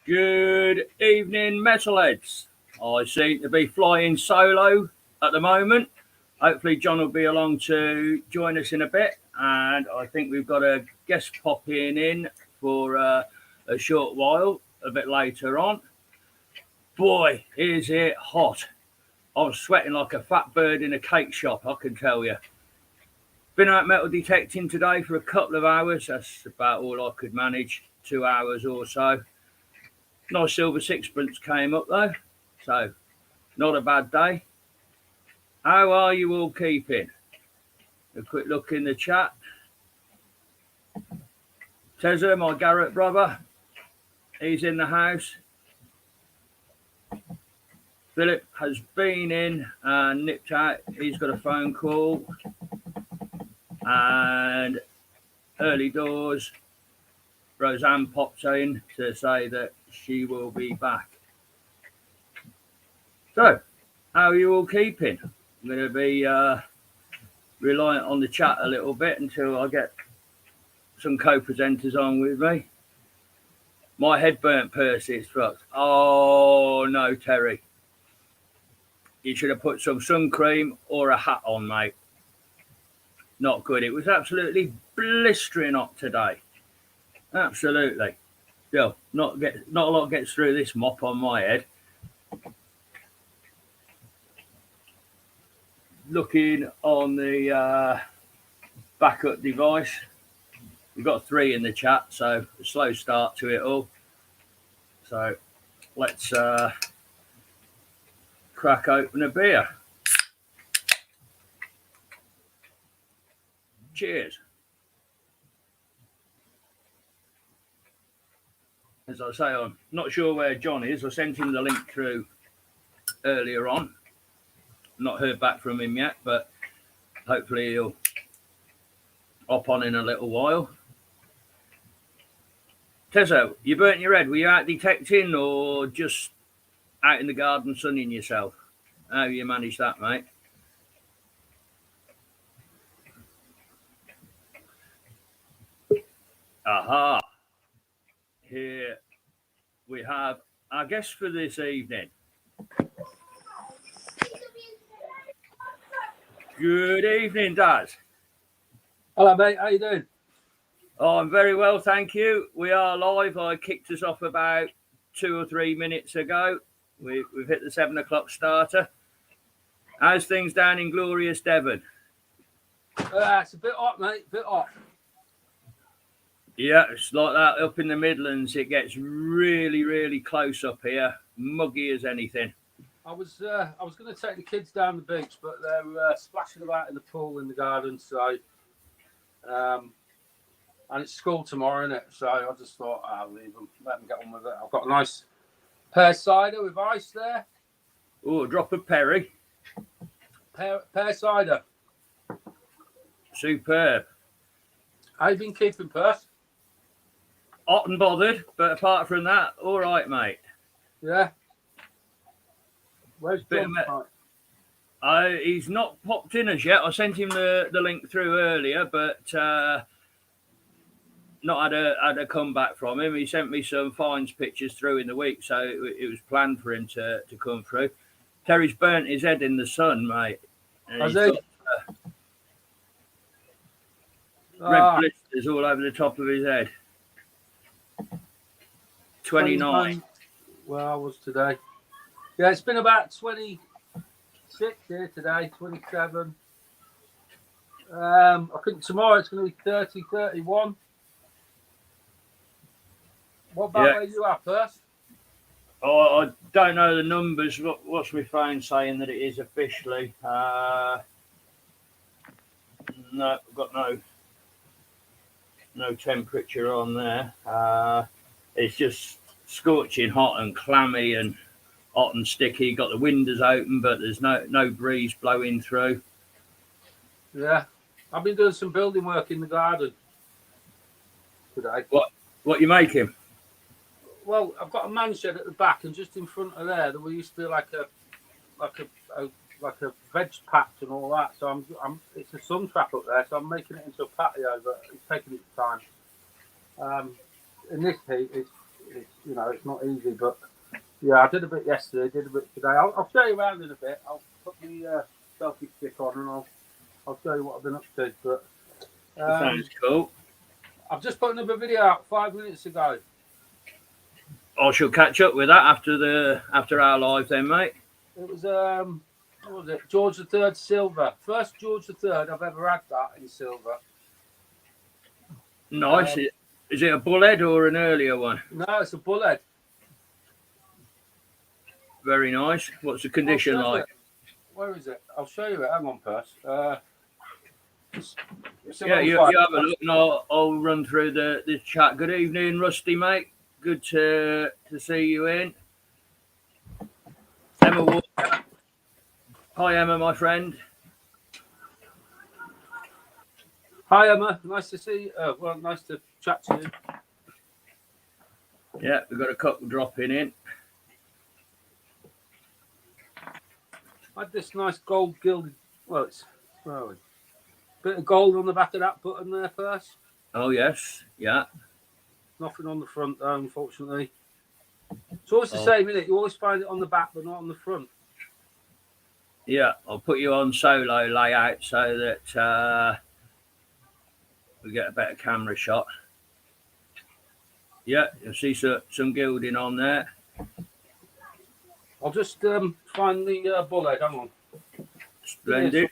Good evening, metalheads. I seem to be flying solo at the moment. Hopefully, John will be along to join us in a bit. And I think we've got a guest popping in for a short while, a bit later on. Boy, is it hot. I was sweating like a fat bird in a cake shop, I can tell you. Been out metal detecting today for a couple of hours. That's about all I could manage, 2 hours or so. Nice silver sixpence came up though, so not a bad day. How are you all keeping? A quick look in the chat. Tezza, my Garrett brother, he's in the house. Philip has been in and nipped out. He's got a phone call. And early doors, Roseanne pops in to say that she will be back. So, how are you all keeping? I'm going to be reliant on the chat a little bit until I get some co-presenters on with me. My head burnt, Percy, it's fucked. Oh, no, Terry. You should have put some sun cream or a hat on, mate. Not good. It was absolutely blistering hot today. Absolutely. Still, not a lot gets through this mop on my head. Looking on the backup device, we've got 3 in the chat, so a slow start to it all. So let's crack open a beer. Cheers. As I say, I'm not sure where John is. I sent him the link through earlier on. Not heard back from him yet, but hopefully he'll hop on in a little while. Tezzo, you burnt your head. Were you out detecting or just out in the garden sunning yourself? How you managed that, mate? Aha. Here we have our guest for this evening. Good evening, Dad. Hello, mate. How you doing? Oh, I'm very well, thank you. We are live. I kicked us off about 2 or 3 minutes ago. We've hit the 7 o'clock starter. How's things down in glorious Devon? It's a bit hot, mate. A bit hot. Yeah, it's like that up in the Midlands. It gets really, really close up here. Muggy as anything. I was going to take the kids down the beach, but they're splashing about in the pool in the garden. So, and it's school tomorrow, isn't it? So I just thought I'll leave them, let them get on with it. I've got a nice pear cider with ice there. Oh, a drop of Perry. Pear cider. Superb. How you been keeping, Percy? Hot and bothered, but apart from that, all right, mate. Yeah. Where's John? He's not popped in as yet. I sent him the link through earlier, but not had a comeback from him. He sent me some finds pictures through in the week, so it was planned for him to come through. Terry's burnt his head in the sun, mate. Has he? Red blisters all over the top of his head. 29. Well, I was today. Yeah, it's been about 26 here today, 27. I think tomorrow it's going to be 30, 31. What about where you are, Percy? Oh, I don't know the numbers. What's my phone saying that it is officially? No, I've got no temperature on there. It's just scorching hot and clammy and hot and sticky. Got the windows open, but there's no breeze blowing through. Yeah, I've been doing some building work in the garden today. What you making? Well, I've got a man shed at the back, and just in front of there used to be like a veg patch and all that. So it's a sun trap up there, so I'm making it into a patio, but it's taking its time. In this heat, it's not easy. But yeah, I did a bit yesterday, did a bit today. I'll show you around in a bit. I'll put the selfie stick on and I'll show you what I've been up to. But Sounds cool. I've just put another video out 5 minutes ago. I shall catch up with that after our live then, mate. It was what was it? George III silver. First George III I've ever had that in silver. Nice. Is it a bullhead or an earlier one? No, it's a bullhead. Very nice. What's the condition like? Where is it? I'll show you it. Hang on, Percy. Yeah, you have a look and I'll run through the chat. Good evening, Rusty, mate. Good to see you in. Emma Walker. Hi, Emma, my friend. Hi, Emma. Nice to see you. Well, nice to chat to you. Yeah, we've got a couple dropping in. I had this nice gold gilded. Well, it's bit of gold on the back of that button there, first. Oh yes, yeah. Nothing on the front, though, unfortunately. It's always the same, isn't it? You always find it on the back, but not on the front. Yeah, I'll put you on solo layout so that we get a better camera shot. Yeah, you'll see some gilding on there. I'll just find the bullhead. Hang on. Splendid.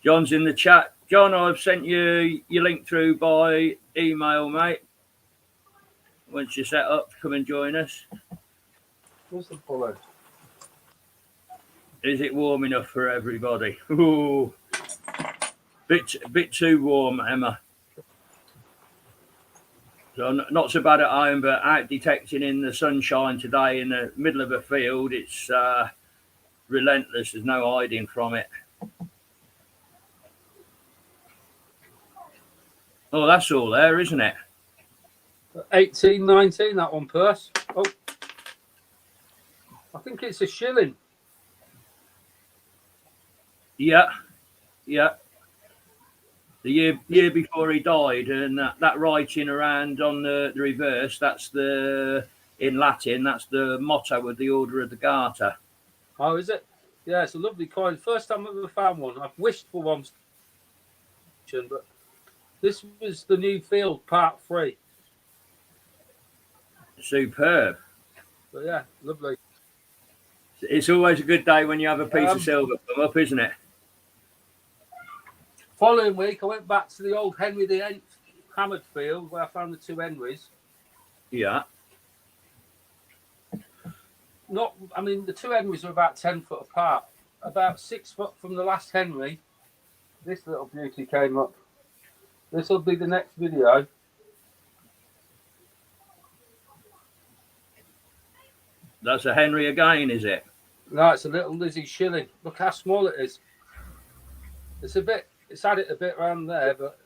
John's in the chat. John, I've sent you your link through by email, mate. Once you're set up, come and join us. Where's the bullhead? Is it warm enough for everybody? Ooh, bit too warm, Emma. So not so bad at home, but out detecting in the sunshine today in the middle of a field, it's relentless. There's no hiding from it. Oh, that's all there, isn't it? 18.19, that one, Percy. Oh, I think it's a shilling. Yeah. The year before he died, and that writing around on the reverse, that's in Latin, that's the motto of the Order of the Garter. Oh, is it? Yeah, it's a lovely coin. First time I've ever found one. I've wished for one, but this was the New Field Part 3. Superb. But yeah, lovely. It's always a good day when you have a piece of silver come up, isn't it? Following week, I went back to the old Henry VIII hammered field where I found the 2 Henrys. Yeah. The 2 Henrys are about 10 foot apart. About 6 foot from the last Henry, this little beauty came up. This will be the next video. That's a Henry again, is it? No, it's a little Lizzie shilling. Look how small it is. It's had it a bit around there, but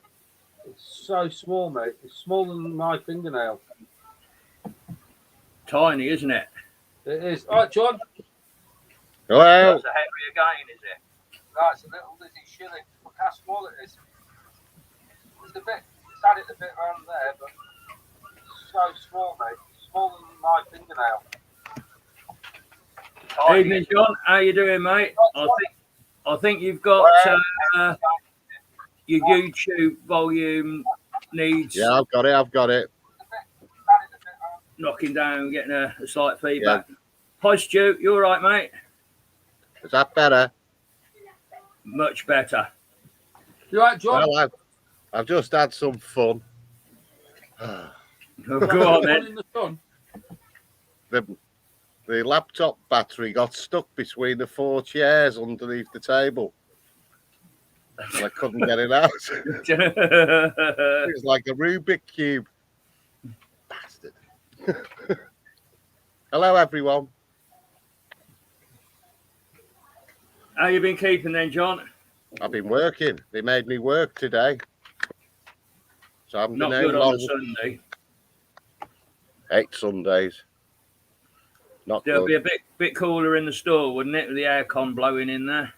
it's so small, mate. It's smaller than my fingernail. Tiny, isn't it? It is. All right, John. Hello. That's a Henry again, is it? No, it's a little Lizzie shilling. Look how small it is. It's had it a bit around there, but it's so small, mate. It's smaller than my fingernail. Evening, John. How you doing, mate? I think you've got your YouTube volume needs. Yeah, I've got it. Knocking down, getting a slight feedback. Yeah. Hi, Stu. You all right, mate? Is that better? Much better. You all right, John? Well, I've just had some fun. Oh, go on, then. The laptop battery got stuck between the 4 chairs underneath the table. And I couldn't get it out. It was like a Rubik Cube. Bastard. Hello, everyone. How you been keeping then, John? I've been working. They made me work today. So I'm not good on Sunday. 8 Sundays. Not It'll good. be a bit cooler in the store, wouldn't it, with the aircon blowing in there?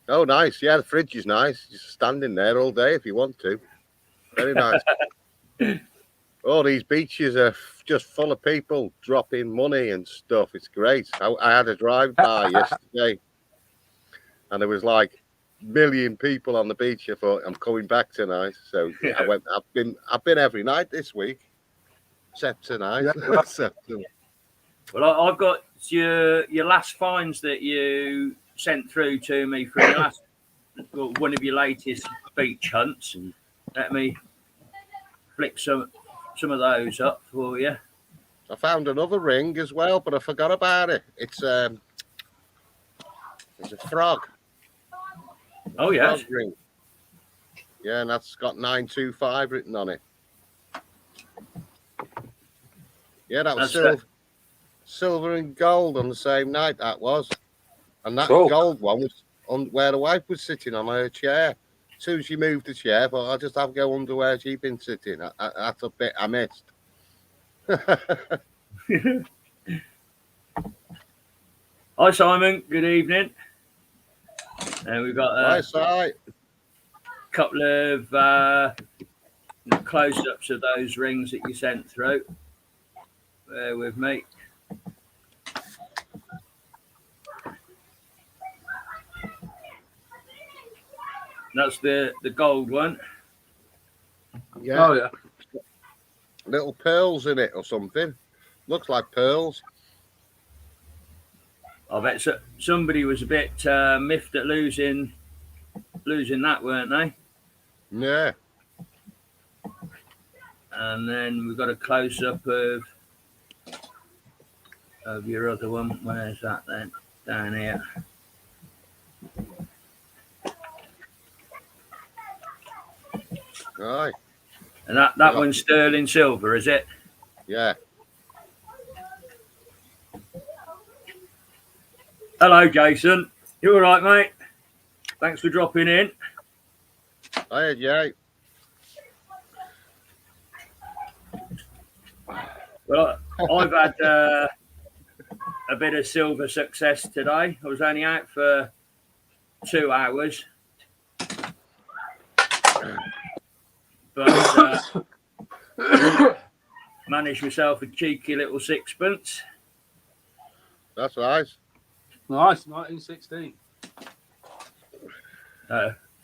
Oh, nice. Yeah, the fridge is nice. Just standing there all day if you want to. Very nice. All these beaches are just full of people dropping money and stuff. It's great. I had a drive-by yesterday, and there was like a million people on the beach. I thought I'm coming back tonight, so I went. I've been every night this week, except tonight. Yeah. Well, I've got your last finds that you sent through to me from your last one of your latest beach hunts. Let me flick some of those up for you. I found another ring as well, but I forgot about it. It's a frog. Oh yes, Frog ring. Yeah, and that's got 925 written on it. Yeah, that was silver and gold on the same night. That was, and that gold one was on where the wife was sitting on her chair. As soon as she moved the chair, but I'll just have to go under where she'd been sitting. That's a bit I missed. Hi Simon, good evening. And we've got a couple of close-ups of those rings that you sent through. Bear with me. That's the gold one. Yeah. Oh yeah. Little pearls in it or something. Looks like pearls. I bet somebody was a bit miffed at losing that, weren't they? Yeah. And then we've got a close-up of your other one. Where's that then? Down here. Right. And that one's sterling silver, is it? Yeah. Hello, Jason. You all right, mate? Thanks for dropping in. Hi, Jay. Well, I've had a bit of silver success today. I was only out for 2 hours. But managed myself a cheeky little sixpence. That's nice. Nice, 1916.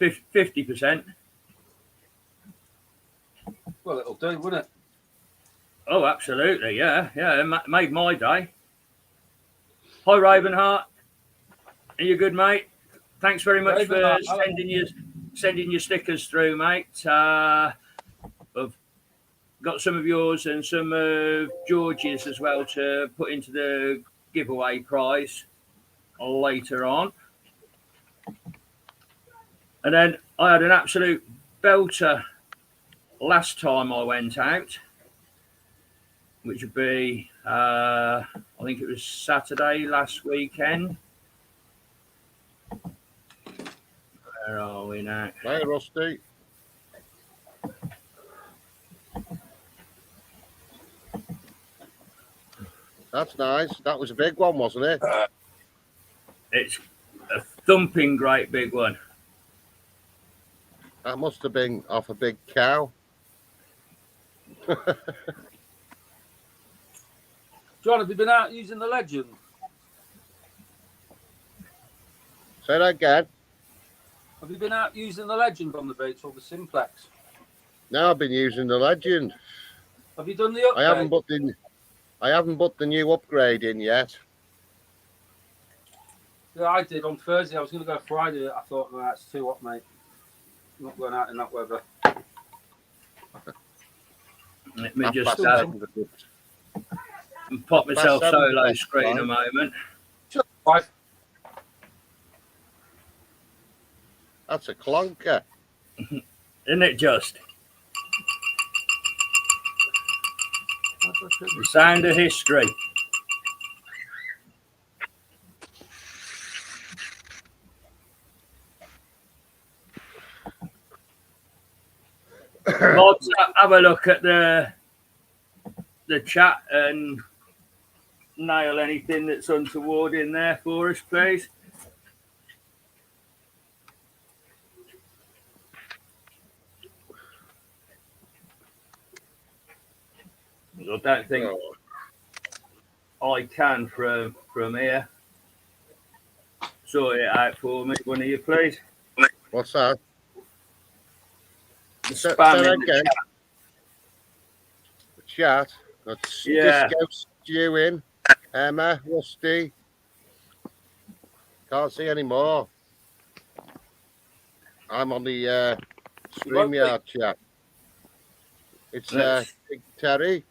50%. Well, it'll do, wouldn't it? Oh, absolutely, yeah. It made my day. Hi, Ravenheart. Are you good, mate? Thanks very much for sending your stickers through, mate. I've got some of yours and some of George's as well to put into the giveaway prize later on. And then I had an absolute belter last time I went out, which would be, I think it was Saturday last weekend. Where are we now? Hey, Rusty. That's nice. That was a big one, wasn't it? It's a thumping great big one. That must have been off a big cow. John, have you been out using the Legend? Say that again. Have you been out using the Legend on the beach or the Simplex? No, I've been using the Legend. Have you done the upgrade? I haven't put the new upgrade in yet. Yeah, I did on Thursday. I was going to go Friday. I thought, no, that's too hot, mate. I'm not going out in that weather. Let me just pop myself solo screen a moment. Right. That's a clunker. Isn't it just? The sound of history. Mods, have a look at the chat and nail anything that's untoward in there for us, please. I don't think I can from here. Sort it out for me, one of you, please. What's that? The Say spam that in the again. chat. Chat. That's Yeah. Disco Stewing. Emma, Rusty. Can't see any more. I'm on the StreamYard chat. It's Big Terry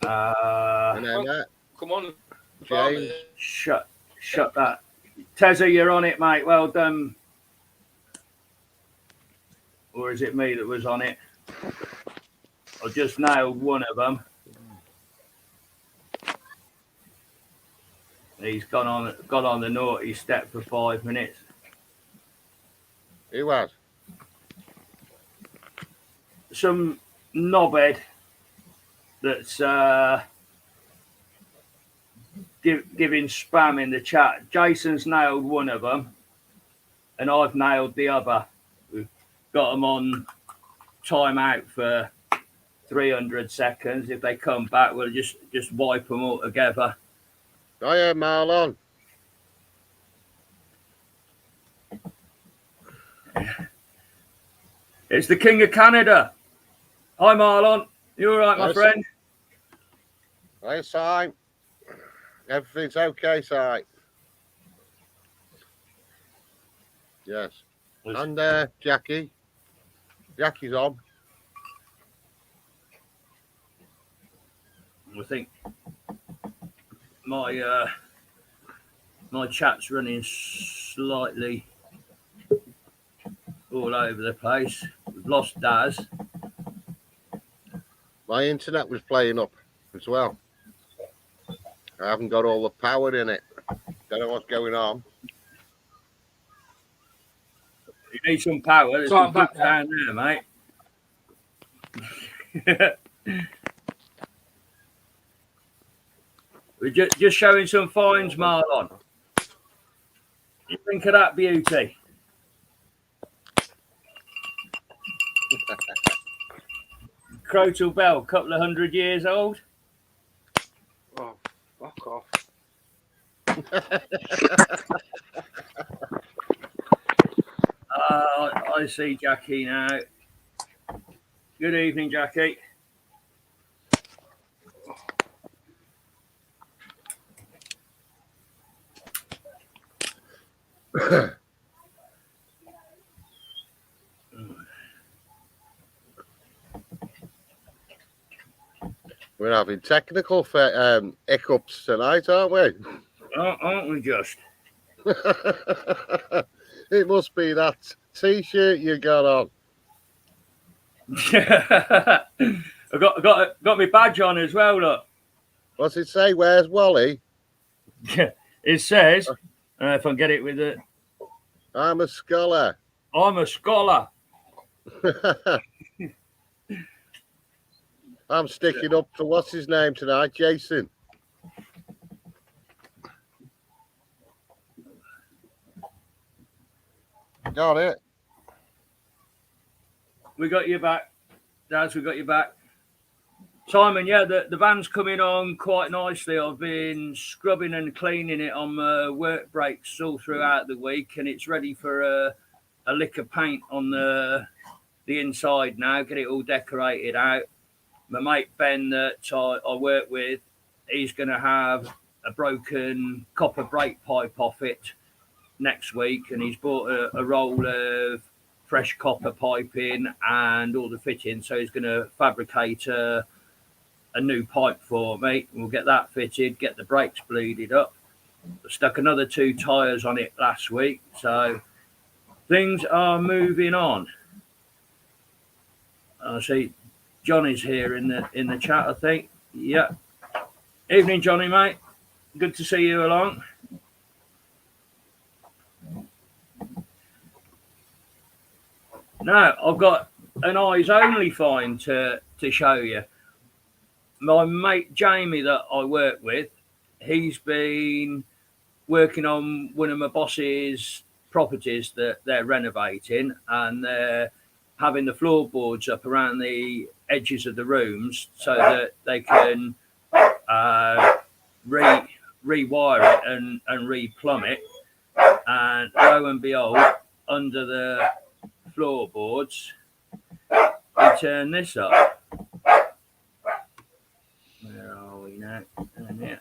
and Emma. Come on, James. Shut that. Tezza, you're on it, mate. Well done. Or is it me that was on it? I just nailed one of them. He's gone on the naughty step for 5 minutes. Who was? Some knobhead that's giving spam in the chat. Jason's nailed one of them, and I've nailed the other. We've got them on timeout for 300 seconds. If they come back, we'll just wipe them all together. Hiya, Marlon. It's the King of Canada. Hi, Marlon. You all right, my friend? Hi, Si. Everything's okay, Si. Yes. And Jackie. Jackie's on. I think my chat's running slightly all over the place. We've lost Daz. My internet was playing up as well. I haven't got all the power in it. Don't know what's going on. You need some power. There's some back down there, mate. We're just showing some finds, Marlon. You think of that beauty? Crotal Bell, couple of 100 years old. Oh, fuck off. I see Jackie now. Good evening, Jackie. We're having technical hiccups tonight, aren't we? Aren't we just? It must be that T-shirt you got on. I got my badge on as well. Look. What's it say? Where's Wally? It says, if I can get it with it. I'm a scholar. I'm a scholar. I'm sticking up for what's his name tonight, Jason. Got it. We got you back, Daz. We got you back, Simon. Yeah, the van's coming on quite nicely. I've been scrubbing and cleaning it on my work breaks all throughout the week, and it's ready for a lick of paint on the inside now. Get it all decorated out. My mate Ben that I work with, he's going to have a broken copper brake pipe off it next week, and he's bought a roll of fresh copper piping and all the fittings, so he's going to fabricate a new pipe for me. We'll get that fitted, get the brakes bleeded up. I stuck another 2 tyres on it last week, so things are moving on. I see Johnny's here in the chat, I think. Yeah. Evening, Johnny, mate. Good to see you along. Now, I've got an eyes only find to show you. My mate Jamie that I work with, he's been working on one of my boss's properties that they're renovating, and they're having the floorboards up around the edges of the rooms so that they can rewire it and replumb it. And lo and behold, under the floorboards, we turn this up. Where are we now? Yeah.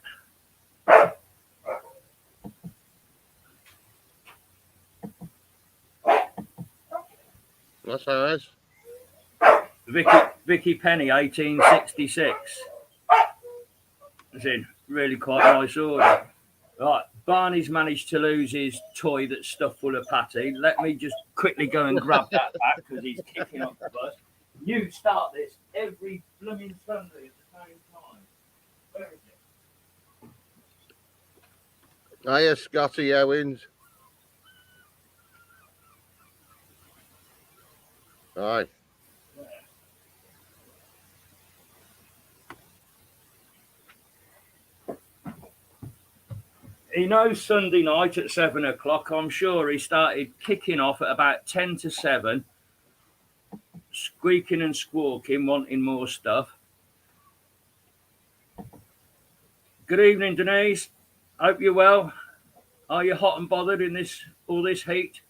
That's nice. Vicky Penny, 1866. It's in really quite nice order. Right, Barney's managed to lose his toy that's stuffed full of patty. Let me just quickly go and grab that back because he's kicking up the bus. You start this every blooming Sunday at the same time. Where is it? Hiya, Scotty Owens. Hi. He knows Sunday night at 7 o'clock. I'm sure he started kicking off at about 10 to 7, squeaking and squawking, wanting more stuff. Good evening, Denise. Hope you're well. Are you hot and bothered in all this heat?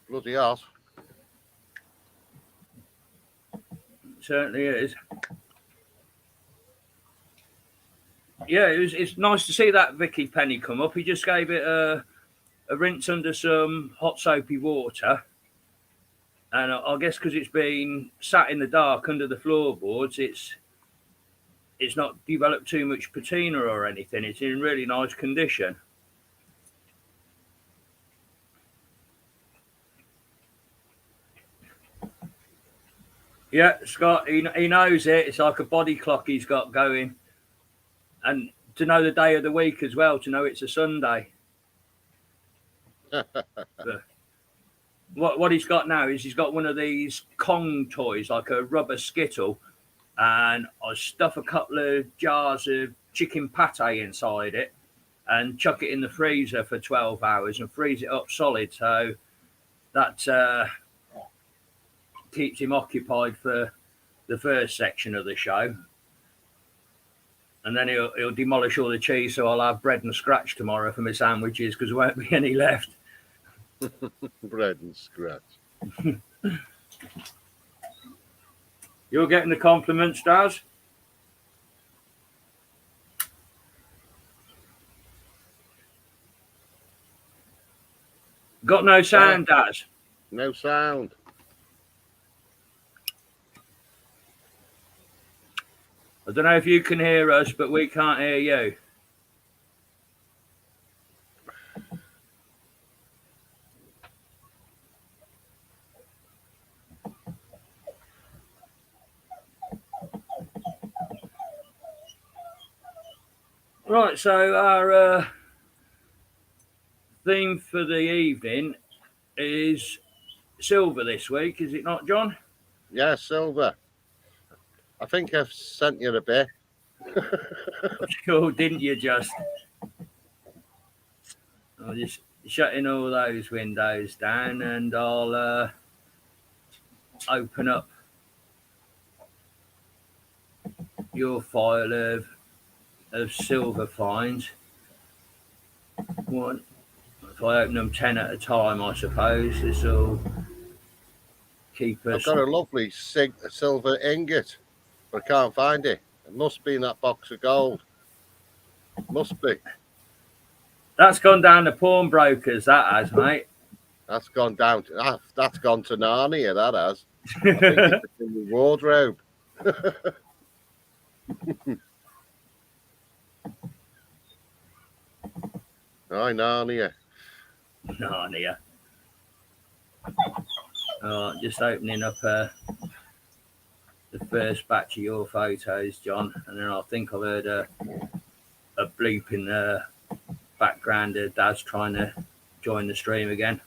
Bloody hot. It certainly is. Yeah, it's nice to see that Vicky Penny come up. He just gave it a rinse under some hot soapy water. And I guess because it's been sat in the dark under the floorboards, it's not developed too much patina or anything. It's in really nice condition. Yeah, Scott, he knows it. It's like a body clock he's got going. And to know the day of the week as well, to know it's a Sunday. What he's got now is he's got one of these Kong toys, like a rubber skittle, and I stuff a couple of jars of chicken pate inside it and chuck it in the freezer for 12 hours and freeze it up solid. So that keeps him occupied for the first section of the show. And then he'll demolish all the cheese, so I'll have bread and scratch tomorrow for my sandwiches because there won't be any left. Bread and scratch. You're getting the compliments, Daz? Got no sound, Daz? No sound. I don't know if you can hear us, but we can't hear you. Right, so our theme for the evening is silver this week, is it not, John? Yeah, silver. I think I've sent you a bit. Oh, didn't you just? I'll just shutting all those windows down and I'll open up your file of silver finds. One, if I open them 10 at a time, I suppose this will keep us. I've got a lovely silver ingot, but I can't find it. It must be in that box of gold. Must be. That's gone down to pawnbrokers, that has, mate. That's gone down to that's gone to Narnia, that has. I think it's in the wardrobe. Hi, Narnia. Narnia. Oh, just opening up the first batch of your photos, John, and then I think I've heard a bleep in the background of Daz trying to join the stream again.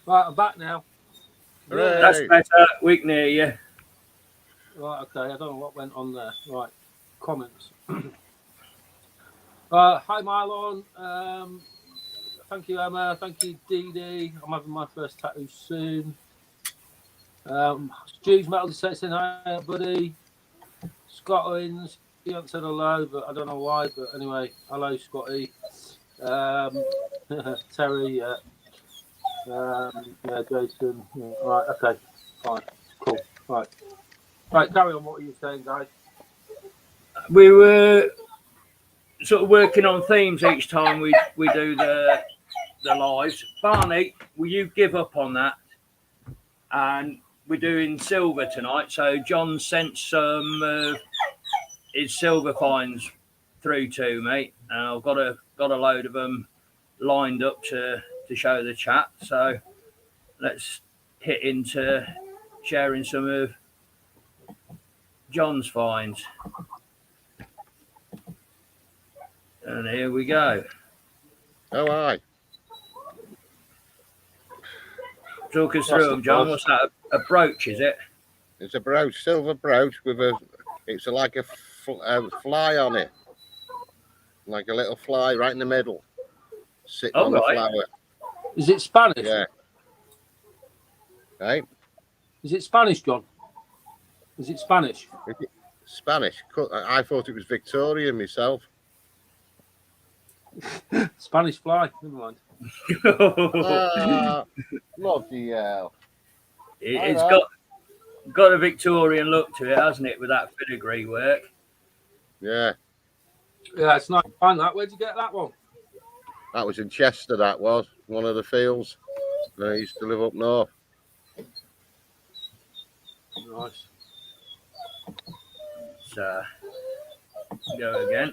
Right, I'm back now. Hooray. That's better. We can hear you. Right, okay. I don't know what went on there. Right, comments. Hi, Marlon. Thank you, Emma. Thank you, Dee Dee. I'm having my first tattoo soon. Stu's Metal saying hi, buddy. Scott Owens, he hasn't said hello, but I don't know why. But anyway, hello, Scotty. Terry, yeah. Yeah, Jason. Yeah. Right, okay, fine, cool. Right, carry on. What were you saying, guys? We were sort of working on themes each time we do the lives. Barney, will you give up on that? And we're doing silver tonight. So John sent some his silver finds through to me, and I've got a load of them lined up to show the chat. So let's hit into sharing some of John's finds. And here we go. Oh, aye. Talk us through them, John. What's that? A brooch, is it? It's a brooch, silver brooch with it's like a fly on it. Like a little fly right in the middle. Sitting on the flower. Is it Spanish? Yeah. Right? Is it Spanish, John? Is it Spanish? Spanish. I thought it was Victorian myself. Spanish fly. Never mind. Bloody hell. It's got a Victorian look to it, hasn't it, with that filigree work? Yeah. Yeah, it's nice. Find that. Where'd you get that one? That was in Chester, that was. One of the fields. I used to live up north. Nice. So, go again.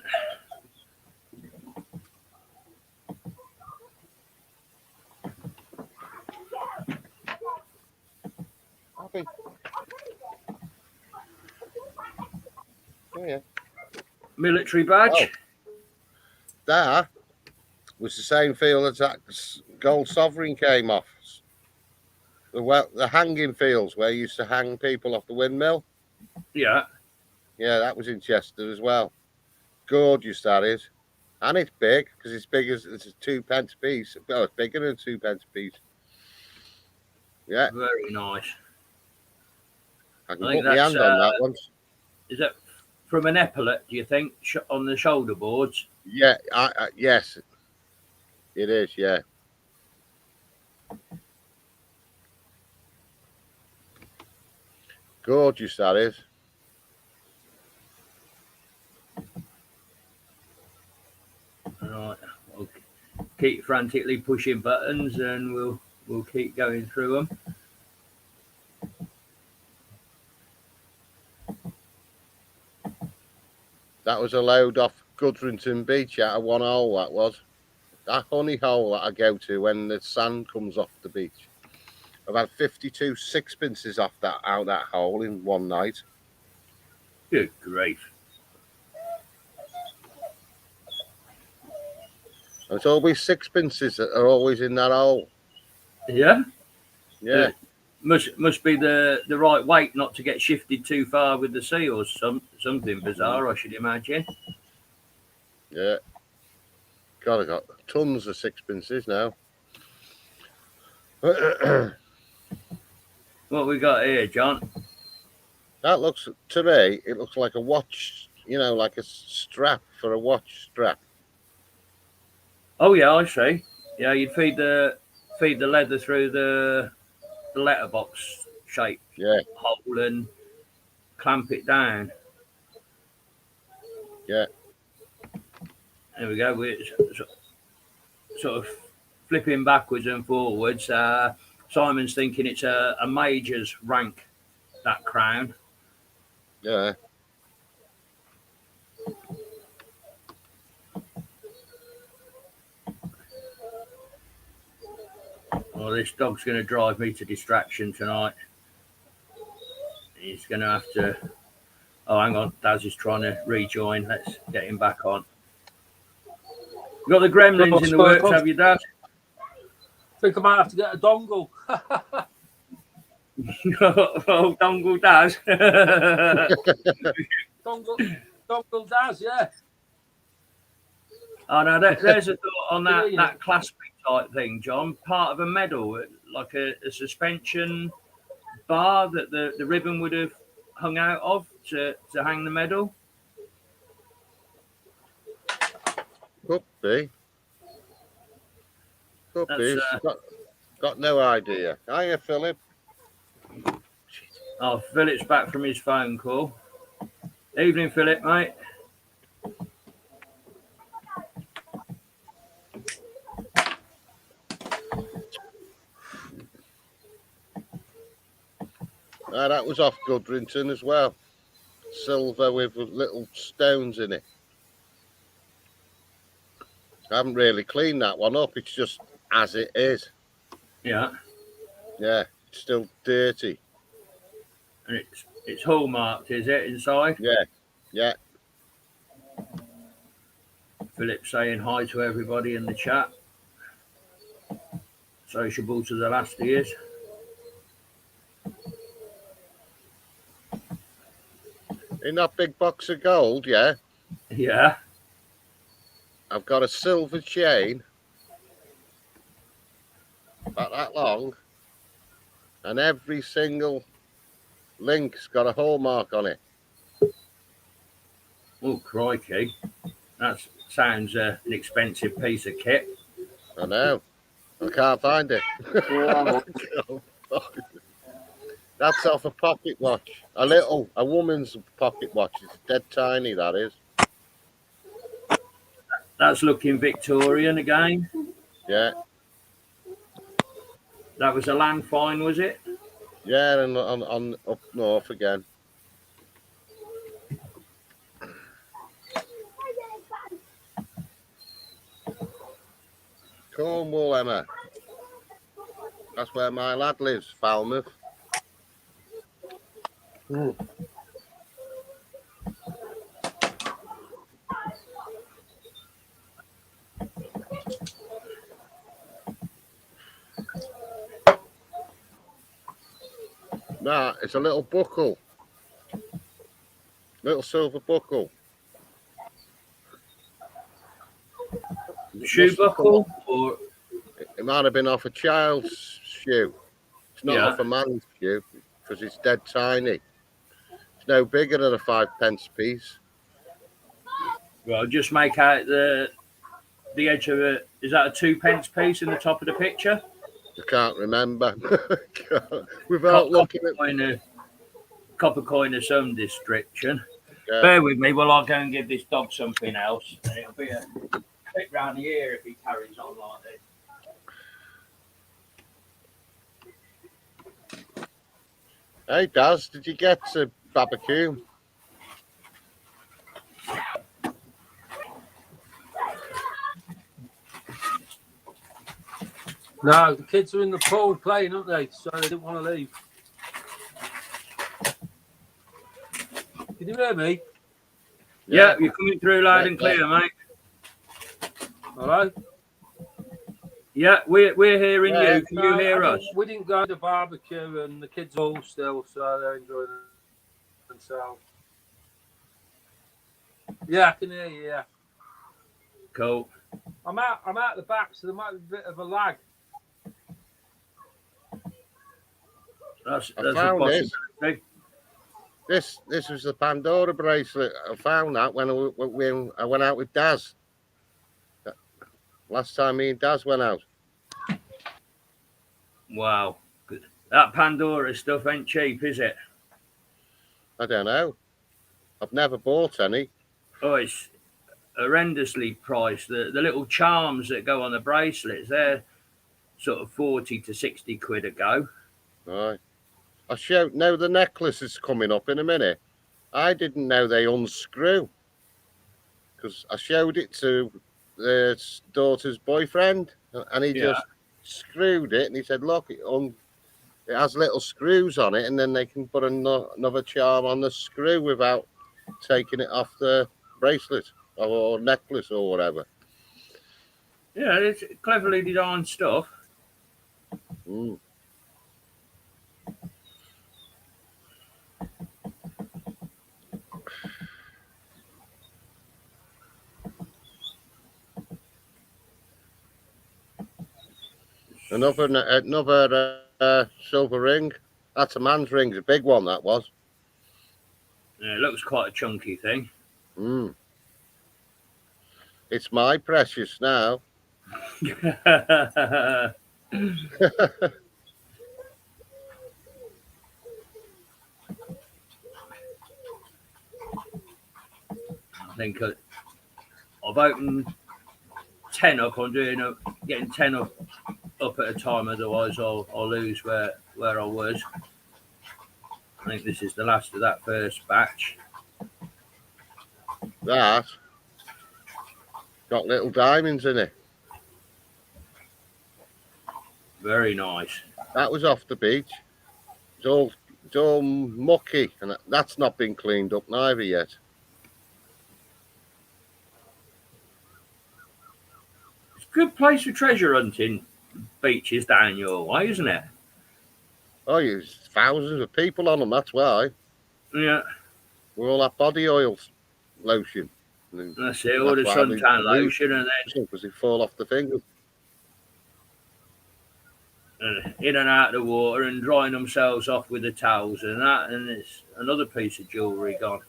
Happy. Oh, yeah. Military badge. Oh. That was the same field as that gold sovereign came off. The hanging fields where you used to hang people off the windmill. Yeah. Yeah, that was in Chester as well. Gorgeous, that is. And it's big, because it's big as it's a 2p piece. Well, it's bigger than a 2p piece. Yeah. Very nice. I can put my hand on that one. Is that from an epaulet, do you think, on the shoulder boards? Yeah, yes. It is, yeah. Gorgeous, that is. Right, we'll keep frantically pushing buttons, and we'll keep going through them. That was a load off Gudrington Beach out of one hole, that was. That honey hole that I go to when the sand comes off the beach. I've had 52 sixpences out that hole in one night. Good grief. It's always sixpences that are always in that hole. Yeah? Yeah. Must be the right weight not to get shifted too far with the sea or something bizarre, I should imagine. Yeah. God, I got tons of sixpences now. What we got here, John? That looks, to me, it looks like a watch, like a strap for a watch strap. Oh yeah, I see. Yeah, you'd feed the leather through the letterbox shaped hole and clamp it down. Yeah. There we go. We're sort of flipping backwards and forwards. Simon's thinking it's a major's rank, that crown. Yeah. Well, this dog's going to drive me to distraction tonight. He's going to have to... Oh, hang on. Daz is trying to rejoin. Let's get him back on. You got the gremlins in the works, have you, Daz? I think I might have to get a dongle. Oh, dongle Daz. dongle Daz, yeah. Oh no, there's a thought on that Yeah. classic type thing, John. Part of a medal, like a suspension bar that the ribbon would have hung out of to hang the medal. Could be. Could be. That's Got no idea. Hiya, Philip. oh, Philip's back from his phone call. Evening, Philip, mate. That was off Goodrington as well. Silver with little stones in it. I haven't really cleaned that one up. It's just as it is. Yeah. Yeah, it's still dirty. And it's hallmarked, is it, inside? Yeah, yeah. Philip saying hi to everybody in the chat. Sociable to the last years. In that big box of gold, yeah. Yeah. I've got a silver chain, about that long, and every single link's got a hallmark on it. Oh, crikey. That sounds an expensive piece of kit. I know. I can't find it. That's off a pocket watch. A woman's pocket watch. It's dead tiny, that is. That's looking Victorian again. Yeah. That was a land fine, was it? Yeah, and on up north again. Cornwall, Emma. That's where my lad lives, Falmouth. Mm. Nah, it's a little buckle. Little silver buckle. Shoe buckle? Or it might have been off a child's shoe. It's not off a man's shoe because it's dead tiny. It's no bigger than a 5p piece. Well, just make out the edge of it. Is that a 2p piece in the top of the picture? I can't remember. Without looking at copper coin of some description. Yeah. Bear with me while I go and give this dog something else. And it'll be a bit round the ear if he carries on like this. Hey, Daz, did you get to barbecue? No, the kids are in the pool playing, aren't they? So they didn't want to leave. Can you hear me? Yeah, you're coming through loud and clear, mate. Hello? Yeah, we're hearing you. Can you hear us? We didn't go to barbecue and the kids are all still, so they're enjoying themselves. Yeah, I can hear you, yeah. Cool. I'm out the back, so there might be a bit of a lag. That's I a found possibility. This was the Pandora bracelet. I found that when I went out with Daz. Last time me and Daz went out. Wow. Good. That Pandora stuff ain't cheap, is it? I don't know. I've never bought any. Oh, it's horrendously priced. The little charms that go on the bracelets, they're sort of 40 to 60 quid a go. Right. Now the necklace is coming up in a minute. I didn't know they unscrew. Because I showed it to the daughter's boyfriend and he just screwed it and he said, look, it has little screws on it and then they can put another charm on the screw without taking it off the bracelet or necklace or whatever. Yeah, it's cleverly designed stuff. Mm. Another silver ring. That's a man's ring. A big one, that was. Yeah, it looks quite a chunky thing. Mm. It's my precious now. I think I've opened 10 up. I'm getting 10 up at a time. Otherwise, I'll lose where I was. I think this is the last of that first batch. That got little diamonds in it. Very nice. That was off the beach. It's all mucky, and that's not been cleaned up neither yet. It's a good place for treasure hunting. Beaches down your way, isn't it? Oh, there's thousands of people on them. That's why. Yeah. With all that body oil lotion. That's it. All the suntan lotion, and then because they fall off the fingers. In and out of the water and drying themselves off with the towels and that, and it's another piece of jewellery gone.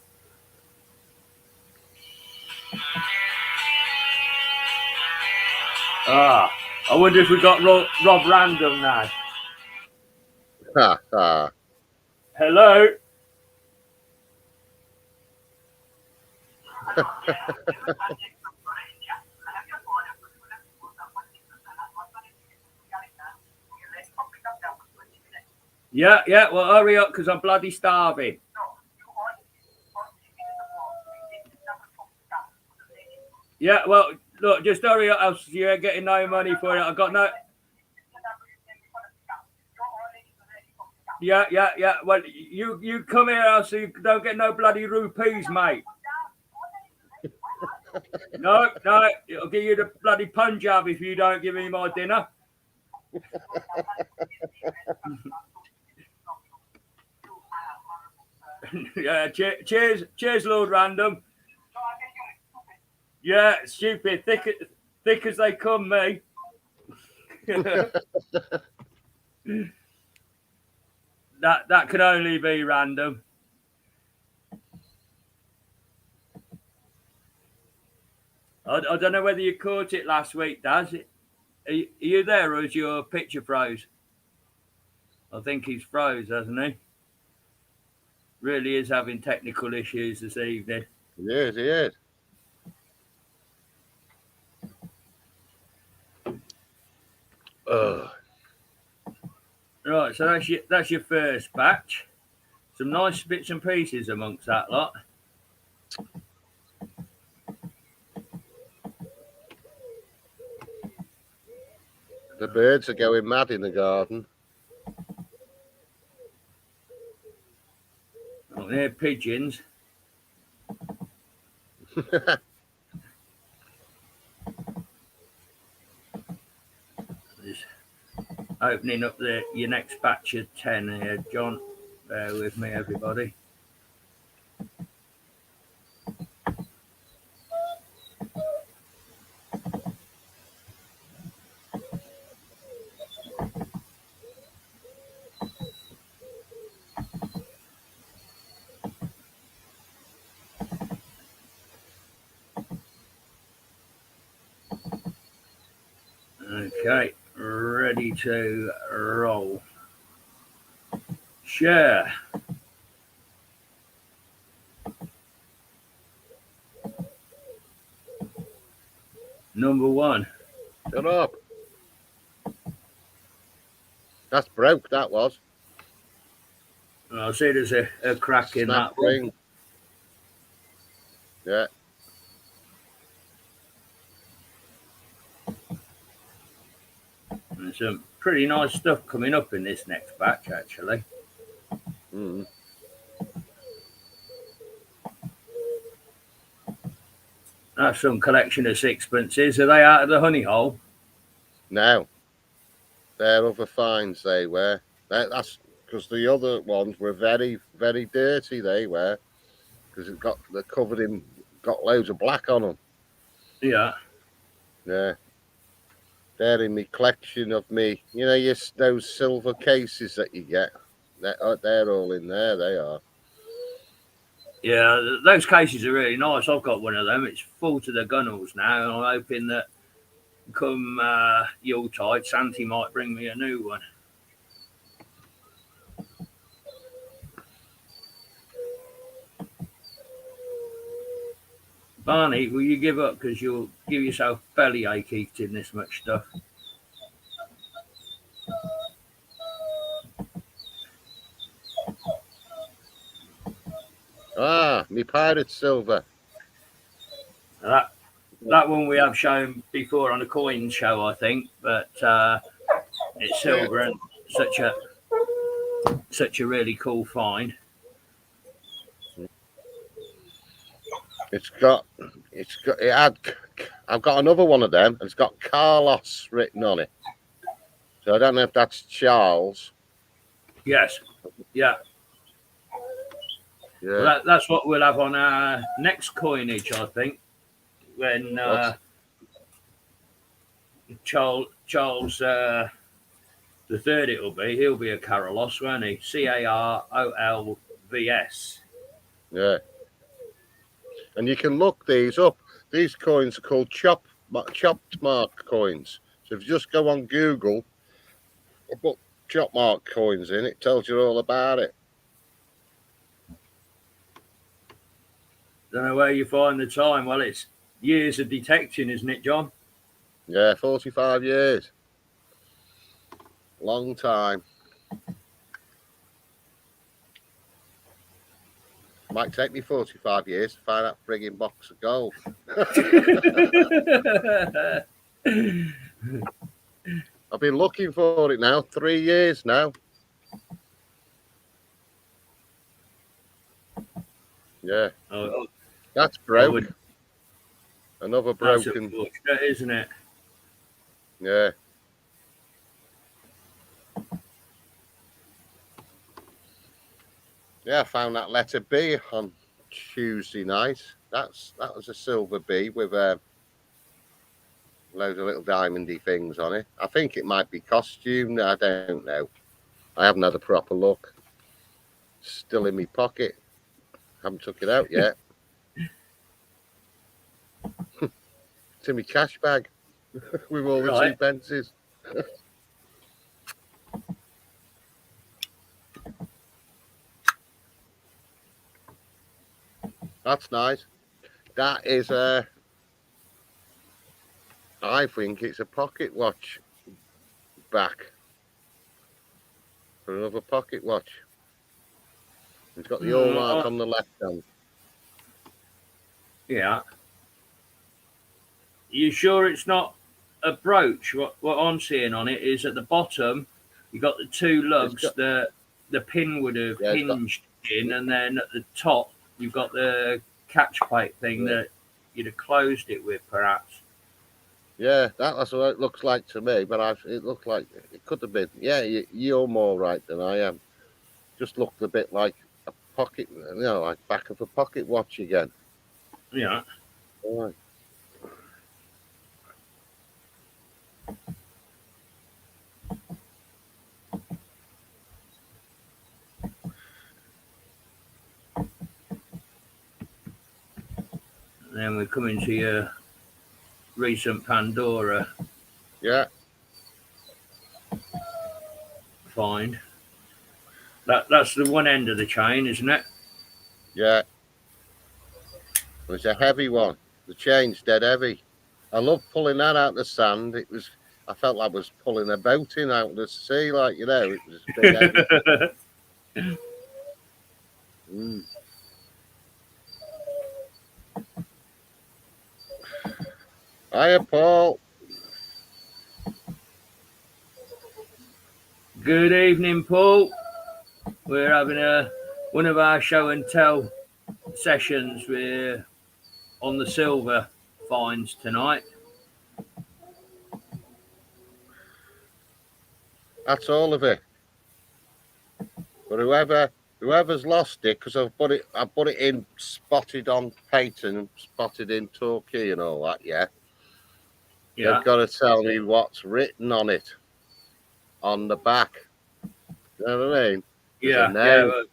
I wonder if we got Rob Random now. Ha ha. Hello. Yeah, well, hurry up because I'm bloody starving. Yeah, well, look, just hurry up else you ain't getting no money for it. I got no... Yeah. Well, you come here else so you don't get no bloody rupees, mate. No, I'll give you the bloody Punjab if you don't give me my dinner. Yeah, cheers, Lord Random. Yeah, stupid, thick as they come, me. that could only be random. I don't know whether you caught it last week, Daz. Are you there, or is your picture froze? I think he's froze, hasn't he? Really is having technical issues this evening. He is. Right, so that's your first batch. Some nice bits and pieces amongst that lot. The birds are going mad in the garden. Oh, they're pigeons. Just opening up your next batch of 10 here, John. Bear with me, everybody. Okay, ready to roll. Share. Number 1. Shut up. That's broke, that was. I see there's a crack in Snap that ring. one. Yeah. There's some pretty nice stuff coming up in this next batch, actually. Mm. That's some collection of sixpences. Are they out of the honey hole? No. They're other finds, they were. That's because the other ones were very, very dirty, they were. Because they're covered in, got loads of black on them. Yeah. Yeah. They're in my collection of me. You know, those silver cases that you get. They're all in there. They are. Yeah, those cases are really nice. I've got one of them. It's full to the gunnels now, and I'm hoping that come Yuletide, Santa might bring me a new one. Barney, will you give up because you'll give yourself bellyache eating this much stuff? Ah, me pirate silver. That one we have shown before on a coin show, I think, but it's silver and such a really cool find. I've got another one of them, and it's got Carlos written on it. So I don't know if that's Charles. Yes, yeah. Yeah. Well, that's what we'll have on our next coinage, I think, when Charles the third it'll be. He'll be a Carolus, won't he? Carolvs. Yeah. And you can look these up. These coins are called chopped mark coins. So if you just go on Google, put chop mark coins in, it tells you all about it. Don't know where you find the time. Well, it's years of detecting, isn't it, John? Yeah, 45 years. Long time. Might take me 45 years to find that frigging box of gold. I've been looking for it now, 3 years now. Yeah. Oh, that's broke. Another broken. That's isn't it? Yeah. Yeah, I found that letter B on Tuesday night. That was a silver B with loads of little diamondy things on it. I think it might be costumed. I don't know. I haven't had a proper look. Still in my pocket. Haven't took it out yet. It's in my cash bag with all the 2 pences. That's nice. That is I think it's a pocket watch back for another pocket watch. It's got the hallmark on the left hand. Yeah. You sure it's not a brooch? What I'm seeing on it is at the bottom, you got the 2 lugs that the pin would have hinged in, and then at the top, you've got the catch plate thing that you'd have closed it with, perhaps. Yeah, that's what it looks like to me, but it looked like it could have been. Yeah, you're more right than I am. Just looked a bit like a pocket, like back of a pocket watch again. Yeah. All right. And then we come into your recent Pandora. Yeah. Find. That's the one end of the chain, isn't it? Yeah. It's a heavy one. The chain's dead heavy. I love pulling that out of the sand. I felt like I was pulling a boat in out of the sea, like, it was a bit heavy. Hiya, Paul. Good evening, Paul. We're having one of our show and tell sessions. We're on the silver finds tonight. That's all of it. But whoever's lost it, because I put it in spotted on Peyton and spotted in Torquay and all that, yeah. Yeah. They've got to tell me what's written on it, on the back. You know what I mean? There's a Yeah. Yeah. name. Well,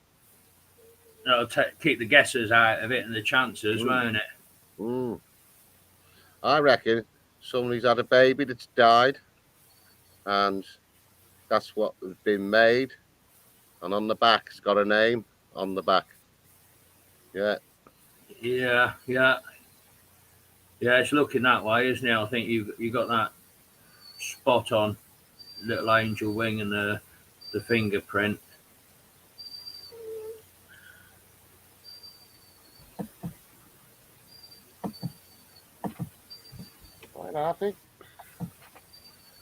that'll keep the guessers out of it and the chances, won't it? Mm. I reckon somebody's had a baby that's died, and that's what has been made. And on the back, it's got a name on the back. Yeah. Yeah. Yeah. Yeah. It's looking that way, isn't it? I think you got that spot on. Little angel wing and the fingerprint. Quite happy.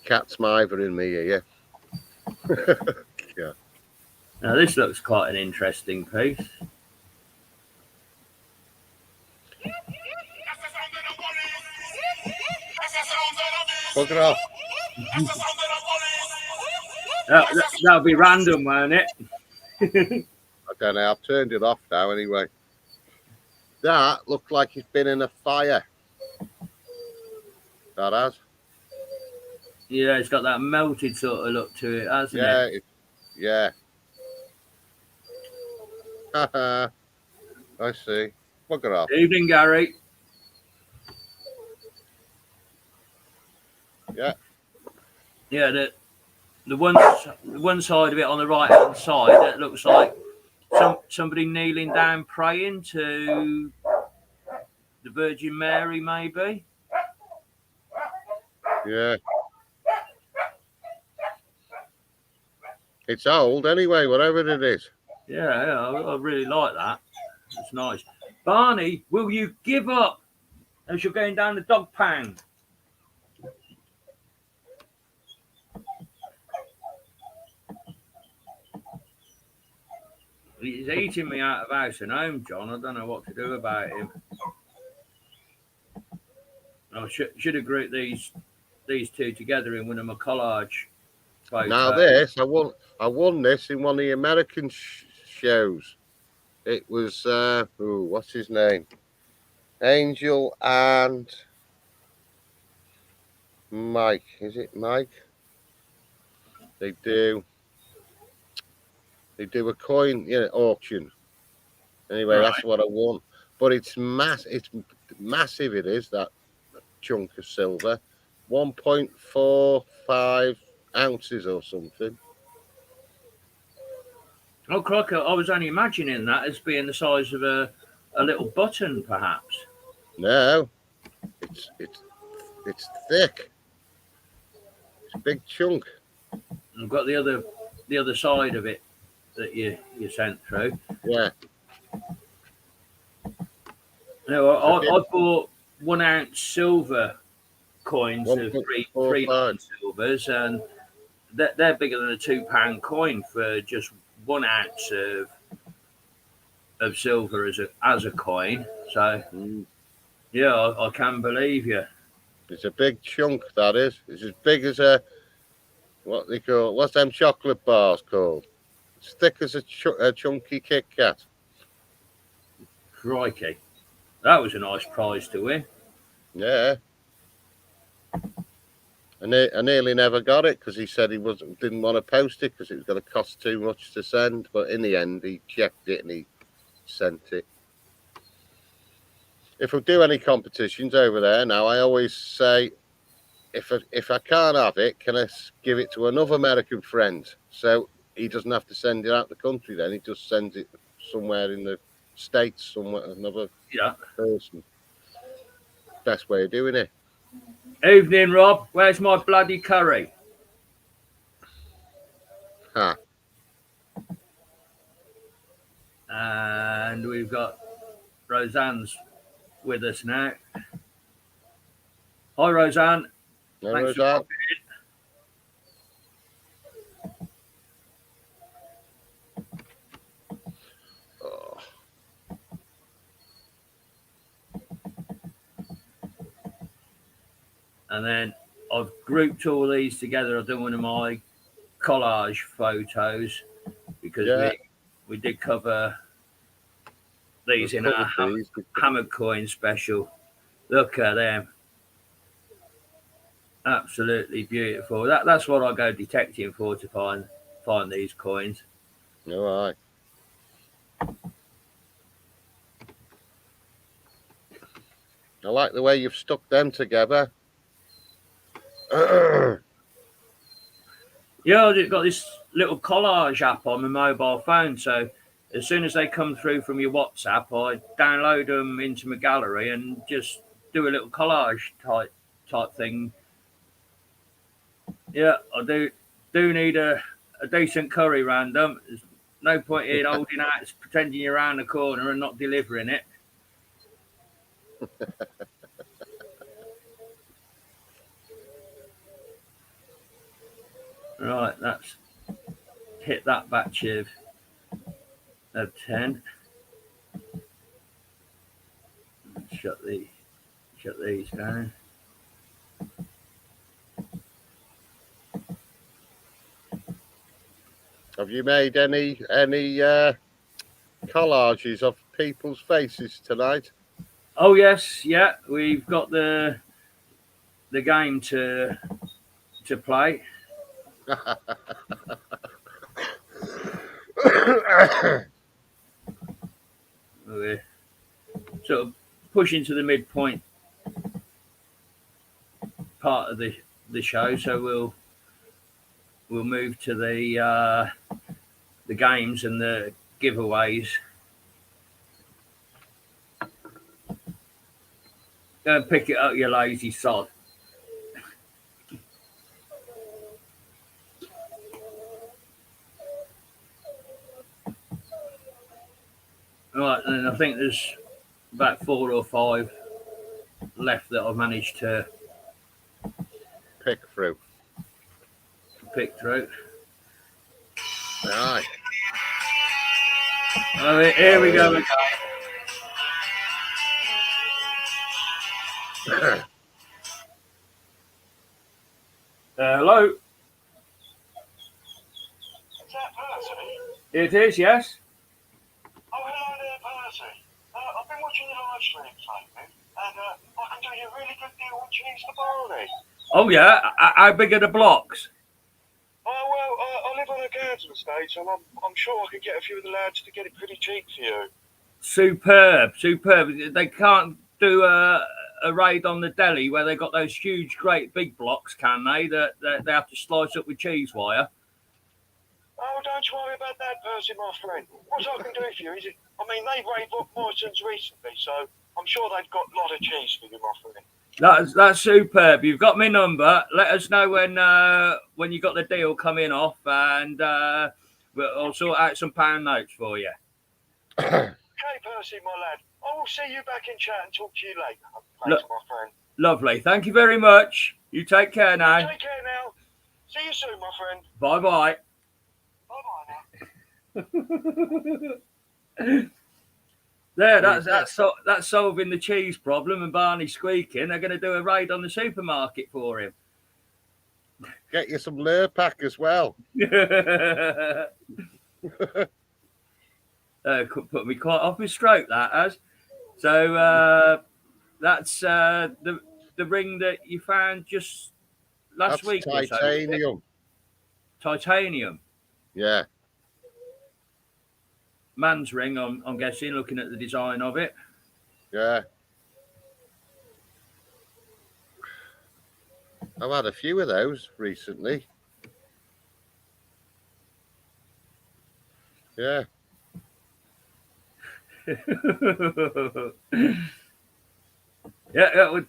Cat's mithering me here. Yeah. Now this looks quite an interesting piece. Bugger off. That'll be random, won't it? I don't know. I've turned it off now anyway. That looked like it's been in a fire. That has. Yeah, it's got that melted sort of look to it, hasn't it? Yeah. Haha. I see. Bugger off. Evening, Gary. Yeah. Yeah, the one side of it on the right hand side, it looks like somebody kneeling down praying to the Virgin Mary, maybe. Yeah. It's old anyway, whatever it is. Yeah, I really like that. It's nice. Barney, will you give up as you're going down the dog pound? He's eating me out of house and home, John. I don't know what to do about him. I should have grouped these two together in one of my collage photos. Now this, I won this in one of the American shows. It was what's his name? Angel and Mike. Is it Mike? They do a coin auction. Anyway, Right. That's what I won. But it's massive. It is that chunk of silver, 1.45 ounces or something. Oh, Crocker, I was only imagining that as being the size of a little button, perhaps. No, it's thick. It's a big chunk. I've got the other side of it that you sent through. Yeah. No, I bought 1 ounce silver coins of three silvers, and they're bigger than a £2 coin for just 1 ounce of silver as a coin. So yeah, I can believe you. It's a big chunk, that is. It's as big as what's them chocolate bars called? It's thick as a chunky Kit Kat. Crikey. That was a nice prize to win. Yeah. I nearly never got it because he said he didn't want to post it because it was going to cost too much to send. But in the end, he checked it and he sent it. If I do any competitions over there now, I always say, if I can't have it, can I give it to another American friend? So he doesn't have to send it out the country then. He just sends it somewhere in the States, somewhere, another person. Best way of doing it. Evening, Rob. Where's my bloody curry? Ha. And we've got Roseanne's with us now. Hi, Roseanne. No, Thanks for Roseanne. popping in. Oh. And then I've grouped all these together. I've done one of my collage photos because we did cover these in our hammered coin special. Look at them. Absolutely beautiful. That's what I go detecting for, to find these coins. All right. I like the way you've stuck them together. Yeah, I've got this little collage app on my mobile phone, so as soon as they come through from your WhatsApp, I download them into my gallery and just do a little collage type thing. Yeah, I do need a decent curry random. There's no point in holding out, pretending you're around the corner and not delivering it. Right, that's hit that batch of 10. Shut these down. Have you made any collages of people's faces tonight? Oh yes, yeah, we've got the game to play. We're sort of pushing to the midpoint part of the show, so we'll move to the games and the giveaways. Go and pick it up, you lazy sod. Right, and I think there's about 4 or 5 left that I've managed to Pick through. pick through. Right. Oh, here we go. Hello. Is that Percy? It is, yes. Oh, hello there, Percy. I've been watching your live streams lately, and I can do you a really good deal with cheese to barley. Oh yeah. How big are the blocks? Oh, well, I live on a council estate, so I'm sure I could get a few of the lads to get it pretty cheap for you. Superb. They can't do a raid on the deli where they got those huge, great big blocks, can they? That they have to slice up with cheese wire. Oh, don't you worry about that, Percy, my friend. What I can do for you is, they've raided Morrison's recently, so I'm sure they've got a lot of cheese for you, my friend. That's superb. You've got my number. Let us know when you got the deal coming off, and we'll sort out some pound notes for you. Okay, Percy, my lad. I will see you back in chat and talk to you later, my friend. Lovely. Thank you very much. You take care now. Take care now. See you soon, my friend. Bye-bye. Bye-bye now. There, that's solving the cheese problem and Barney squeaking. They're going to do a raid on the supermarket for him. Get you some Lurpak as well. Put me quite off my stroke, that has. So that's the ring that you found just last week. Titanium. Titanium. Yeah. Man's ring, I'm guessing, looking at the design of it. Yeah. I've had a few of those recently. Yeah. Yeah,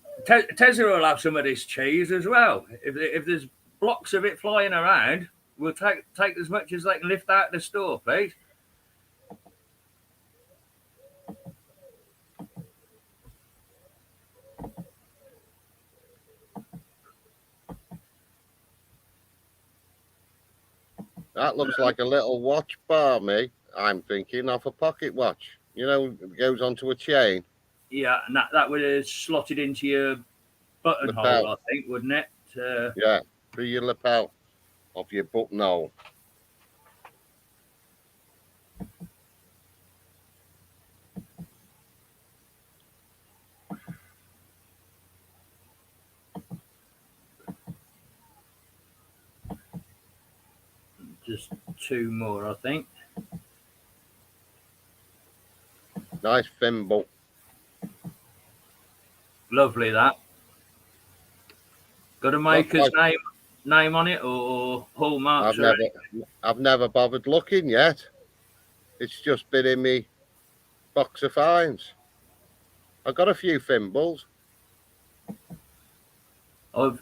Tesla will have some of this cheese as well. If there's blocks of it flying around, we'll take as much as they can lift out of the store, please. That looks like a little watch bar, me. I'm thinking of a pocket watch. You know, it goes onto a chain. Yeah, and that would have slotted into your buttonhole, I think, wouldn't it? Yeah, through your lapel of your buttonhole. Just 2 more, I think. Nice thimble. Lovely that. Got a maker's name on it or hallmarks? I've never bothered looking yet. It's just been in me box of finds. I've got a few thimbles. I've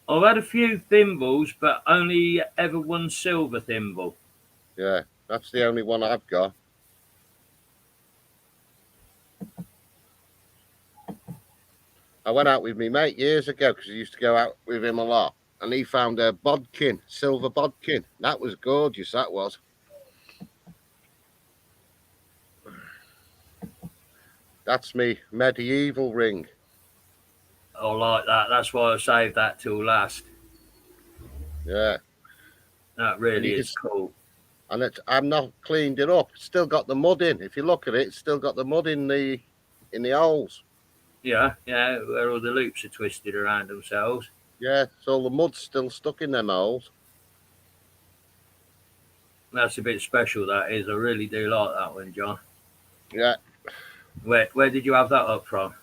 had a few thimbles, but only ever one silver thimble. Yeah, that's the only one I've got. I went out with my mate years ago because I used to go out with him a lot. And he found a bodkin, silver bodkin. That was gorgeous, that was. That's me medieval ring. I like that. That's why I saved that till last. Yeah. That really is cool. And I'm not cleaned it up. It's still got the mud in. If you look at it, it's still got the mud in the holes. Yeah, where all the loops are twisted around themselves. Yeah, so the mud's still stuck in them holes. That's a bit special, that is. I really do like that one, John. Yeah. Where did you have that up from?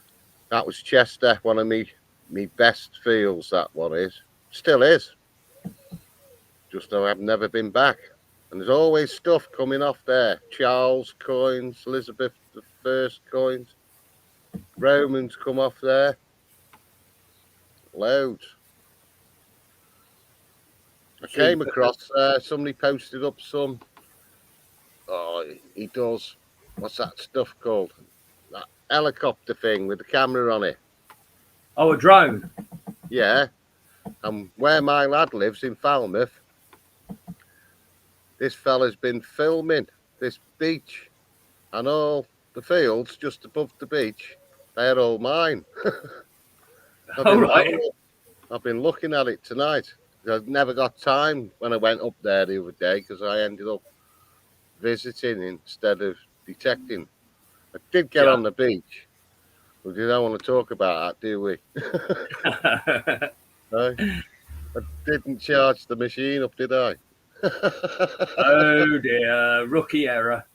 That was Chester, one of me best fields, that one is. Still is. Just though I've never been back. And there's always stuff coming off there. Charles coins, Elizabeth I coins. Romans come off there. Loads. I came across somebody posted up some. Oh, he does. What's that stuff called? That helicopter thing with the camera on it. Oh, a drone. Yeah. And where my lad lives in Falmouth, this fella's been filming this beach and all the fields just above the beach. They're all mine. I've been looking at it tonight. I never got time when I went up there the other day because I ended up visiting instead of detecting. I did get on the beach, but we don't want to talk about that, do we? No? I didn't charge the machine up, did I? Oh dear, rookie error.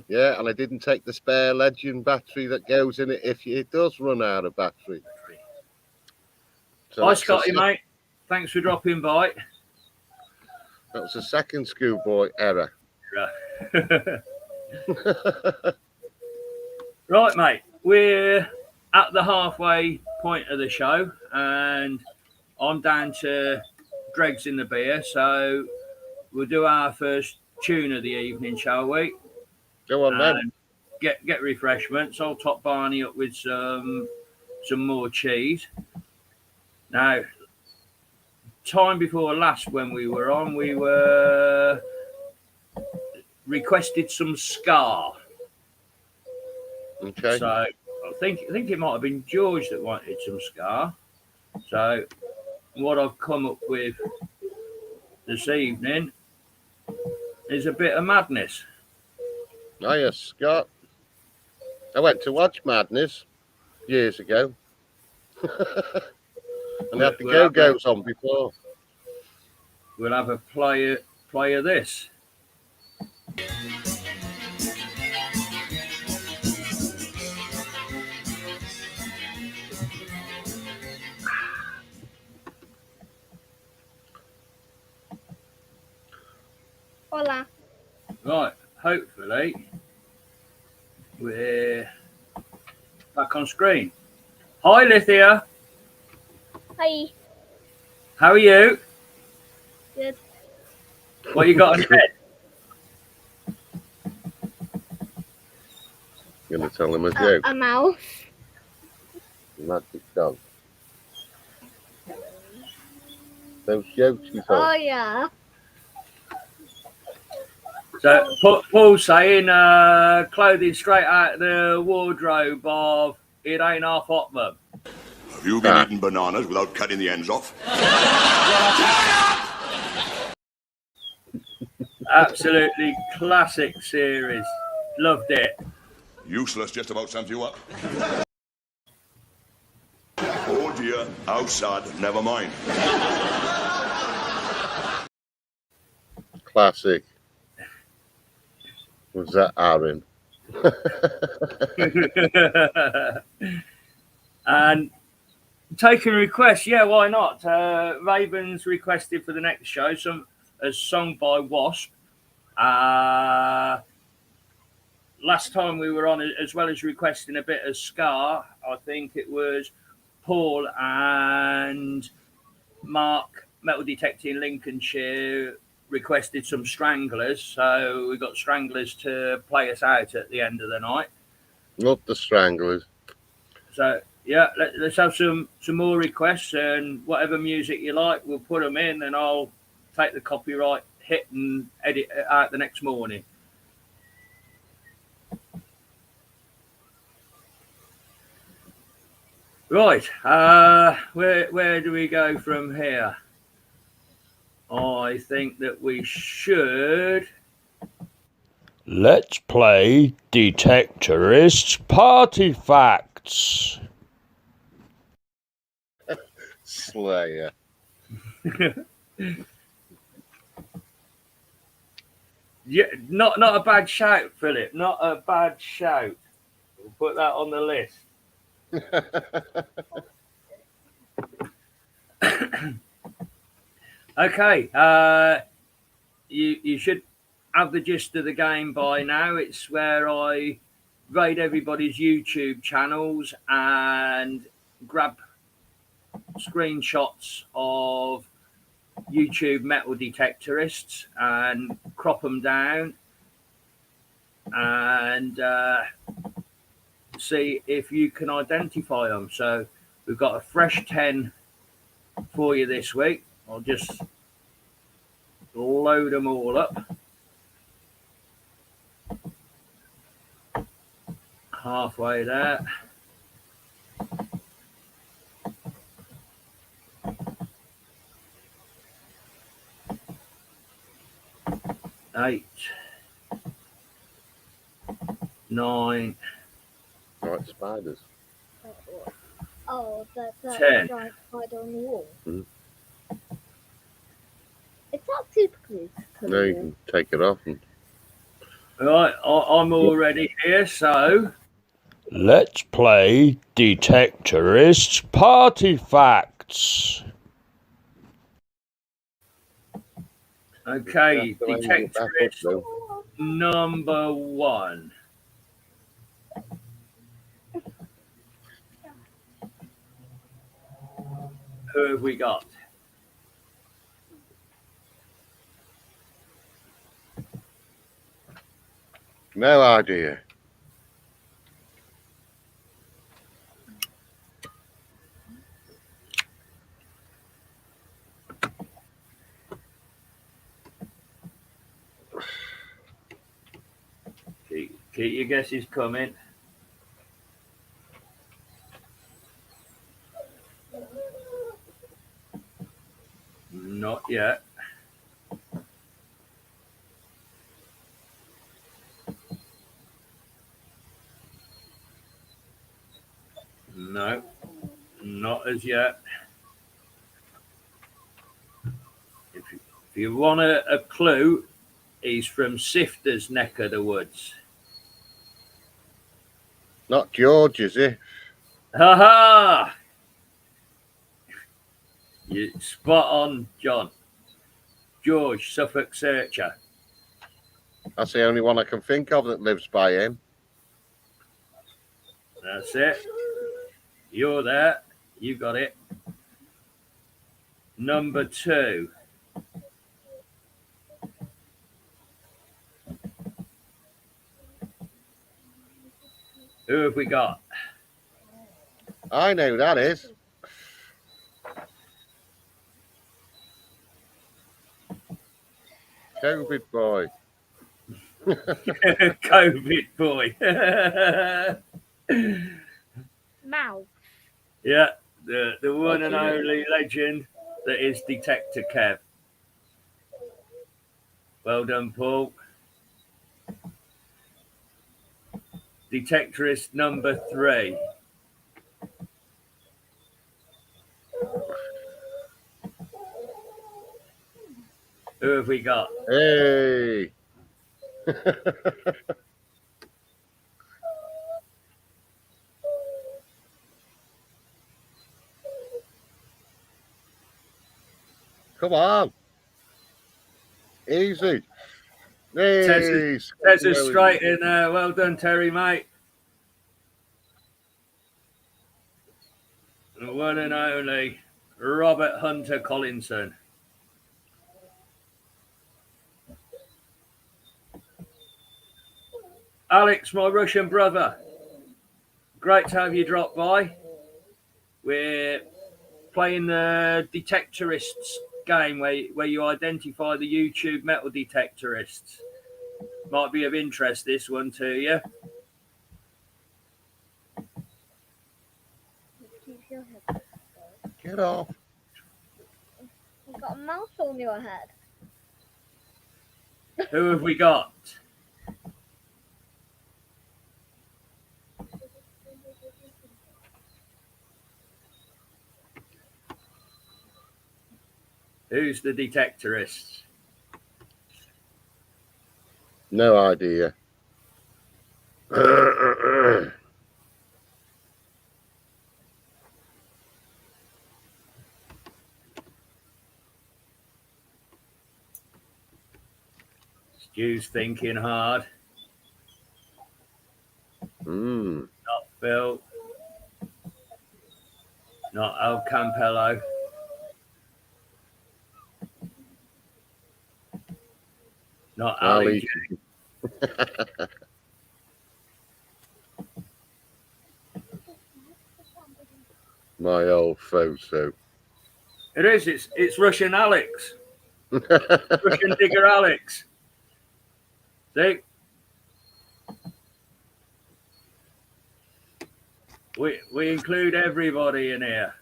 Yeah, and I didn't take the spare Legend battery that goes in it if it does run out of battery. So Hi, Scotty, mate. Thanks for dropping by. That was a second schoolboy error. Right, mate. We're at the halfway point of the show, and I'm down to dregs in the beer, so we'll do our first tune of the evening, shall we? Go on then. Get refreshments. I'll top Barney up with some more cheese. Now, time before last when we were on, we were requested some ska. Okay. So I think it might have been George that wanted some ska. So what I've come up with this evening is a bit of madness. Oh yes, Scott. I went to watch Madness years ago. And had the Go-Go's on before. We'll have a play of this. Hola. Right, hopefully we're back on screen. Hi, Lithia. Hi. How are you? Good. What you got on your head? You're going to tell him a joke? A mouse. Magic dog. Those jokes you told. Oh, yeah. So Paul's saying clothing straight out of the wardrobe of It Ain't Half Hot Mum. Have you been eating bananas without cutting the ends off? Absolutely classic series. Loved it. Useless just about sums you up. Oh dear, how sad, never mind. Classic. Was that Aaron? And taking requests, yeah, why not? Ravens requested for the next show a song by Wasp. Last time we were on, as well as requesting a bit of ska, I think it was Paul and Mark, Metal Detecting Lincolnshire, requested some Stranglers. So we got Stranglers to play us out at the end of the night. Love the Stranglers. So yeah, let's have some more requests, and whatever music you like, we'll put them in, and I'll take the copyright hit and edit it out the next morning. Right, where do we go from here? I think that we should. Let's play Detectorist Party Facts. Slayer. Yeah, not a bad shout, Philip. Not a bad shout. We'll put that on the list. Okay, you should have the gist of the game by now. It's where I raid everybody's YouTube channels and grab screenshots of YouTube metal detectorists and crop them down and see if you can identify them. So we've got a fresh 10 for you this week. I'll just load them all up. Halfway there. Eight, 9, Like spiders. Oh, that 10. giant spider on the wall. Mm. It's not super glue. No, you can take it off. And... Right, I'm already here, so Let's play Detectorist Party Facts. okay, detectorist though. number 1. Who have we got? No idea. Keep your guesses coming. Not yet. No, not as yet. If you want a clue, he's from Sifter's neck of the woods. Not George, is he? Ha ha! You spot on, John. George, Suffolk Searcher. That's the only one I can think of that lives by him. That's it. You're there. You got it. Number 2. Who have we got? I know who that is. COVID boy. COVID boy. Mouth. Yeah, the one and only legend that is Detector Kev. Well done, Paul. Detectorist number 3. Who have we got? Hey. Come on. Easy. Hey. Tessa's straight in there. Well done, Terry, mate. The one and only Robert Hunter Collinson. Alex, my Russian brother. Great to have you drop by. We're playing the Detectorists game where you identify the YouTube metal detectorists. Might be of interest, this one to you. Get off. You've got a mouse on your head. Who have we got? Who's the detectorists? No idea. Stu's thinking hard. Not Phil. Not Al Campello. Not Ali. My old photo. It is. It's Russian Alex. Russian Digger Alex. See? We include everybody in here.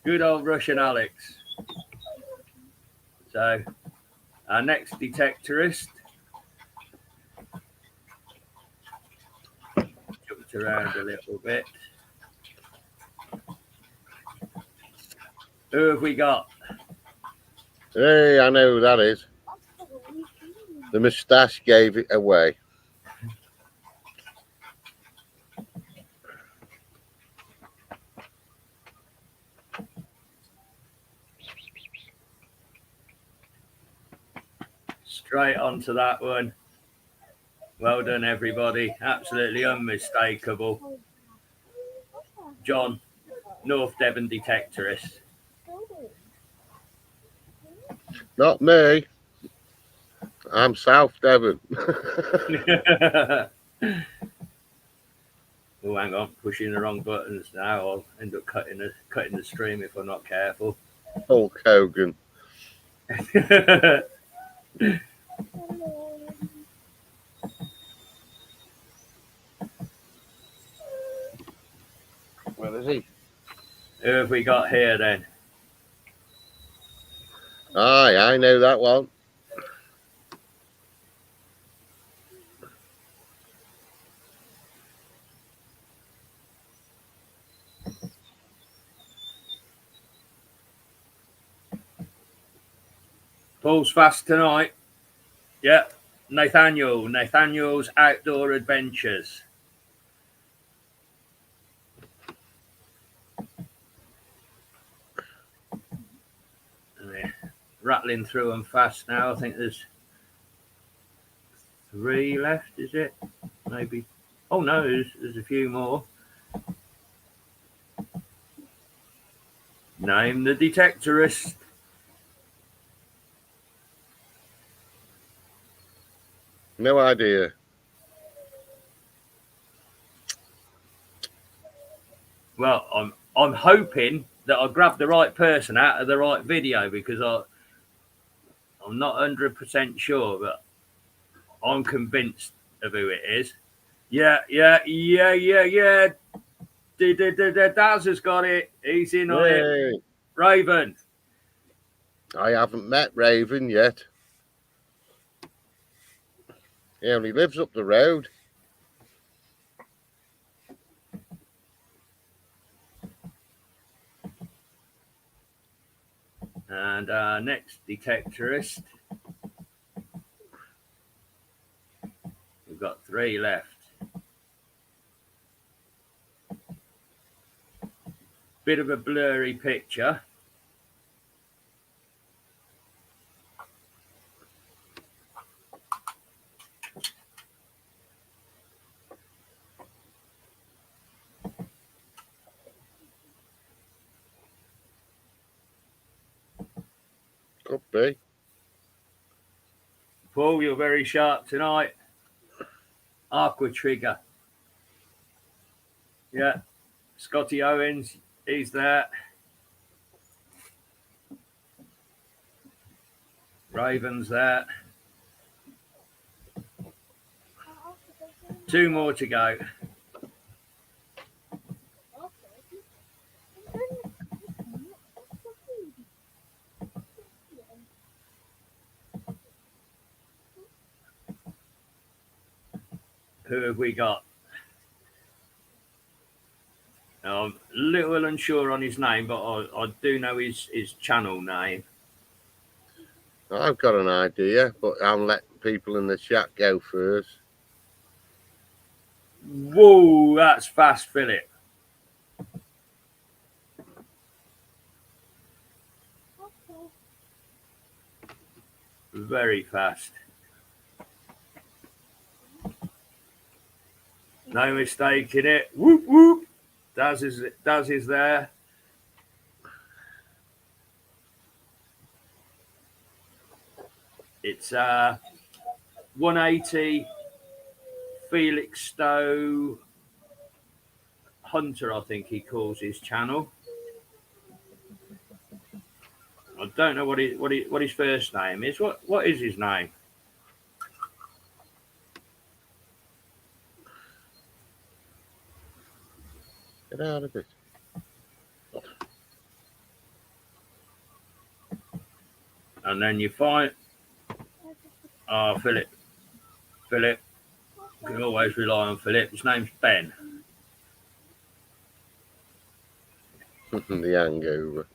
Good old Russian Alex. So, our next detectorist jumped around a little bit. Who have we got? Hey, I know who that is. The moustache gave it away. Straight onto that one. Well done, everybody. Absolutely unmistakable. John, North Devon detectorist. Not me. I'm South Devon. Oh, hang on, pushing the wrong buttons now. I'll end up cutting the stream if I'm not careful. Hulk Hogan. Where is he? Who have we got here then? Aye, I know that one. Paul's fast tonight. Yep. Nathaniel's Outdoor Adventures. Rattling through them fast now. I think there's 3 left, is it? Maybe. Oh no, there's a few more. Name the detectorist. No idea. Well, I'm hoping that I grabbed the right person out of the right video, because I'm not 100% sure, but I'm convinced of who it is. Yeah. Daz has got it. He's in on it. Raven. I haven't met Raven yet. He only lives up the road. And And our next detectorist. We've got 3 left. Bit of a blurry picture. Could be. Paul, you're very sharp tonight. Aqua Trigger. Yeah. Scotty Owens, he's there. Raven's there. 2 more to go. Who have we got? I'm a little unsure on his name, but I do know his channel name. I've got an idea, but I'll let people in the chat go first. Whoa, that's fast, Philip. Very fast. No mistake in it. Whoop, whoop. Daz is there. It's 180 Felix Stowe Hunter, I think he calls his channel. I don't know what his first name is. What is his name? Get out of it. And then you find Philip. Philip. You can always rely on Philip. His name's Ben. The hangover.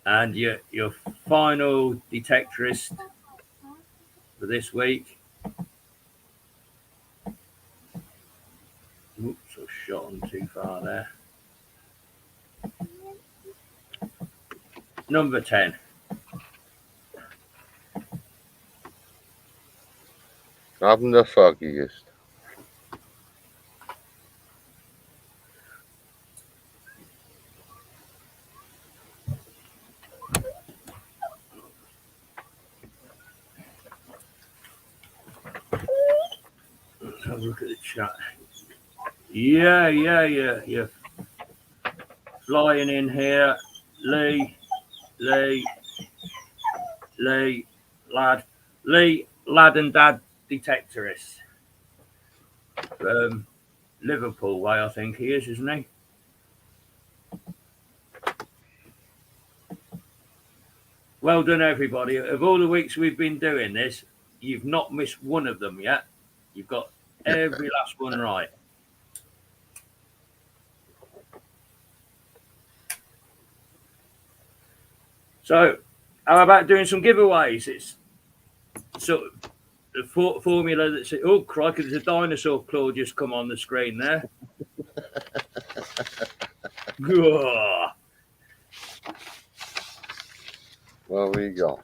And your final detectorist for this week. Oops, I shot on too far there. Number 10. I'm the foggiest. Let's have a look at the chat. Yeah. You're flying in here. Lee, lad and dad detectorist. Liverpool way, I think he is, isn't he? Well done, everybody. Of all the weeks we've been doing this, you've not missed one of them yet. You've got every last one right. So, how about doing some giveaways? It's sort of the formula that's... Oh, crikey, there's a dinosaur claw just come on the screen there. What we got?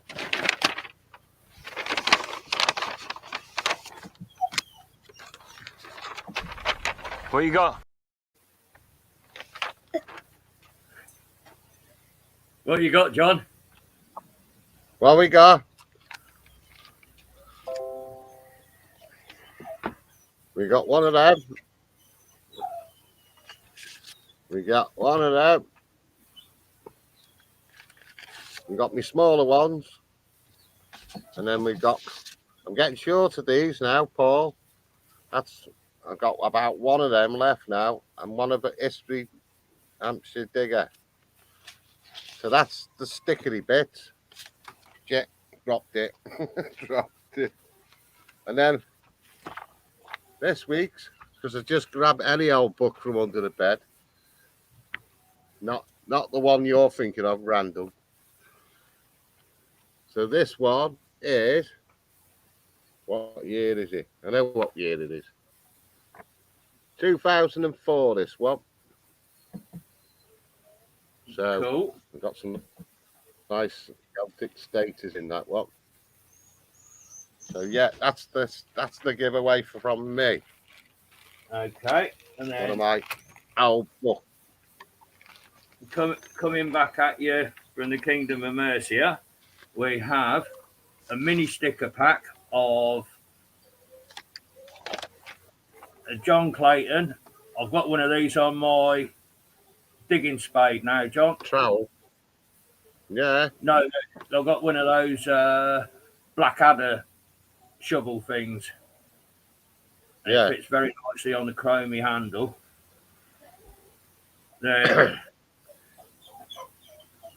What you got? What you got, John? What we got? We got one of them. We got one of them. We got me smaller ones. And then we got... I'm getting short of these now, Paul. I've got about one of them left now. And one of a history Hampshire digger. So that's the stickery bit. Jet dropped it. Dropped it. And then this week's, because I just grabbed any old book from under the bed. Not not the one you're thinking of, random. So this one is, what year is it? I know what year it is. 2004, this one. So Cool. we've got some nice Celtic status in that one. So yeah, that's the giveaway from me. Okay. And One of then my old book. coming back at you from the Kingdom of Mercia, we have a mini sticker pack of John Clayton. I've got one of these on my digging spade now, John. Trowel. Yeah. No, I've got one of those Blackadder shovel things. Yeah. It fits very nicely on the chromey handle. Then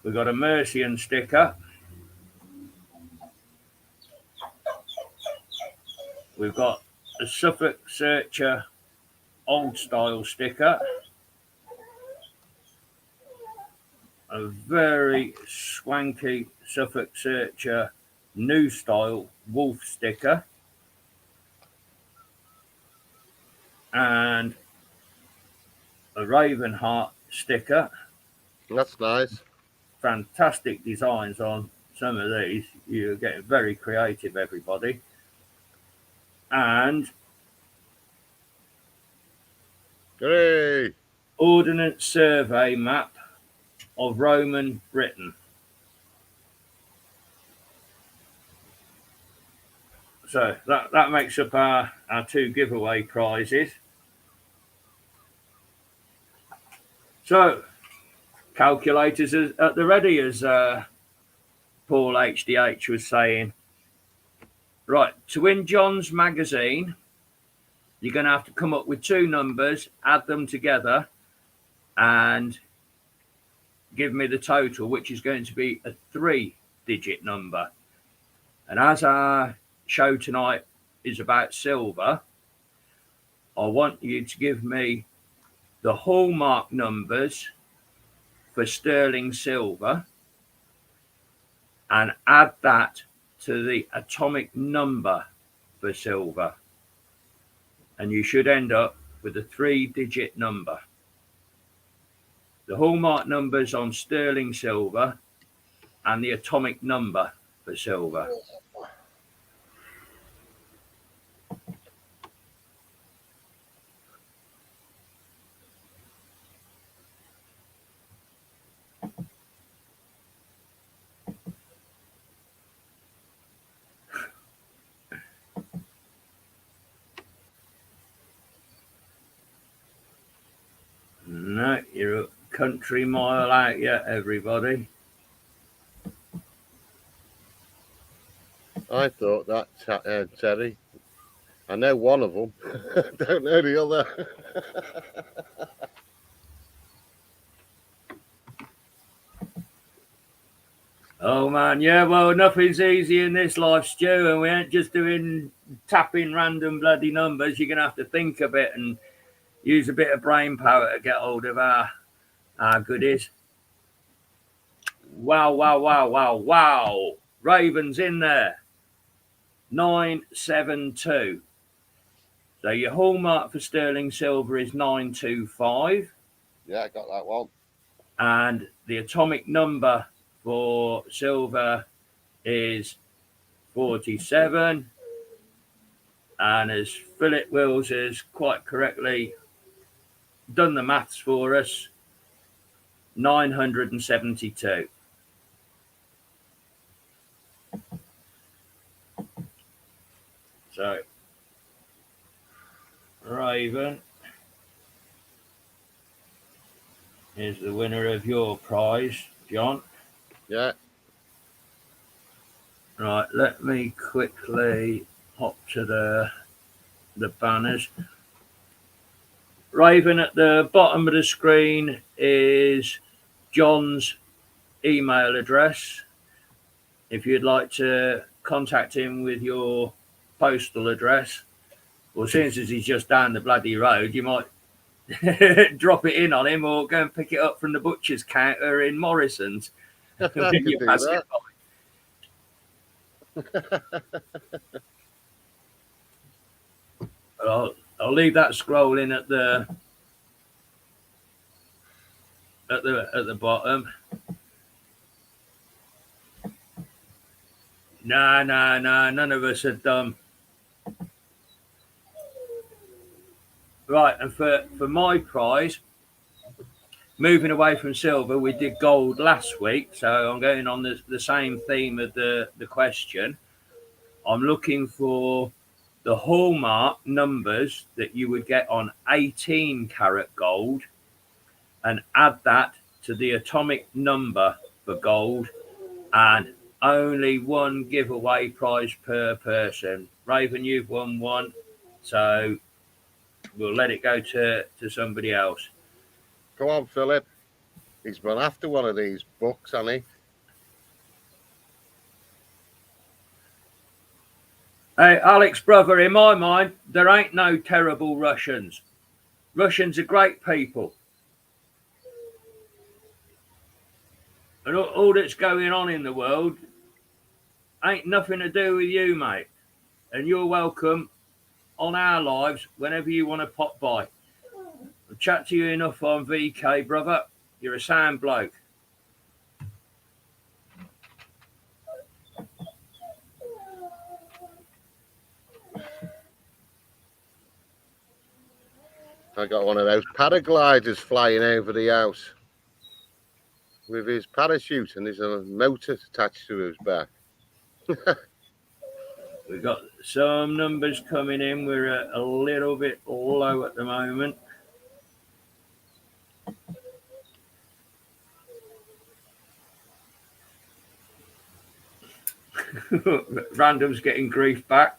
we've got a Mercian sticker. We've got a Suffolk Searcher old style sticker. A very swanky Suffolk Searcher new style wolf sticker. And a Ravenheart sticker. That's nice. Fantastic designs on some of these. You're getting very creative, everybody. And Hooray! Ordnance Survey map of Roman Britain. So that makes up our two giveaway prizes. So calculators at the ready, as Paul HDH was saying. Right, to win John's magazine, you're going to have to come up with two numbers, add them together, and give me the total, which is going to be a 3-digit number. And as our show tonight is about silver, I want you to give me the hallmark numbers for sterling silver and add that to the atomic number for silver. And you should end up with a 3-digit number. The hallmark numbers on sterling silver and the atomic number for silver. No, you're a country mile out yet, everybody. I thought that, Terry. I know one of them. Don't know the other. Oh man, yeah, well, nothing's easy in this life, Stu, and we ain't just doing tapping random bloody numbers. You're gonna have to think a bit and use a bit of brain power to get hold of our goodies. Wow. Ravens in there. 972. So your hallmark for sterling silver is 925. Yeah, I got that one. And the atomic number for silver is 47. And as Philip Wills has quite correctly done the maths for us, 972. So, Raven is the winner of your prize, John. Yeah. Right, let me quickly hop to the banners. Raven, at the bottom of the screen is John's email address. If you'd like to contact him with your postal address, well, since he's just down the bloody road, you might drop it in on him, or go and pick it up from the butcher's counter in Morrison's. I When could you do pass that. it by. I'll leave that scrolling at the bottom. No, none of us are dumb. Right, and for my prize, moving away from silver, we did gold last week, so I'm going on the same theme of the question. I'm looking for the hallmark numbers that you would get on 18 karat gold and add that to the atomic number for gold, and only one giveaway prize per person. Raven, you've won one, so we'll let it go to somebody else. Go on, Philip. He's run after one of these books, hasn't he? Hey, Alex, brother, in my mind, there ain't no terrible Russians. Russians are great people. And all that's going on in the world ain't nothing to do with you, mate. And you're welcome on our lives whenever you want to pop by. I'll chat to you enough on VK, brother. You're a sound bloke. I got one of those paragliders flying over the house with his parachute, and there's a motor attached to his back. We've got some numbers coming in. We're a little bit low at the moment. Random's getting grief back.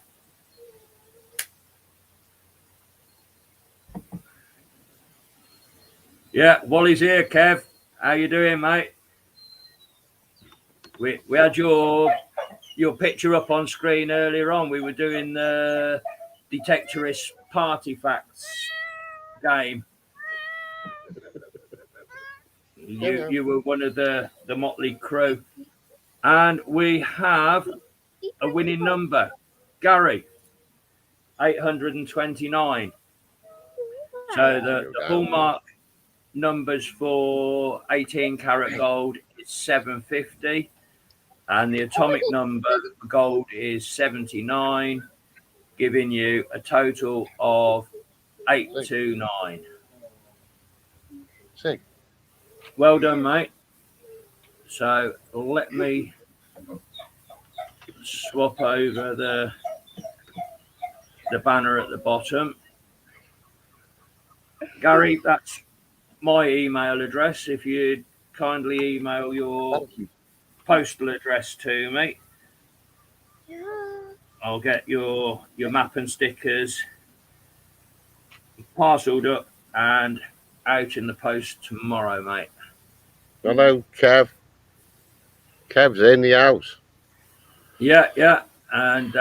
Yeah, Wally's here, Kev. How you doing, mate? We had your picture up on screen earlier on. We were doing the Detectorist Party Facts game. You were one of the motley crew. And we have a winning number. Gary, 829. So the hallmark numbers for 18 karat gold is 750. And the atomic number for gold is 79, giving you a total of 829. See. Well done, mate. So let me swap over the banner at the bottom. Gary, that's my email address. If you'd kindly email your postal address to me, I'll get your map and stickers parcelled up and out in the post tomorrow, mate. Hello, Kev. Kev's in the house. Yeah. And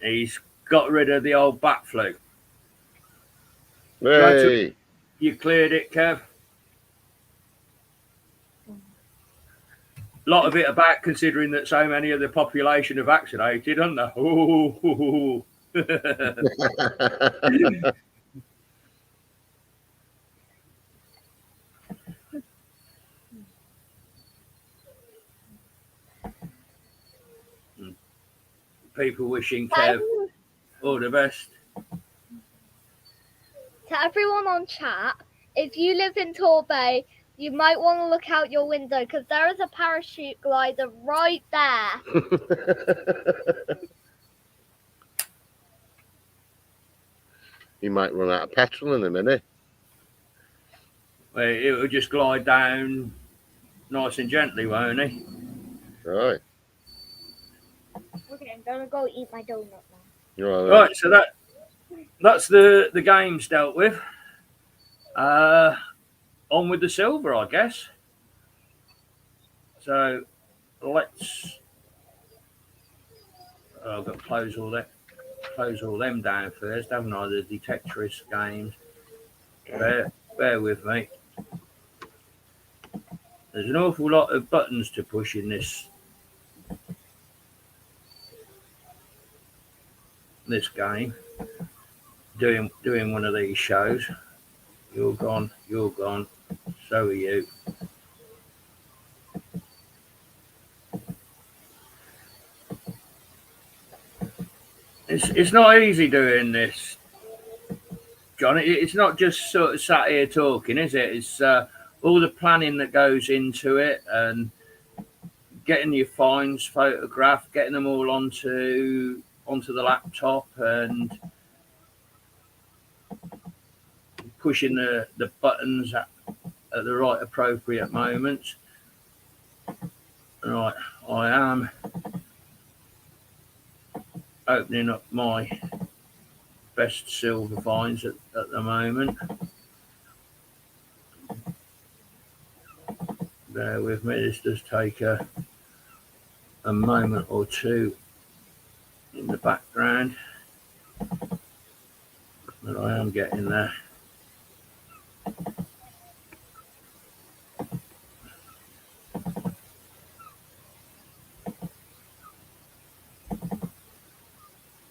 he's got rid of the old bat flu. Hey. You cleared it, Kev. A lot of it about considering that so many of the population are vaccinated, aren't they? Ooh. People wishing Kev all the best. To everyone on chat, if you live in Torbay, you might want to look out your window because there is a parachute glider right there. He might run out of petrol in a minute. Well, it will just glide down nice and gently, won't he? Right. Okay, I'm gonna go eat my donut now. Right, so that's the games dealt with. On with the silver, I guess. So let's. I've got to close all that. close all them down first, haven't I? The detectorist games. Bear with me. There's an awful lot of buttons to push in this game. Doing one of these shows. You're gone. So are you. It's not easy doing this, John. It's not just sort of sat here talking, is it? It's all the planning that goes into it, and getting your finds photographed, getting them all onto the laptop, and pushing the buttons at the right appropriate moments. Right, I am opening up my best silver finds at the moment. Bear with me, this does take a moment or two in the background, but I am getting there.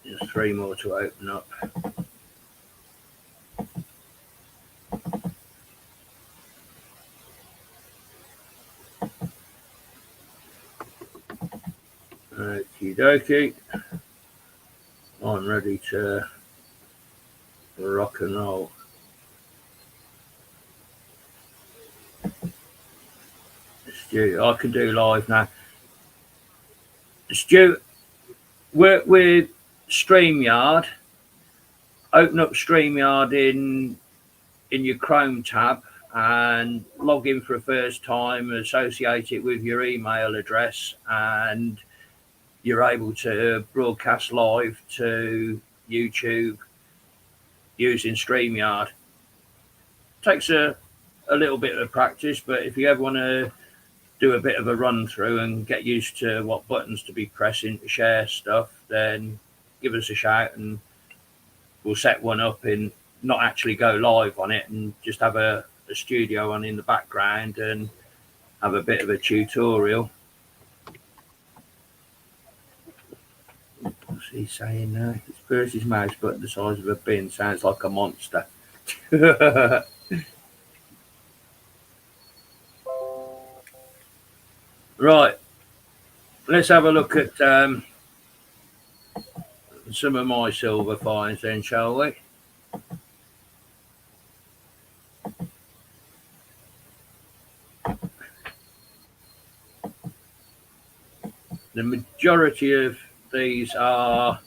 There's 3 more to open up. Okie dokie. I'm ready to rock and roll. Stu, I can do live now. Stu, work with StreamYard. Open up StreamYard in your Chrome tab and log in for a first time, associate it with your email address, and you're able to broadcast live to YouTube using StreamYard. Takes a little bit of practice, but if you ever want to do a bit of a run through and get used to what buttons to be pressing to share stuff, then give us a shout and we'll set one up and not actually go live on it, and just have a studio on in the background and have a bit of a tutorial. What's he saying now? It's Percy's mouse button the size of a bin. Sounds like a monster. Right. Let's have a look at some of my silver finds then, shall we? The majority of these are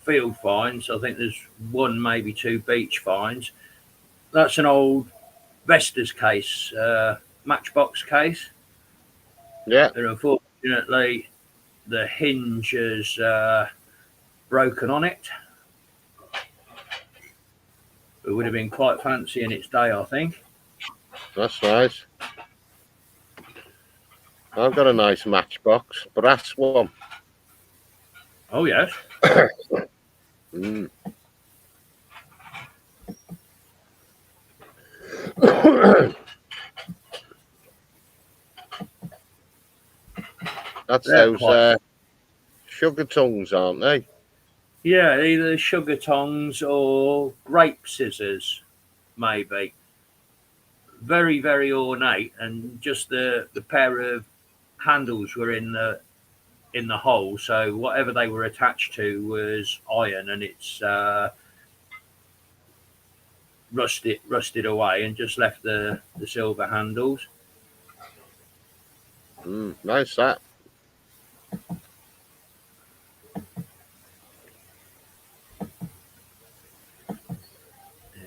field finds. I think there's 1, maybe 2 beach finds. That's an old Vestas case, matchbox case. Yeah. And unfortunately, the hinge is broken on it. It would have been quite fancy in its day, I think. That's nice. I've got a nice matchbox, brass one. Oh, yes. Mm. That's those sugar tongues, aren't they? Yeah, either sugar tongs or grape scissors, maybe. Very, very ornate, and just the pair of handles were in the hole, so whatever they were attached to was iron, and it's rusted away, and just left the silver handles. Nice that.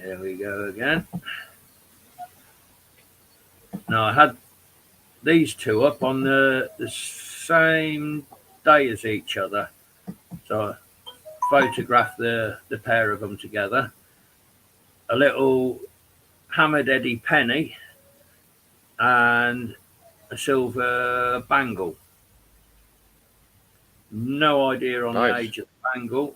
There we go again. Now, I had these 2 up on the same day as each other, so I photographed the pair of them together. A little hammered Eddie penny and a silver bangle. No idea on the age of the bangle.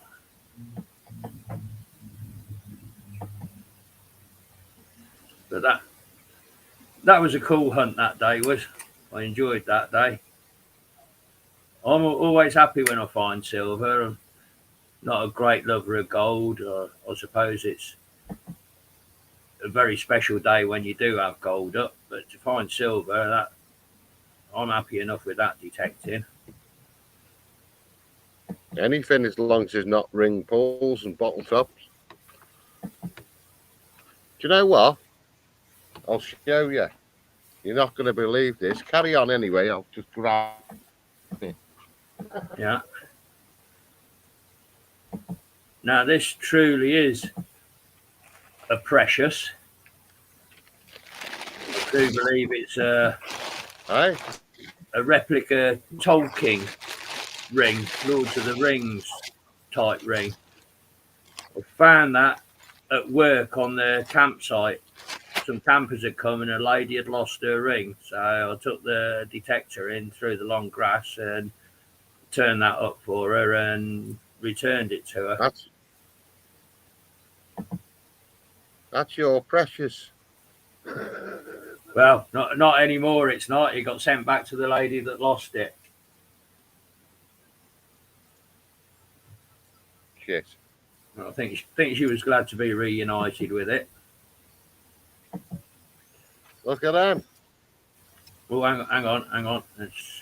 But that was a cool hunt that day. I enjoyed that day. I'm always happy when I find silver. I'm not a great lover of gold. I suppose it's a very special day when you do have gold up, but to find silver, that I'm happy enough with that detecting. Anything as long as it's not ring pulls and bottle tops. Do you know what? I'll show you. You're not going to believe this. Carry on anyway. I'll just grab it. Yeah. Now this truly is a precious. I do believe it's a replica Tolkien ring, Lords of the Rings type ring. I found that at work on the campsite. Some campers had come and a lady had lost her ring. So I took the detector in through the long grass and turned that up for her and returned it to her. That's your precious. Well, not anymore. It's not. It got sent back to the lady that lost it. Shit. I think she was glad to be reunited with it. Look at them. Well, hang on. Let's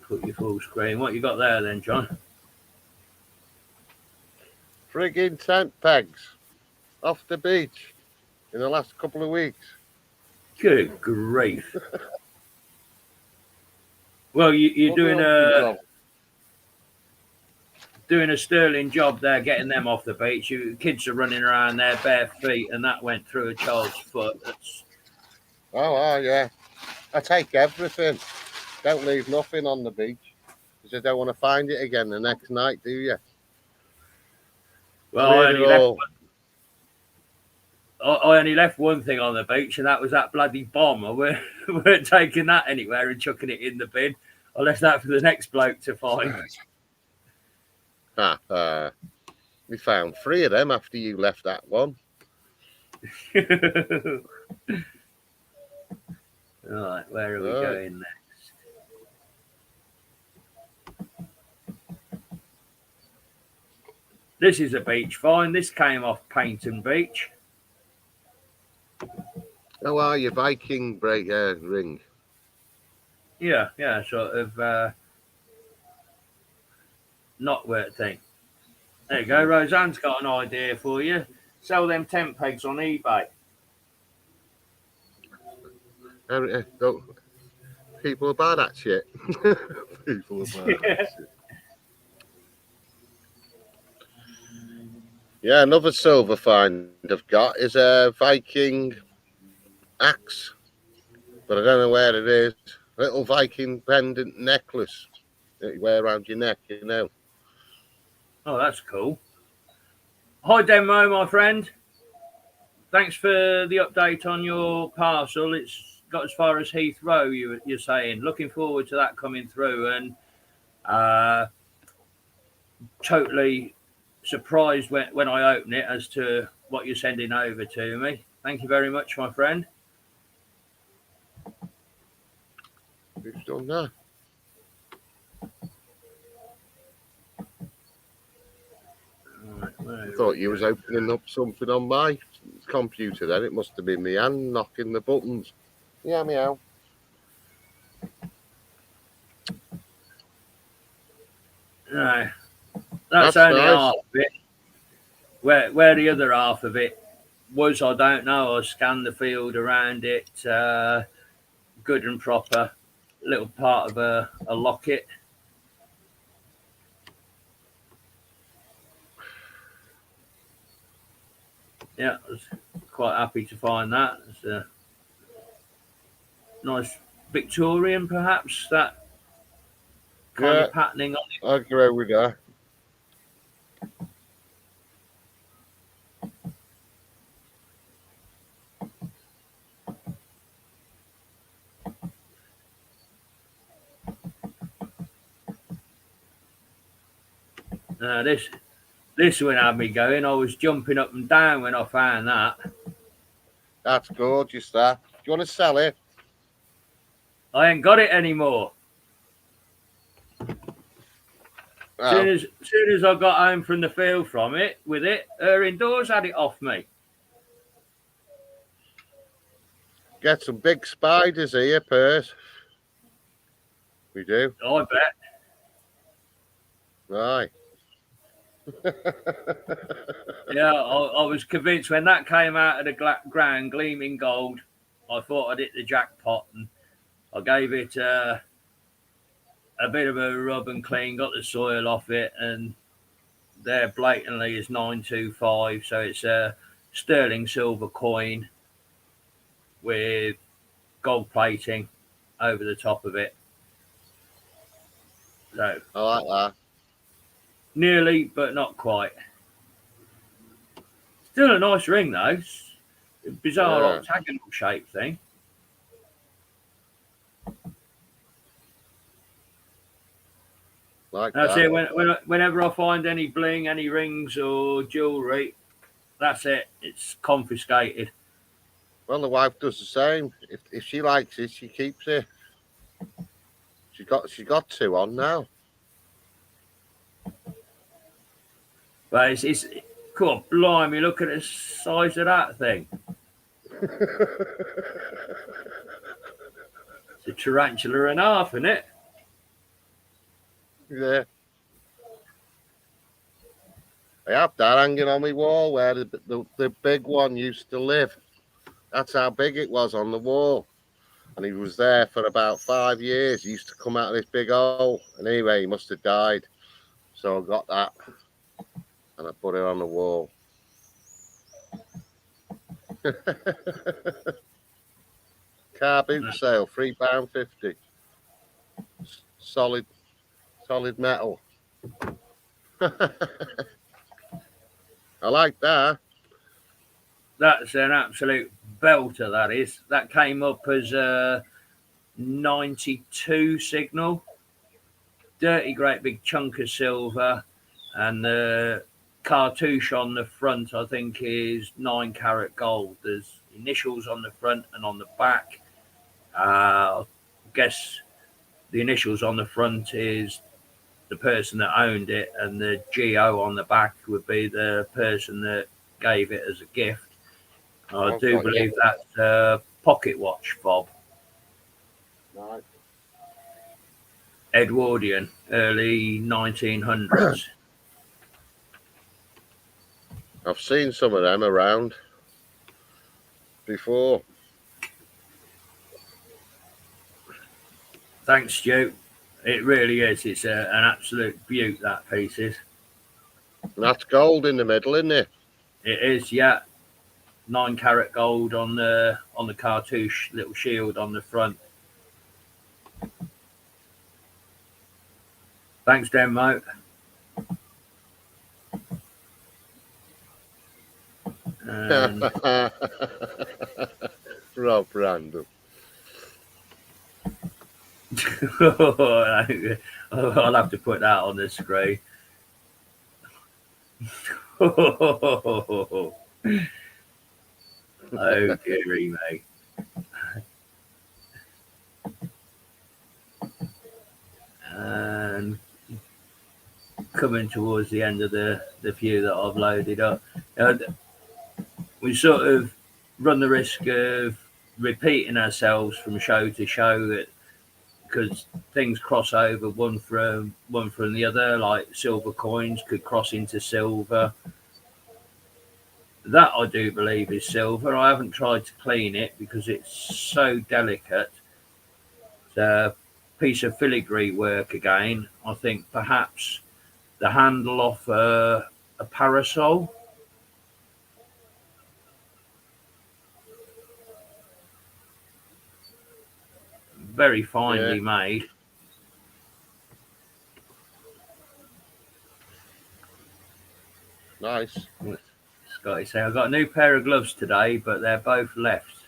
put your full screen. What you got there then, John? Friggin' tent pegs off the beach in the last couple of weeks. Good grief. Well, you're doing a sterling job there, getting them off the beach. Kids are running around there bare feet, and that went through a child's foot. Oh, yeah. I take everything. Don't leave nothing on the beach because you don't want to find it again the next night, do you? Well, I only left one thing on the beach, and that was that bloody bomb. I weren't taking that anywhere and chucking it in the bin. I left that for the next bloke to find. We found 3 of them after you left that one. Right, where are we going next? This is a beach find. This came off Paynton Beach. How are you, Viking ring? Yeah, sort of knotwork thing. There you go. Roseanne's got an idea for you. Sell them tent pegs on eBay. People buy that shit. People buy that shit. Yeah, another silver find I've got is a Viking axe, but I don't know where it is. Little Viking pendant necklace that you wear around your neck, you know. Oh, that's cool. Hi, Demo, my friend. Thanks for the update on your parcel. It's got as far as Heathrow, you're saying. Looking forward to that coming through, and totally surprised when I open it as to what you're sending over to me. Thank you very much, my friend. Who's done that? I thought you was opening up something on my computer then. It must have been me hand knocking the buttons. Yeah, meow. No, that's only nice. Half of it. Where the other half of it was, I don't know. I scanned the field around it, good and proper. Little part of a locket. Yeah, I was quite happy to find that. It's a nice Victorian, perhaps, that kind of patterning on it. I agree with that. This one had me going. I was jumping up and down when I found that. That's gorgeous, that. Do you want to sell it? I ain't got it anymore. Oh, Soon as I got home from the field with it, her indoors had it off me. get some big spiders here, Percy. We do. I bet. Right. Yeah, I was convinced when that came out of the ground, gleaming gold, I thought I'd hit the jackpot, and I gave it a bit of a rub and clean, got the soil off it, and there blatantly is 925. So it's a sterling silver coin with gold plating over the top of it. So I like that. nearly, but not quite. Still a nice ring though. It's a bizarre octagonal shape thing. Like That's that. it. Whenever I find any bling, any rings or jewellery, that's it. It's confiscated. Well, the wife does the same. If she likes it, she keeps it. She got 2 on now. But it's cool. Blimey, look at the size of that thing. It's a tarantula and a half, isn't it? Yeah. I have that hanging on my wall where the big one used to live. That's how big it was on the wall. And he was there for about 5 years. He used to come out of this big hole. And anyway, he must have died. So I got that. And I put it on the wall. Car boot sale, £3.50. Solid metal. I like that. That's an absolute belter, that is. That came up as a 92 signal. Dirty, great big chunk of silver. And the cartouche on the front, I think, is 9 carat gold. There's initials on the front and on the back. I guess the initials on the front is the person that owned it, and the GO on the back would be the person that gave it as a gift. I do believe that's a pocket watch fob. Right. Edwardian, early 1900s. I've seen some of them around before. Thanks, Stu. It really is. It's an absolute beaut, that piece is. And that's gold in the middle, isn't it? It is, yeah. 9 carat gold on the cartouche, little shield on the front. Thanks, Denmo. Rob Randall. I'll have to put that on the screen. Oh, dearie me. And coming towards the end of the few that I've loaded up, we sort of run the risk of repeating ourselves from show to show, because things cross over one from the other. Like silver coins could cross into silver. That I do believe is silver. I haven't tried to clean it because it's so delicate. It's a piece of filigree work again. I think perhaps the handle off a parasol. Very finely made. Nice. Scotty say, I've got a new pair of gloves today, but they're both left,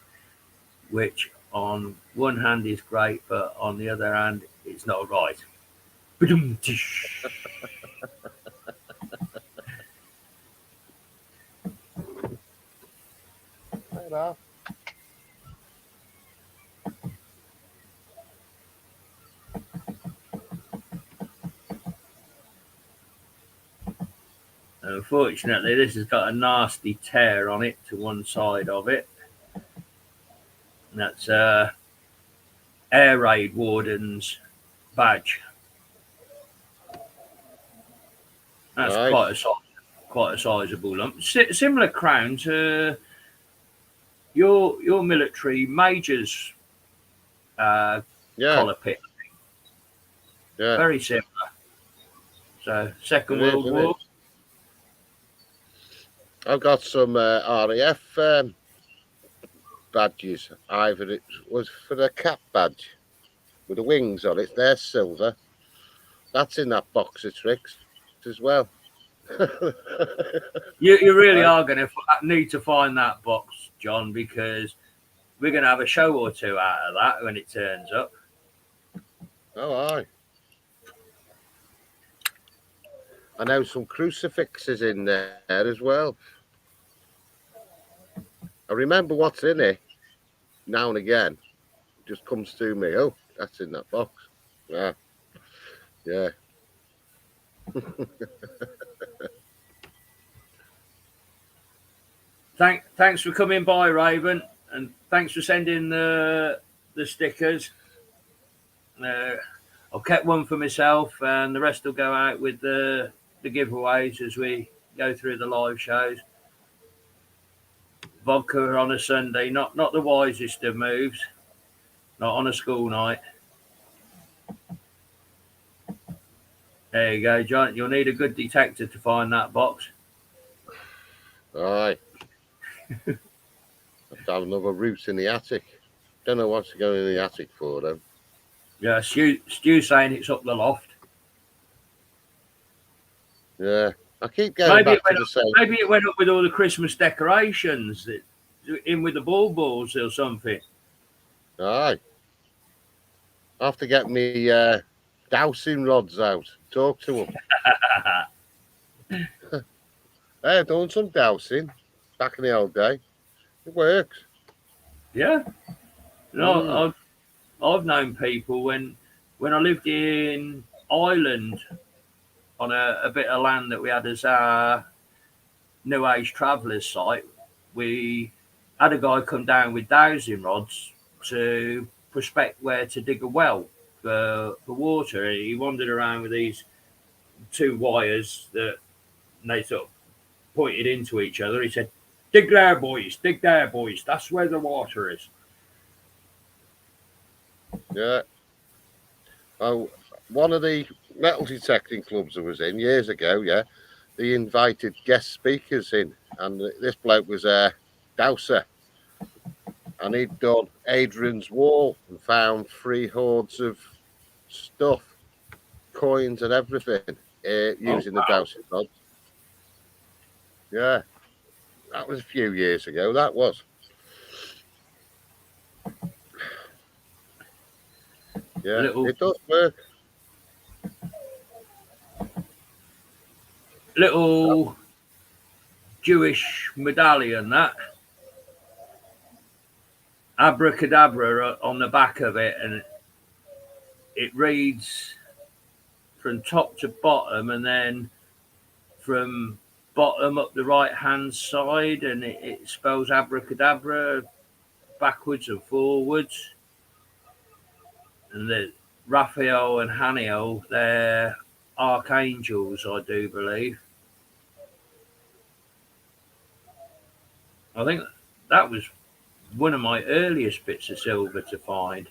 which on one hand is great, but on the other hand, it's not right. Get off. Unfortunately, this has got a nasty tear on it to one side of it. And that's Air Raid Warden's badge. That's Nice. quite a sizable lump. Similar crown to your military major's Yeah. collar pit. Yeah. Very similar. So Second It is, World isn't War. it? I've got some RAF badges. Either it was for the cap badge with the wings on it. They're silver. That's in that box of tricks as well. You really Right. are going to need to find that box, John, because we're going to have a show or two out of that when it turns up. Oh, aye. I know some crucifixes in there as well. I remember what's in it now and again. It just comes to me. Oh, that's in that box. Yeah. Yeah. Thanks for coming by, Raven, and thanks for sending the stickers. I've kept one for myself, and the rest will go out with the giveaways as we go through the live shows. Vodka on a Sunday, not the wisest of moves. Not on a school night. There you go, John. You'll need a good detector to find that box. Aye. Have to have another route in the attic. Don't know what's going in the attic for them. Yeah, Stu saying it's up the loft. Yeah. I keep going back to the same. Maybe it went up with all the Christmas decorations, in with the balls or something. Aye. I have to get me dowsing rods out. Talk to them. I've done some dowsing back in the old day. It works. Yeah. No, I've known people when I lived in Ireland on a bit of land that we had as our New Age travellers site. We had a guy come down with dowsing rods to prospect where to dig a well for water. He wandered around with these two wires that they sort of pointed into each other. He said, dig there, boys, that's where the water is. Yeah. Oh, one of the metal detecting clubs I was in years ago, yeah, they invited guest speakers in, and this bloke was a dowser, and he'd done Adrian's Wall and found 3 hoards of stuff, coins and everything, using the dowsing rods. Yeah, that was a few years ago. That was. Yeah, it does work. Little Jewish medallion, that abracadabra on the back of it, and it reads from top to bottom, and then from bottom up the right hand side, and it spells abracadabra backwards and forwards. And the Raphael and Haniel, they're archangels, I do believe. I think that was one of my earliest bits of silver to find.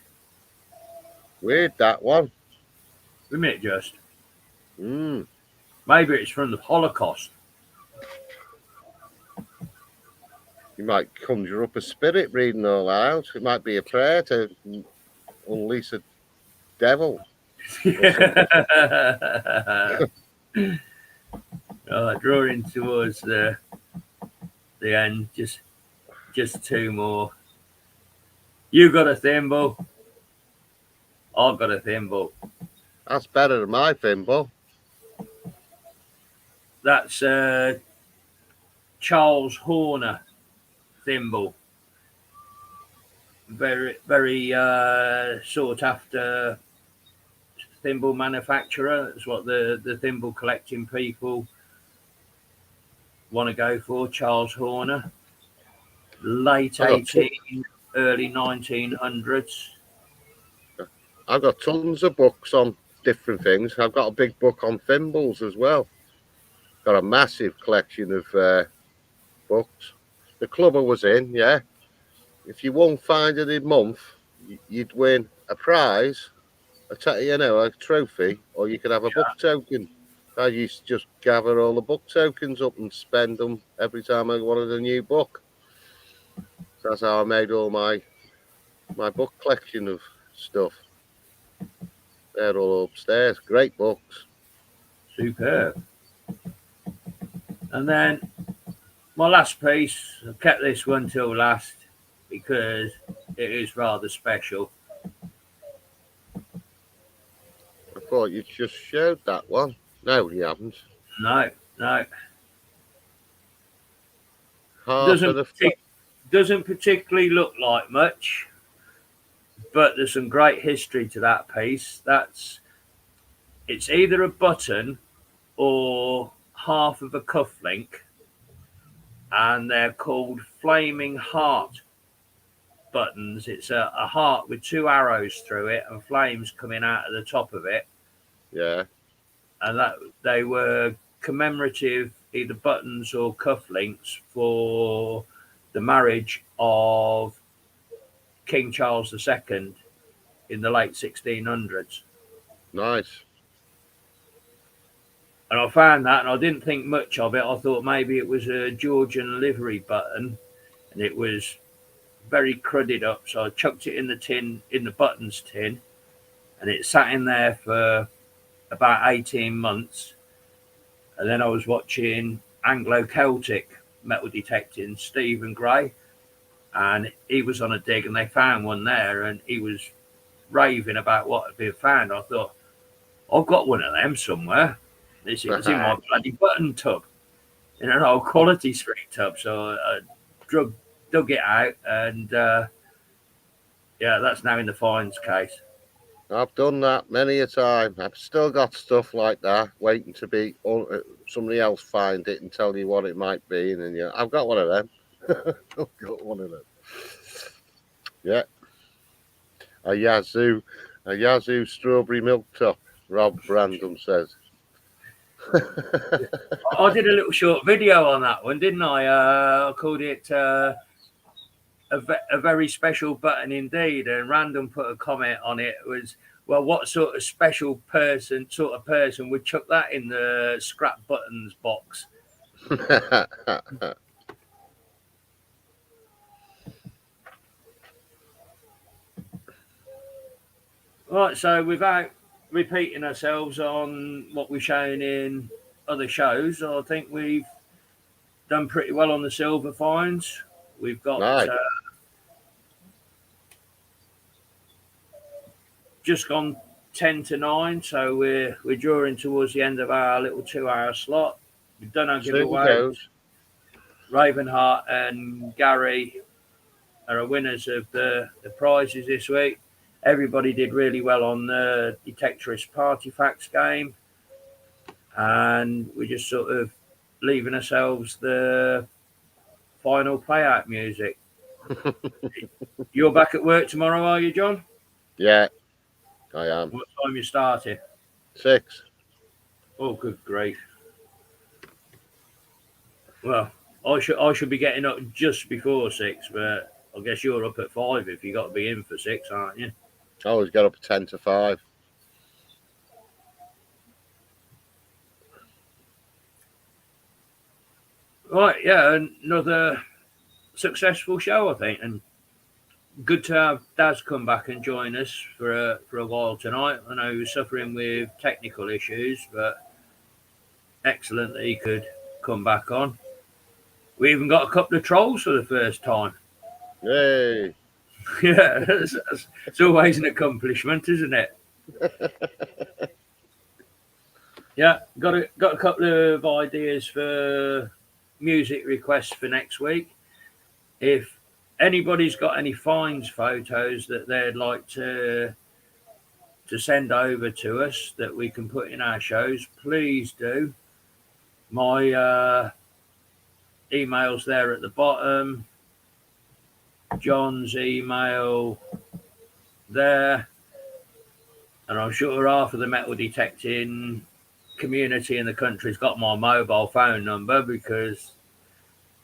Weird, that one. Wait a minute, just. Mm. Maybe it's from the Holocaust. You might conjure up a spirit reading all out. It might be a prayer to unleash a devil. Drawing towards the end. Just 2 more. You got a thimble. I've got a thimble. That's better than my thimble. That's Charles Horner thimble. very, very sought after thimble manufacturer. That's what the thimble collecting people want to go for. Charles Horner, late I got 18, early 1900s. I've got tons of books on different things. I've got a big book on thimbles as well. Got a massive collection of books. The club I was in, yeah. If you won't find it in month, you'd win a prize, a trophy, or you could have a book token. I used to just gather all the book tokens up and spend them every time I wanted a new book. So that's how I made all my book collection of stuff. They're all upstairs. Great books. Superb. And then my last piece, I kept this one till last because it is rather special. I thought you just showed that one. No, you haven't. No. Half of the Doesn't particularly look like much, but there's some great history to that piece. It's either a button or half of a cufflink, and they're called flaming heart buttons. It's a heart with two arrows through it and flames coming out of the top of it. Yeah. And that they were commemorative, either buttons or cufflinks, for the marriage of King Charles II in the late 1600s. Nice. And I found that, and I didn't think much of it. I thought maybe it was a Georgian livery button, and it was very crudded up. So I chucked it in the tin, in the buttons tin, and it sat in there for about 18 months. And then I was watching Anglo-Celtic metal detecting, Stephen Gray, and he was on a dig, and they found one there, and he was raving about what had been found. I thought, I've got one of them somewhere. It's in my bloody button tub, in an old Quality Street tub. So I dug it out, and that's now in the finds case. I've done that many a time. I've still got stuff like that waiting to be somebody else find it and tell you what it might be, and then I've got one of them. I've got one of them. Yeah, a Yazoo strawberry milk top. Rob Brandon says. I did a little short video on that one, didn't I? I called it a very special button indeed, and Random put a comment on it. It was, well, what sort of person would chuck that in the scrap buttons box? Right, so without repeating ourselves on what we've shown in other shows, I think we've done pretty well on the silver finds. We've got nice. Just gone 10 to 9, so we're drawing towards the end of our little 2-hour slot. We've done our giveaways. Ravenheart and Gary are winners of the prizes this week. Everybody did really well on the Detectorist Party Facts game, and we're just sort of leaving ourselves the final play-out music. You're back at work tomorrow, are you, John? Yeah, I am. What time you starting? 6. Oh, good grief. Well, I should be getting up just before 6, but I guess you're up at 5 if you got to be in for 6, aren't you? I always get up at 10 to 5. Right, yeah, another successful show, I think, and good to have Daz come back and join us for a while tonight. I know he was suffering with technical issues, but excellent that he could come back on. We even got a couple of trolls for the first time. Yay! Yeah, it's always an accomplishment, isn't it? Yeah, got a couple of ideas for music requests for next week. If anybody's got any finds photos that they'd like to send over to us that we can put in our shows, please do. My email's there at the bottom. John's email there. And I'm sure half of the metal detecting community in the country's got my mobile phone number because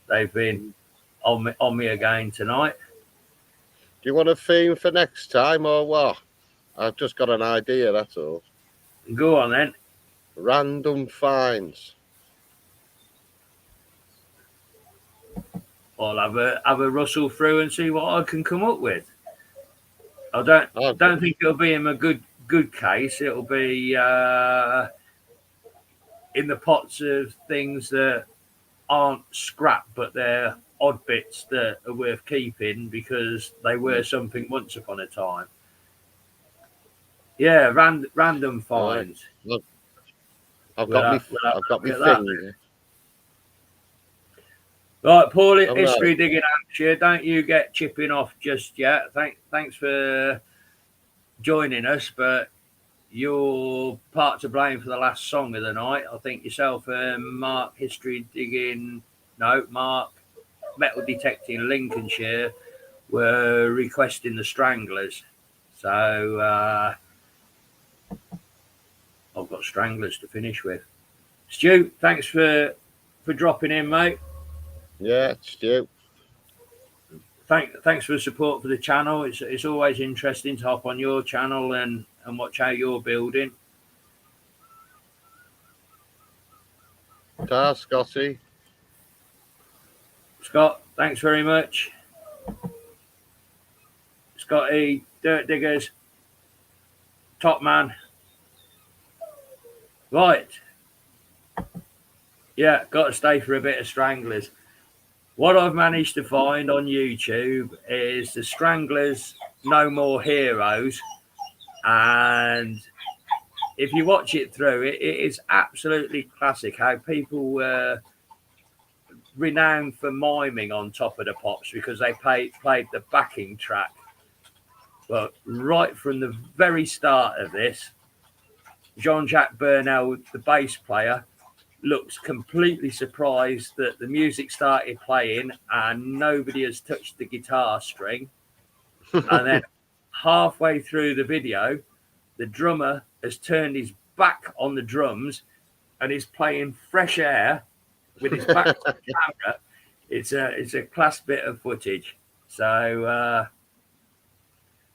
they've been on me again tonight. Do you want a theme for next time or what? I've just got an idea, that's all. Go on then. Random finds. I'll have a rustle through and see what I can come up with. I don't think it'll be in a good case. It'll be in the pots of things that aren't scrap, but they're odd bits that are worth keeping because they were something once upon a time. Yeah, random finds. Look, I've got me thing. Right, Paul, history digging Hampshire. Don't you get chipping off just yet. Thanks for joining us, but you're part to blame for the last song of the night. I think yourself and Mark, Mark, metal detecting Lincolnshire, were requesting the Stranglers. So I've got Stranglers to finish with. Stu, thanks for dropping in, mate. Yeah, Stu. Thanks for the support for the channel. It's always interesting to hop on your channel and watch how you're building. Scotty. Scott, thanks very much. Scotty, Dirt Diggers, top man. Right. Yeah, got to stay for a bit of Stranglers. What I've managed to find on YouTube is the Stranglers No More Heroes. And if you watch it through, it is absolutely classic how people were renowned for miming on Top of the Pops because they played the backing track. But right from the very start of this, Jean-Jacques Burnel, the bass player, looks completely surprised that the music started playing and nobody has touched the guitar string. And then halfway through the video, the drummer has turned his back on the drums and is playing Fresh Air with his back to the camera. It's a class bit of footage. So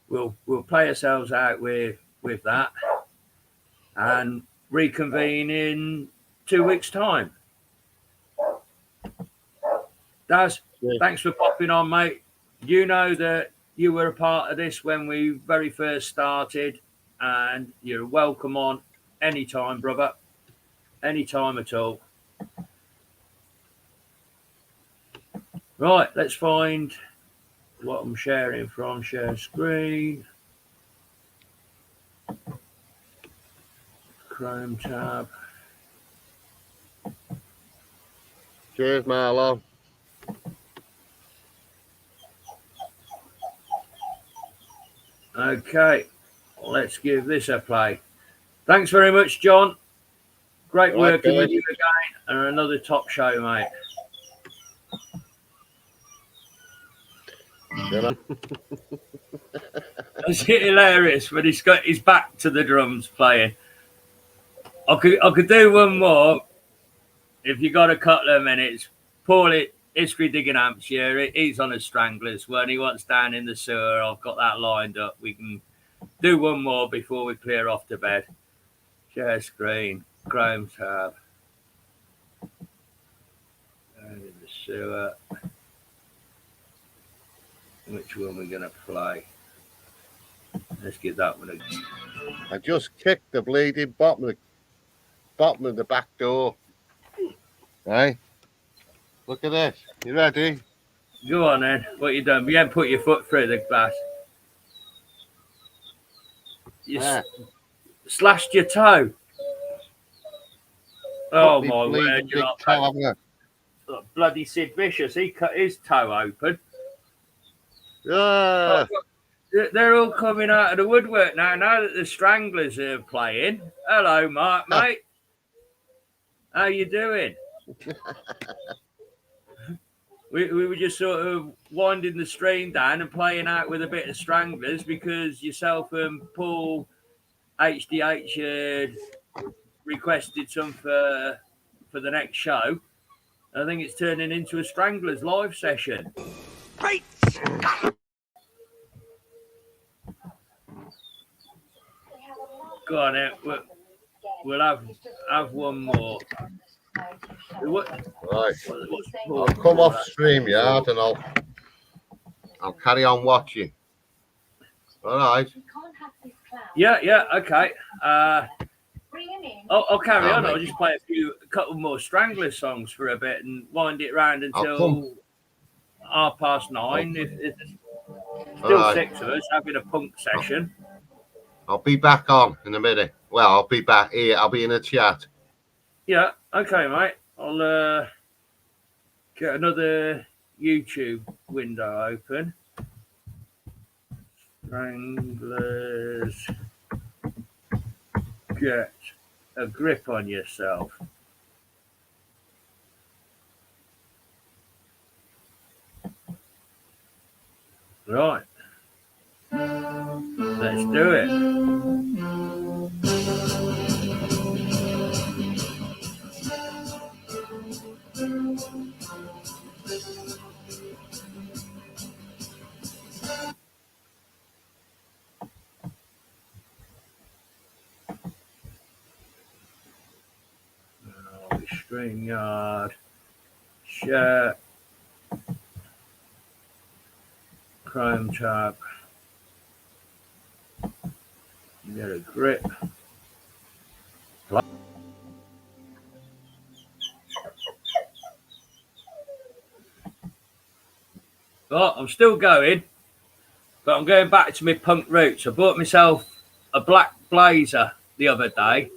we'll play ourselves out with that and reconvene in 2 weeks' time. Daz, thanks for popping on, mate. You know that you were a part of this when we very first started, and you're welcome on anytime, brother. Anytime at all. Right, let's find what I'm sharing from. Share screen. Chrome tab. Cheers, Marlo. Okay, let's give this a play. Thanks very much, John. Great working with you again, and another top show, mate. It's hilarious when he's got his back to the drums playing. I could do one more if you got a couple of minutes. Paul, history digging Hampshire. He's on a Stranglers when he wants down in the sewer. I've got that lined up. We can do one more before we clear off to bed. Share screen. Chrome tab. Down in the sewer. Which one we're going to play? Let's get that one again. I just kicked the bleeding bottom of the back door. Right? Look at this. You ready? Go on then. What you done? You haven't put your foot through the glass. You slashed your toe. Oh my word! You're not bloody Sid Vicious. He cut his toe open. Ah, They're all coming out of the woodwork now. Now that the Stranglers are playing. Hello, Mark, mate. How you doing? We were just sort of winding the stream down and playing out with a bit of Stranglers because yourself and Paul HDH had requested some for the next show. I think it's turning into a Stranglers live session. Right. Go on, we'll have one more. right. I'll come off StreamYard and I'll carry on watching. All right. Yeah, okay. I'll carry on. I'll just play a couple more Stranglers songs for a bit and wind it round until 9:30. If there's still 6 of us having a punk session. I'll be back on in a minute. Well, I'll be back here. I'll be in a chat. Yeah, okay, mate. I'll get another YouTube window open. Stranglers, get a grip on yourself. Right. Let's do it. StreamYard, share, Chrome tab, get a grip. Well, I'm still going, but I'm going back to my punk roots. I bought myself a black blazer the other day,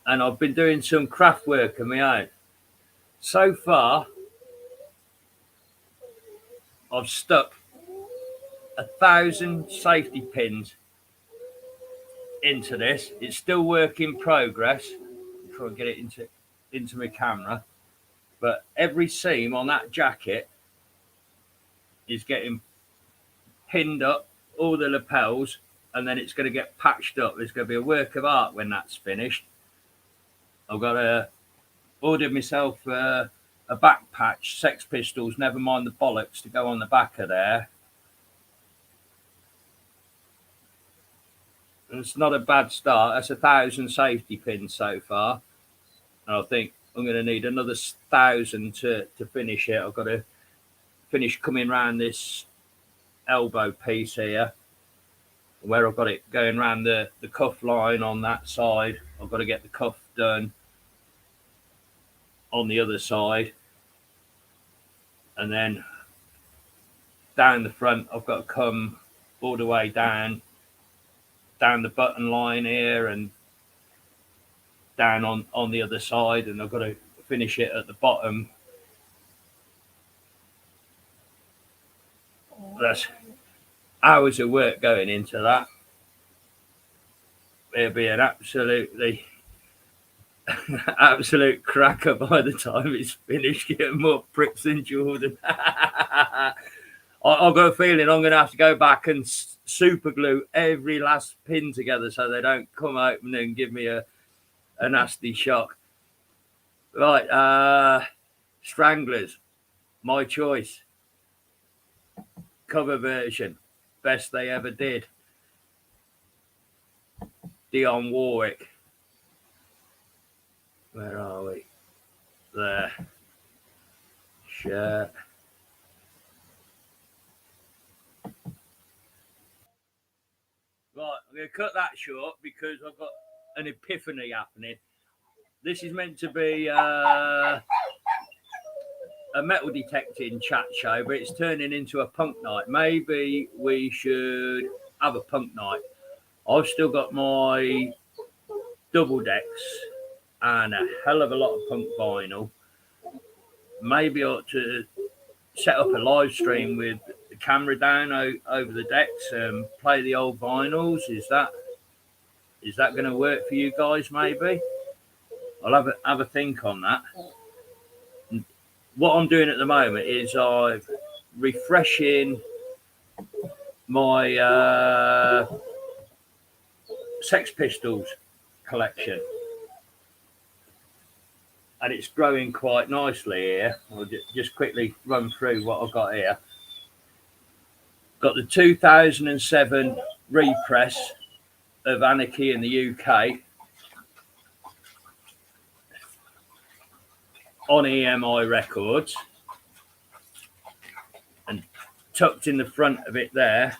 and I've been doing some craft work of my own. So far, I've stuck 1,000 safety pins into this. It's still work in progress. I'll try and get it into my camera. But every seam on that jacket is getting pinned up, all the lapels, and then it's going to get patched up. There's going to be a work of art when that's finished. I've got to order myself a back patch, Sex Pistols, Never Mind the Bollocks, to go on the back of there. And it's not a bad start. That's 1,000 safety pins so far. And I think I'm going to need another 1,000 to finish it. I've got to finish coming around this elbow piece here, where I've got it going around the cuff line on that side. I've got to get the cuff done on the other side, and then down the front I've got to come all the way down the button line here and down on the other side, and I've got to finish it at the bottom. That's hours of work going into that. It'll be an absolute cracker by the time it's finished. Getting more pricks than Jordan. I've got a feeling I'm going to have to go back and super glue every last pin together so they don't come open and give me a nasty shock. Right, Stranglers, my choice. Cover version, best they ever did. Dionne Warwick. Where are we? There. Share. Right, I'm going to cut that short because I've got an epiphany happening. This is meant to be a metal detecting chat show, but it's turning into a punk night. Maybe we should have a punk night. I've still got my double decks and a hell of a lot of punk vinyl. Maybe I ought to set up a live stream with the camera down over the decks and play the old vinyls? Is that going to work for you guys? Maybe I'll have a think on that. What I'm doing at the moment is I'm refreshing my Sex Pistols collection, and it's growing quite nicely here. I'll just quickly run through what I've got here. Got the 2007 repress of Anarchy in the UK on EMI Records, and tucked in the front of it there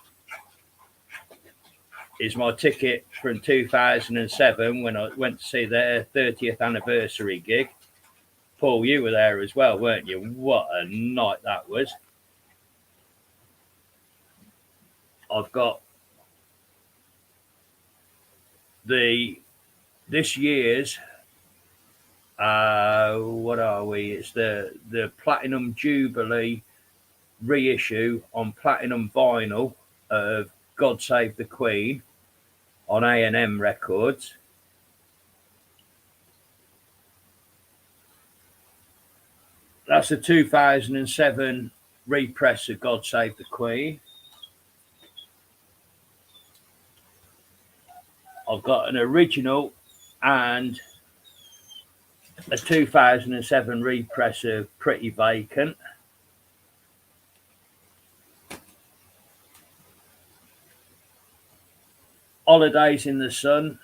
is my ticket from 2007 when I went to see their 30th anniversary gig. Paul, you were there as well, weren't you? What a night that was. I've got this year's what are we? It's the Platinum Jubilee reissue on platinum vinyl of God Save the Queen on A&M Records. That's a 2007 repress of God Save the Queen. I've got an original and a 2007 repress of Pretty Vacant. Holidays in the Sun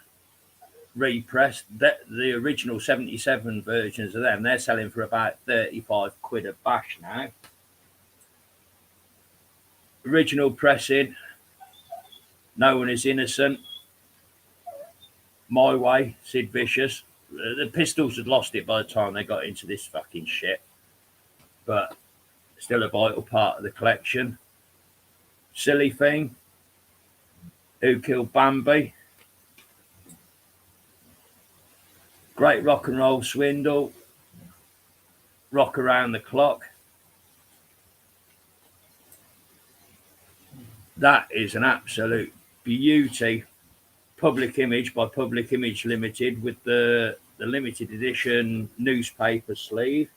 repressed. The original 77 versions of them, they're selling for about 35 quid a bash now. Original pressing, No One Is Innocent, My Way, Sid Vicious. The Pistols had lost it by the time they got into this fucking shit, but still a vital part of the collection. Silly Thing, Who Killed Bambi, Great Rock and Roll Swindle, Rock Around the Clock. That is an absolute beauty. Public Image by Public Image Limited with the limited edition newspaper sleeve.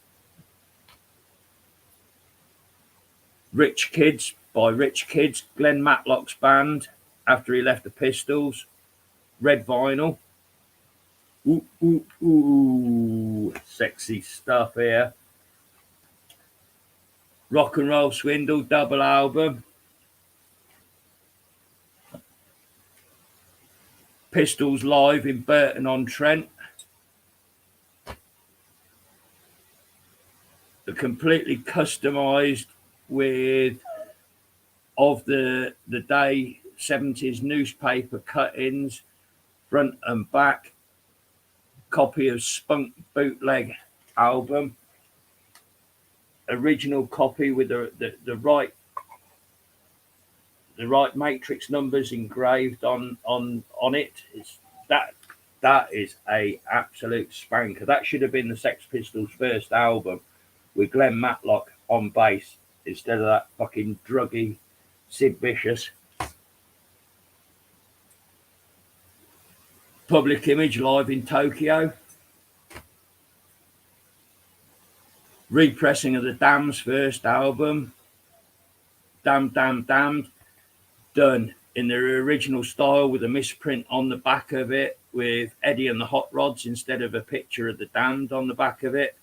Rich Kids by Rich Kids, Glenn Matlock's band after he left the Pistols. Red vinyl. Ooh, ooh, ooh. Sexy stuff here. Rock and Roll Swindle double album. Pistols live in Burton-on-Trent. The completely customised with of the day 70s newspaper cuttings, front and back. Copy of Spunk bootleg album. Original copy with the right matrix numbers engraved on it. It's that is a absolute spanker. That should have been the Sex Pistols' first album with Glenn Matlock on bass instead of that fucking druggy Sid Vicious. Public Image live in Tokyo. Repressing of the Damned's first album, Damned, done in their original style with a misprint on the back of it with Eddie and the Hot Rods instead of a picture of the Damned on the back of it.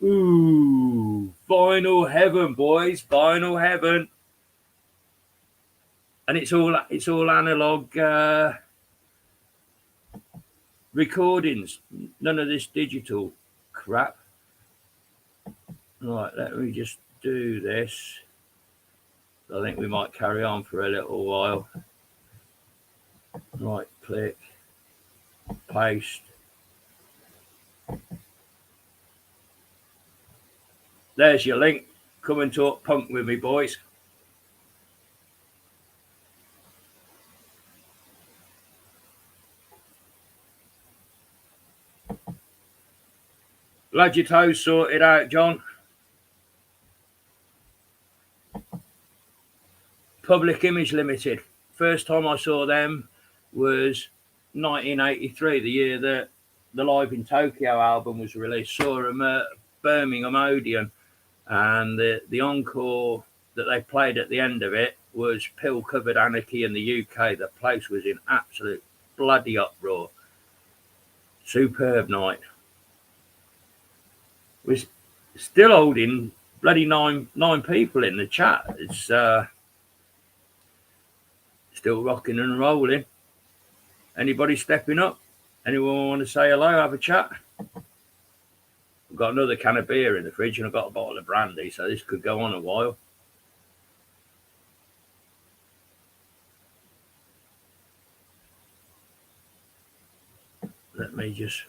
Ooh, vinyl heaven, boys, vinyl heaven. And it's all analog recordings, none of this digital crap. Right, let me just do this. I think we might carry on for a little while. Right, click, paste. There's your link. Come and talk punk with me, boys. Glad your toes sorted out, John. Public Image Limited. First time I saw them was 1983, the year that the Live in Tokyo album was released. Saw them at Birmingham Odeon, and the encore that they played at the end of it was Pill Covered Anarchy in the UK. The place was in absolute bloody uproar. Superb night. We're still holding bloody nine people in the chat. It's still rocking and rolling. Anybody stepping up? Anyone want to say hello, have a chat? I've got another can of beer in the fridge and I've got a bottle of brandy, so this could go on a while. Let me just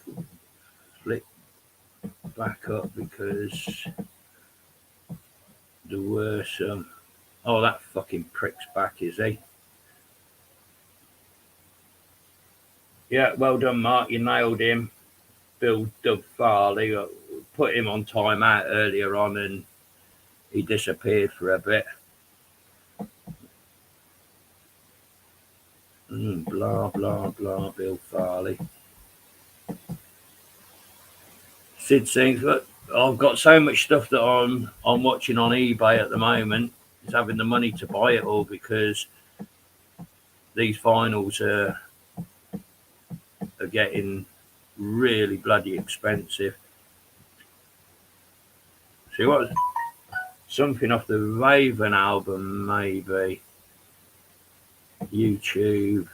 flick back up because there were some... Oh, that fucking prick's back, is he? Yeah, well done, Mark. You nailed him. Doug Farley. Put him on time out earlier on and he disappeared for a bit. Blah, blah, blah, Bill Farley. Sid sings, look, I've got so much stuff that I'm watching on eBay at the moment. Is having the money to buy it all because these vinyls are getting really bloody expensive. See what? Something off the Raven album, maybe. YouTube.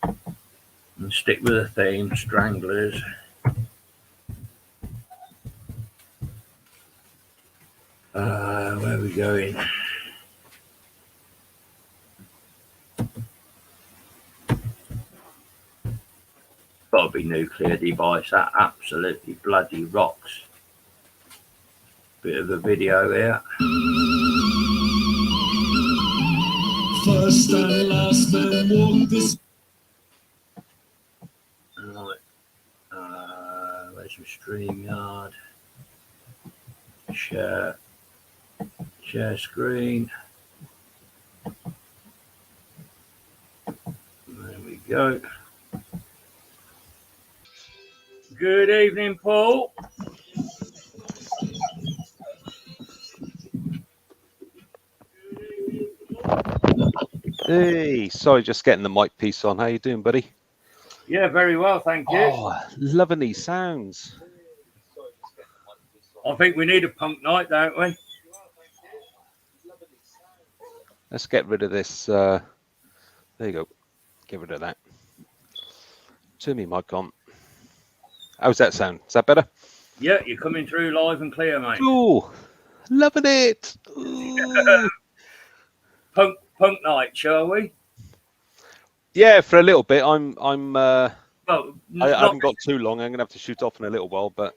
And stick with the theme, Stranglers. Where are we going? Gotta be Nuclear Device. That absolutely bloody rocks. Bit of a video here. First and last man walk this. Right. Where's your StreamYard? Share screen. There we go. Good evening, Paul. Hey, sorry, just getting the mic piece on. How you doing, buddy? Yeah, very well, thank you. Oh, loving these sounds. I think we need a punk night, don't we? Let's get rid of this. There you go. Get rid of that. Turn me mic on. How's that sound? Is that better? Yeah, you're coming through live and clear, mate. Ooh, loving it. Ooh. Punk night, shall we? Yeah, for a little bit. I haven't got too long. I'm gonna have to shoot off in a little while, but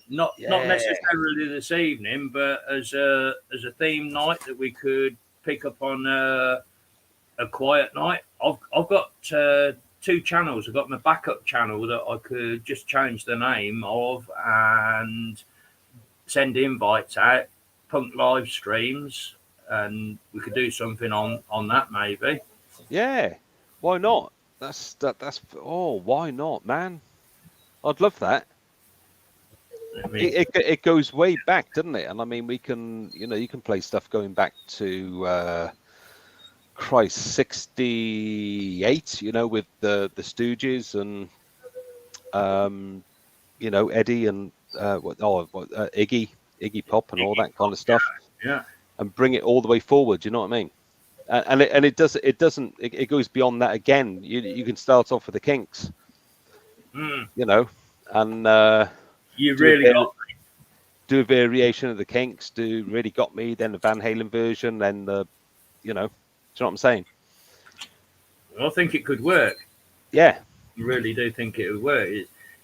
not necessarily this evening, but as a theme night that we could pick up on a quiet night. I've got two channels. I've got my backup channel that I could just change the name of and send invites out, punk live streams, and we could do something on that maybe. Yeah, why not? That's oh, why not, man? I'd love that. It goes way back, doesn't it? And I mean, we can, you can play stuff going back to Christ 68, with the Stooges and Eddie and Iggy Pop and all that kind of stuff. Yeah. And bring it all the way forward. You know what I mean? And it goes beyond that again. You can start off with the Kinks, and you really got me. Do a variation of the Kinks, do Really Got Me, then the Van Halen version, then do you know what I'm saying? I think it could work. Yeah, I really do think it would work.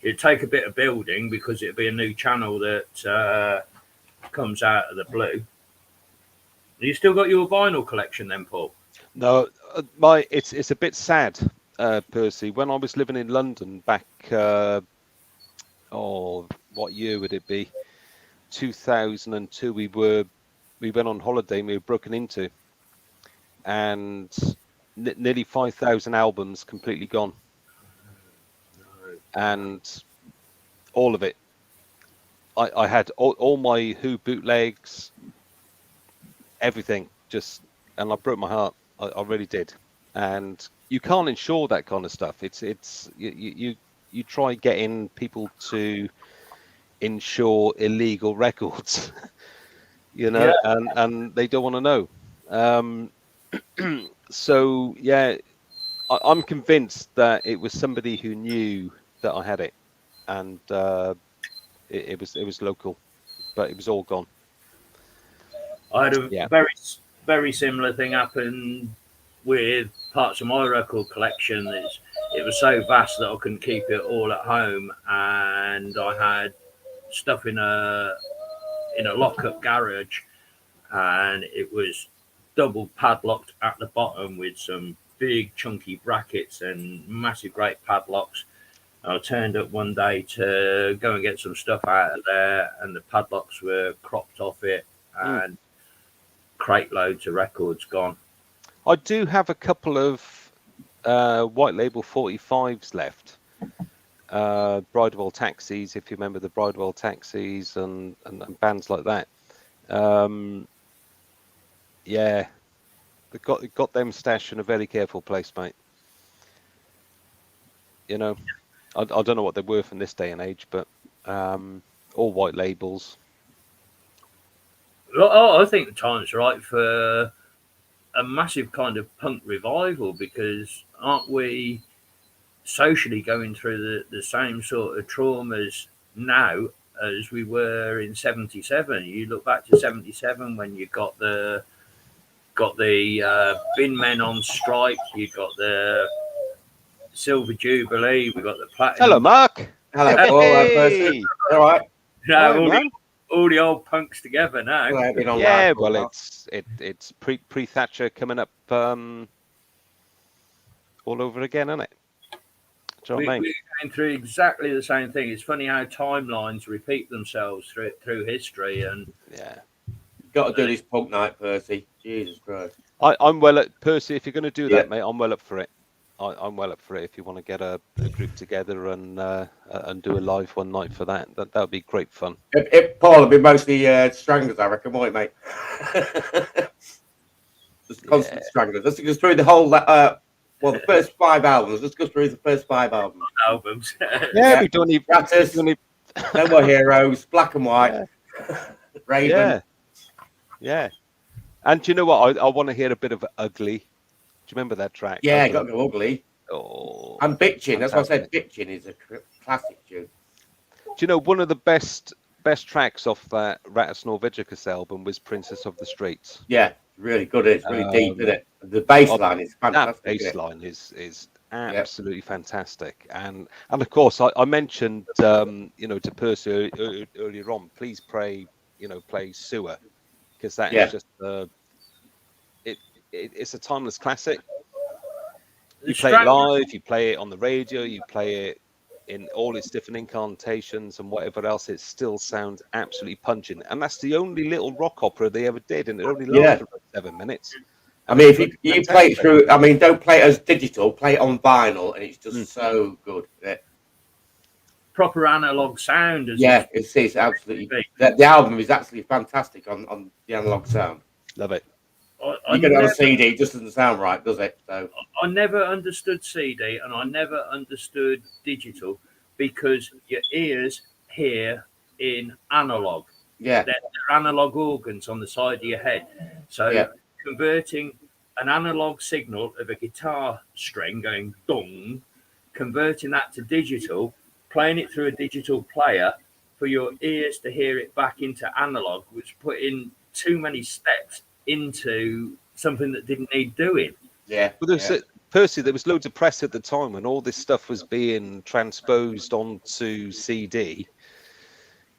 It'd take a bit of building because it'd be a new channel that comes out of the blue. You still got your vinyl collection then, Paul? No, it's a bit sad, Percy. When I was living in London back, what year would it be? 2002. We we went on holiday and we were broken into, and nearly 5,000 albums completely gone, and all of it. I had all my Who bootlegs, everything, and I broke my heart. I really did. And you can't insure that kind of stuff. It's you try getting people to insure illegal records, and they don't want to know. So yeah, I'm convinced that it was somebody who knew that I had it, and it was local, but it was all gone. I had a very similar thing happen with parts of my record collection. It was so vast that I couldn't keep it all at home, and I had stuff in a lock-up garage, and it was double padlocked at the bottom with some big chunky brackets and massive great padlocks. I turned up one day to go and get some stuff out of there, and the padlocks were cropped off it, and crate loads of records gone. I do have a couple of white label 45s left. Bridewell Taxis, if you remember the Bridewell Taxis and bands like that. Yeah, they got them stashed in a very careful place, mate. I don't know what they're worth in this day and age, but all white labels. I think the time's right for a massive kind of punk revival, because aren't we socially going through the same sort of traumas now as we were in 77? You look back to 77 when you got the bin men on strike, you got the Silver Jubilee, we got the Platinum. Hello, Mark. Hello, Paul. Percy. All right. All the old punks together now. Yeah, well, it's pre Thatcher coming up all over again, isn't it? Do you know what I mean? We're going through exactly the same thing. It's funny how timelines repeat themselves through history, and got to do this punk night, Percy. Jesus Christ. I'm well at Percy. If you're going to do that, mate, I'm well up for it. I'm well up for it. If you want to get a group together and do a live one night for that would be great fun. Paul will be mostly stranglers, I reckon, won't it, mate? Just constant stranglers. Let's go through the whole. The first 5 albums. Let's go through the first 5 albums. We don't need. No More Heroes, Black and White, Raven. Yeah. And do you know what? I want to hear a bit of Ugly. Do you remember that track? Yeah, got to go Ugly. Oh, and Bitchin'. That's why I said Bitchin' is a classic tune. Do you know one of the best tracks off that Rattus Norvegicus album was Princess of the Streets? Yeah, really good. It's really deep, isn't it? The bass line is fantastic. That bass line is absolutely fantastic. And of course, I mentioned to Percy earlier on, please play Sewer, because that is just it's a timeless classic. You play it live, you play it on the radio, you play it in all its different incantations and whatever else. It still sounds absolutely pungent, and that's the only little rock opera they ever did, and it only lasted about 7 minutes. I mean, if you play it through, I mean, don't play it as digital, play it on vinyl, and it's just so good. Proper analog sound. It's absolutely. The album is absolutely fantastic on the analog sound. Love it. You get it on a CD, it just doesn't sound right, does it? So I never understood CD, and I never understood digital, because your ears hear in analog. Yeah, they're analog organs on the side of your head. So converting an analog signal of a guitar string going dong, converting that to digital, playing it through a digital player for your ears to hear it back into analog, was putting too many steps into something that didn't need doing. Percy, there was loads of press at the time when all this stuff was being transposed onto CD.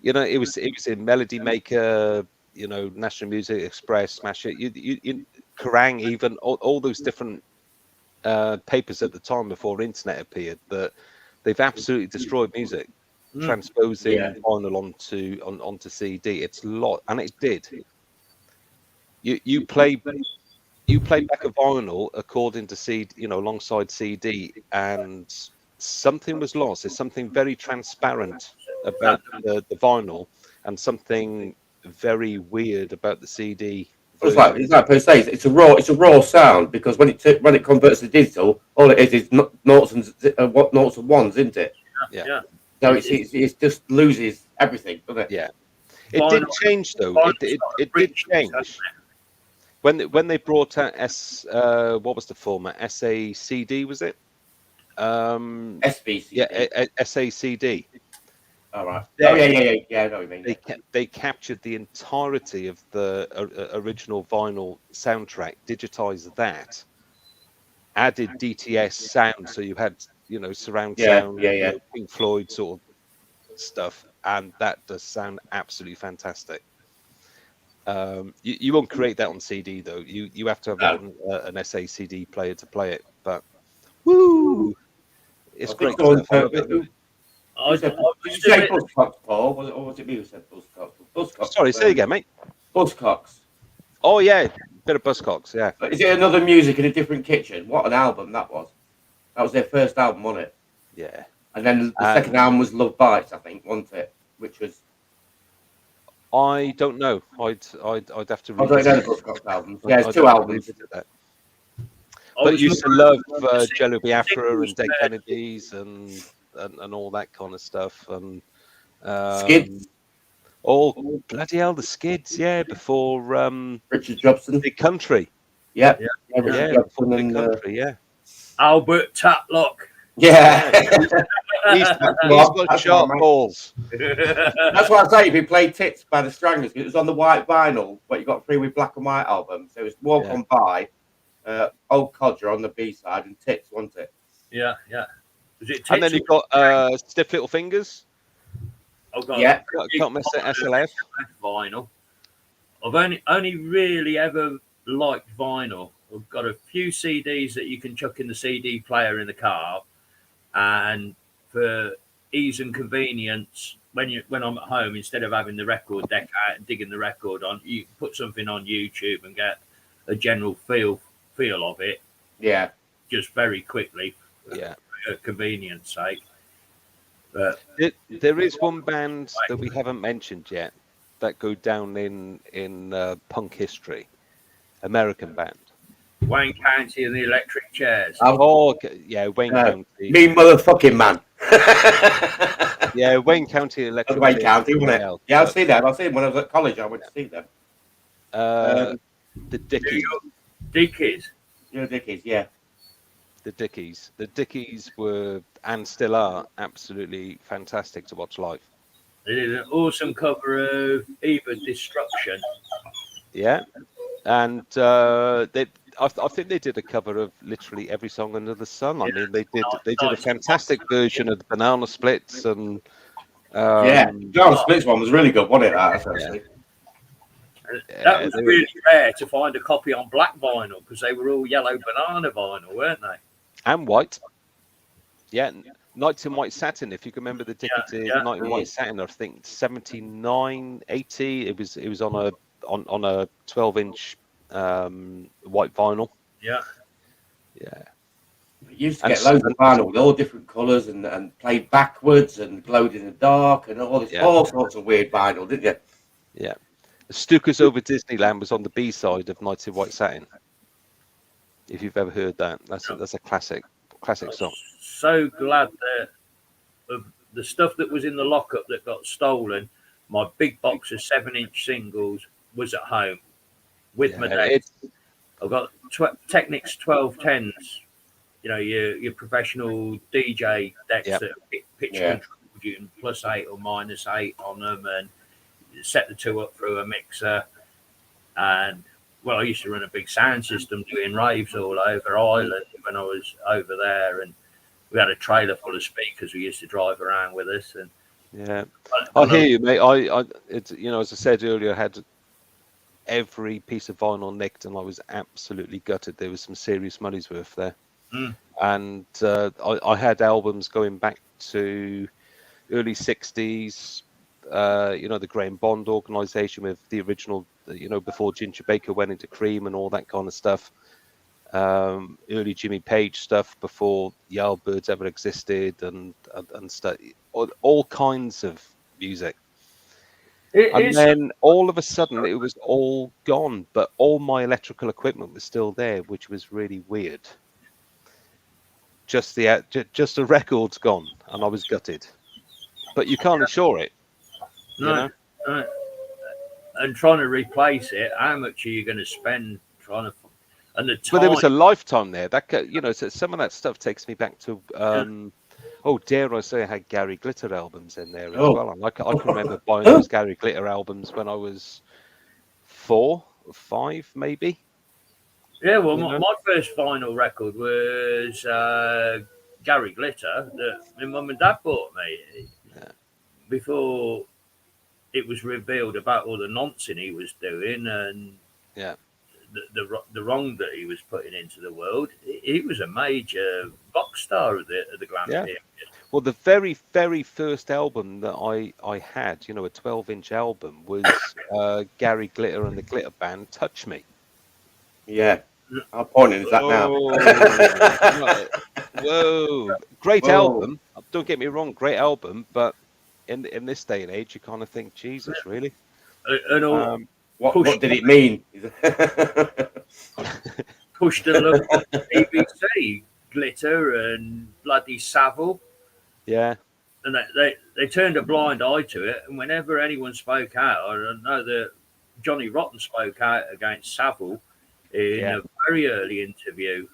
It was in Melody Maker, National Music Express, Smash It, you Kerrang, even all those different papers at the time before internet appeared, that they've absolutely destroyed music, transposing vinyl onto CD. It's a lot, and it did. you play back a vinyl according to CD, alongside CD, and something was lost. There's something very transparent about the vinyl, and something very weird about the CD version. It's like Percy says, it's a raw sound, because when it converts to digital, all it is noughts and ones, isn't it? Yeah. So it just loses everything, doesn't it? Yeah. It did change though. It did change when they brought out what was the format? SACD, was it? SVCD. Yeah, SACD. All right. Yeah. I know what you mean. They captured the entirety of the original vinyl soundtrack, digitized that, added DTS sound, so you had surround sound, Pink Floyd sort of stuff, and that does sound absolutely fantastic. You won't create that on CD though. You have to have it on an SACD player to play it. But woo, it's great stuff. I love it. Did you say Buzzcocks, Paul? Or was it me who said Buzzcocks? Buzzcocks. Sorry, say again, mate. Buzzcocks. Oh yeah, bit of Buzzcocks, yeah. Is it another music in a different kitchen? What an album that was! That was their first album, wasn't it? Yeah. And then the second album was Love Bites, I think, wasn't it? Which was. I don't know. I'd have to read. I don't know the Buzzcocks albums. Yeah, it's two albums. But you used to love Jello Biafra and Dead Kennedys and all that kind of stuff, and Skids. Oh bloody hell, the Skids, yeah, before Richard Jobson, Big Country. Yeah, Richard Jobson and Country, yeah. Albert Tatlock. Yeah, he's got sharp balls. That's why I say if he played Tits by the Stranglers, it was on the white vinyl, but you got 3 with black and white albums. So it was Walk On By, Old Codger on the B side, and Tits, wasn't it? Yeah. Was it Tits? And then you've got Stiff Little Fingers. Oh god, yeah. Can't miss it. SLF vinyl. I've only really ever liked vinyl. I've got a few CDs that you can chuck in the CD player in the car, and for ease and convenience, when I'm at home, instead of having the record deck out and digging the record on, you put something on YouTube and get a general feel of it. Yeah, just very quickly. Yeah, for convenience sake. But there is one band that we haven't mentioned yet that go down in punk history. American band. Wayne County and the Electric Chairs. Yeah, Wayne County. Me motherfucking man. Yeah, Wayne County Electric. Wayne County, wasn't it? Yeah, I've seen them. I've seen them when I was at college. I went to see them. The Dickies. Dickies. Yeah, Dickies. Yeah. The Dickies. The Dickies were and still are absolutely fantastic to watch live. They did an awesome cover of Eva Destruction. Yeah, and I think they did a cover of literally every song under the sun. I mean, they did a fantastic version of the Banana Splits, and Banana Splits one was really good, wasn't it? Actually. That was really rare to find a copy on black vinyl because they were all yellow banana vinyl, weren't they? And white. Yeah, Nights in White Satin. If you can remember the ticket to Night in White Satin, I think 79, 80. It was on a 12-inch white vinyl. Yeah. You used to get loads of vinyl with all different colours and played backwards and glowed in the dark and all sorts of weird vinyl, didn't you? Yeah. Stukas Over Disneyland was on the B side of Nights in White Satin. If you've ever heard that, that's a classic song. So glad that of the stuff that was in the lockup that got stolen, my big box of 7-inch singles was at home with my dad. I've got Technics 1210s, your professional DJ decks that pitch controlled you can +8 or -8 on them, and set the two up through a mixer. And I used to run a big sound system doing raves all over Ireland when I was over there, and we had a trailer full of speakers we used to drive around with us. And I hear you, mate. I as I said earlier, I had every piece of vinyl nicked, and I was absolutely gutted. There was some serious money's worth there. And I had albums going back to early 60s. The Graham Bond organisation with the original you know, before Ginger Baker went into Cream and all that kind of stuff. Early Jimmy Page stuff before Yardbirds ever existed, and stuff, all kinds of music. And then all of a sudden it was all gone, but all my electrical equipment was still there, which was really weird. Just the record's gone, and I was gutted. But you can't insure it. No, no. And trying to replace it, how much are you going to spend trying to? And the time. But there was a lifetime there. That, you know, so some of that stuff takes me back to. Oh, dare I say, I had Gary Glitter albums in there as well. And I can remember buying those Gary Glitter albums when I was 4 or 5, maybe. Yeah, well, my first vinyl record was Gary Glitter that my mum and dad bought me before it was revealed about all the nonsense he was doing and the wrong that he was putting into the world. He was a major rock star of the glam period. Well, the very, very first album that I had, you know, a 12-inch album, was Gary Glitter and the Glitter Band, Touch Me. Yeah. How pointing is that now? Whoa. Great album. Don't get me wrong, great album, but in this day and age, you kind of think, Jesus, really? And what did it mean? Pushed the look on BBC, Glitter and bloody Savile. Yeah. And they turned a blind eye to it. And whenever anyone spoke out, I know that Johnny Rotten spoke out against Savile in a very early interview.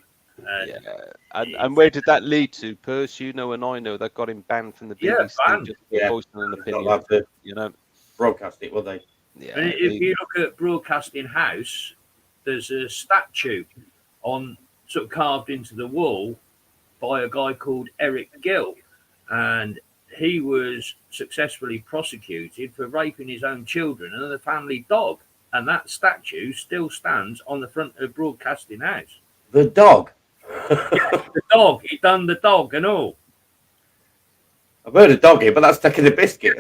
And where did that lead to, Percy? You know, and I know that got him banned from the BBC just for voicing an opinion. You know, broadcast it, will they? Yeah. And if you look at Broadcasting House, there's a statue sort of carved into the wall by a guy called Eric Gill, and he was successfully prosecuted for raping his own children and the family dog. And that statue still stands on the front of Broadcasting House. The dog? Yeah, the dog. He done the dog and all. I've heard of doggy, but that's taking the biscuit.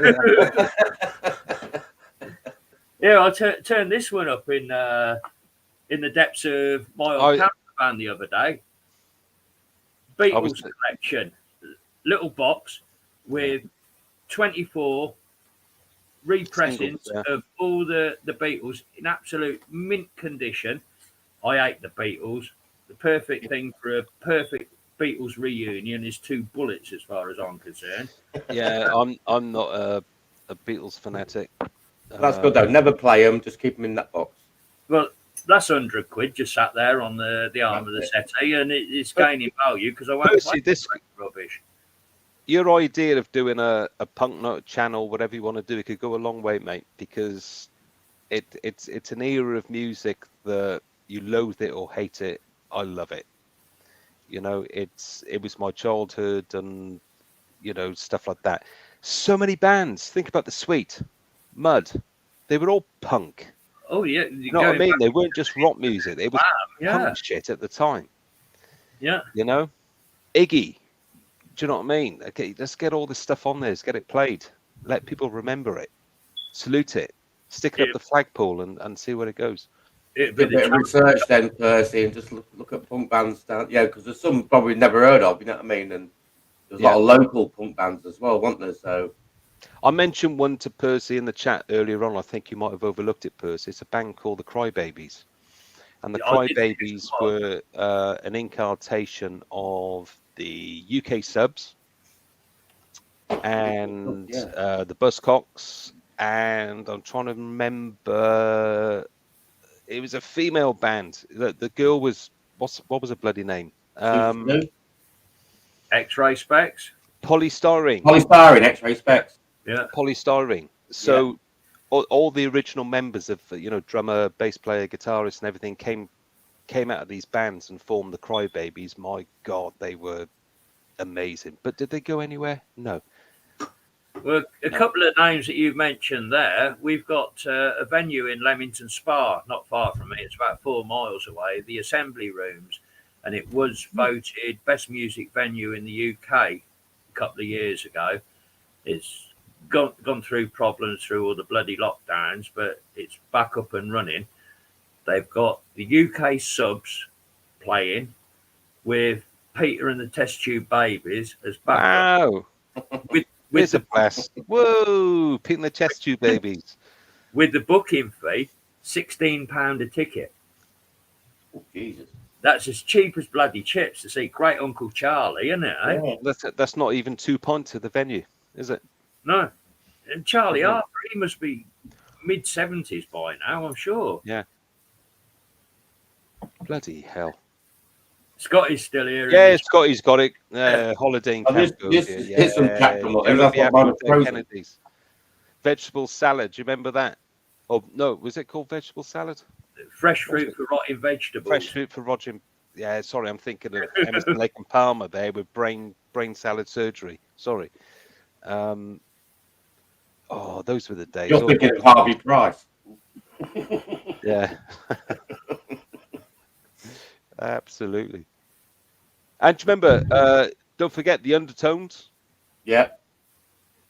Yeah, I turned this one up in the depths of my old caravan the other day. Beatles collection, little box with 24 repressings of all the Beatles in absolute mint condition. I hate the Beatles. The perfect thing for a perfect Beatles reunion is 2 bullets, as far as I'm concerned. Yeah, I'm not a Beatles fanatic. That's good though. Never play them. Just keep them in that box. Well, that's £100 just sat there on the arm of the settee, and it's gaining value because I won't play this rubbish. Your idea of doing a punk note channel, whatever you want to do, it could go a long way, mate, because it's an era of music that you loathe it or hate it. I love it. You know, it was my childhood and, you know, stuff like that. So many bands. Think about the Sweet, Mud. They were all punk. Oh, yeah. You know what I mean? They weren't just rock music. It was punk shit at the time. Yeah. You know? Iggy. Do you know what I mean? Okay, let's get all this stuff on there. Let's get it played. Let people remember it. Salute it. Stick it up the flagpole and see where it goes. Do a bit of research then, Percy, and just look at punk bands down. Yeah, because there's some probably never heard of, you know what I mean? And there's a lot of local punk bands as well, weren't there? So I mentioned one to Percy in the chat earlier on. I think you might have overlooked it, Percy. It's a band called the Crybabies. And the Crybabies were an incarnation of the UK Subs and the Buzzcocks. And I'm trying to remember... It was a female band. The girl was what was her bloody name? X-Ray Specs. Polystyrene. X-Ray Specs. Yeah. Polystyrene. So all the original members of drummer, bass player, guitarist, and everything came out of these bands and formed the Crybabies. My God, they were amazing. But did they go anywhere? No. Well, a couple of names that you've mentioned there. We've got a venue in Leamington Spa, not far from me. It's about 4 miles away, the Assembly Rooms. And it was voted best music venue in the UK a couple of years ago. It's gone through problems through all the bloody lockdowns, but it's back up and running. They've got the UK subs playing with Peter and the Test Tube Babies as backup. Wow. With It's a the blast. Whoa, Pete and the Test Tube Babies. with the booking fee, £16 a ticket. Oh, Jesus. That's as cheap as bloody chips to see Great Uncle Charlie, isn't it? Eh? Yeah. That's not even 2 pints of the venue, is it? No. And Charlie Mhm. Harper, he must be mid-70s by now, I'm sure. Yeah. Bloody hell. Scotty's still here. Yeah, Scotty's got it. Holiday in Oh, this Cambodia. is some chat from Don't that's be what mine was happy with frozen. Kennedy's. Vegetable salad. Do you remember that? Oh no, was it called vegetable salad? Fresh fruit for rotting vegetables. Fresh fruit for Roger. Yeah, sorry, I'm thinking of Emerson, Lake and Palmer there with brain salad surgery. Sorry. Oh, those were the days. You're thinking of Harvey Price. Yeah. Absolutely. And do you remember, don't forget the Undertones. Yeah.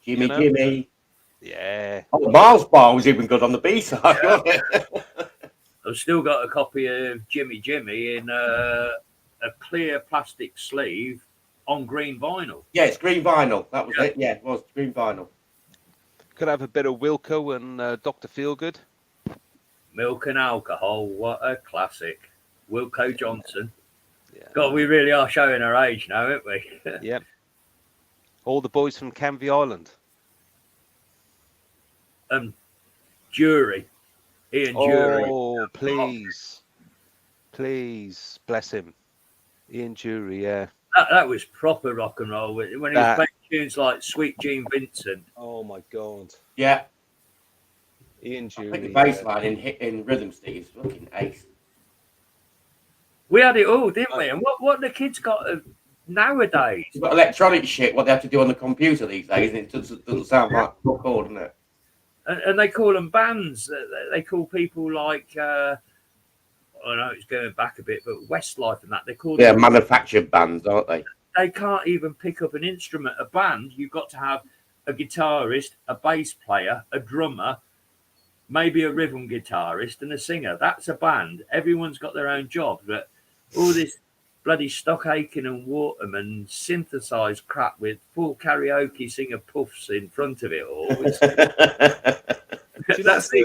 Jimmy, You know? Jimmy. Yeah. Oh, the Miles Bar was even good on the B-side, wasn't it? I've still got a copy of Jimmy Jimmy in a clear plastic sleeve on green vinyl. Yeah, it's green vinyl. That was it. Yeah, it was green vinyl. Could I have a bit of Wilco and Dr. Feelgood. Milk and Alcohol, what a classic. Wilco Johnson. Yeah. God, we really are showing our age now, aren't we? Yep. All the boys from Canvey Island. Jury. Ian Jury. Oh, please. Please. Bless him. Ian Jury, yeah. That was proper rock and roll. When he was playing tunes like Sweet Gene Vincent. Oh, my God. Yeah. Ian I Jury. think the bass line in Rhythm Stick is fucking ace. We had it all, didn't we? And what the kids got nowadays? You've got electronic shit, what they have to do on the computer these days, and it doesn't sound like rock chord, doesn't it? And they call them bands. They call people like, I know it's going back a bit, but Westlife and that, they call They're them, manufactured bands, aren't they? they can't even pick up an instrument. A band, you've got to have a guitarist, a bass player, a drummer, maybe a rhythm guitarist and a singer. That's a band. Everyone's got their own job. But all this bloody Stock Aitken and Waterman synthesized crap with full karaoke singer puffs in front of it all. That's the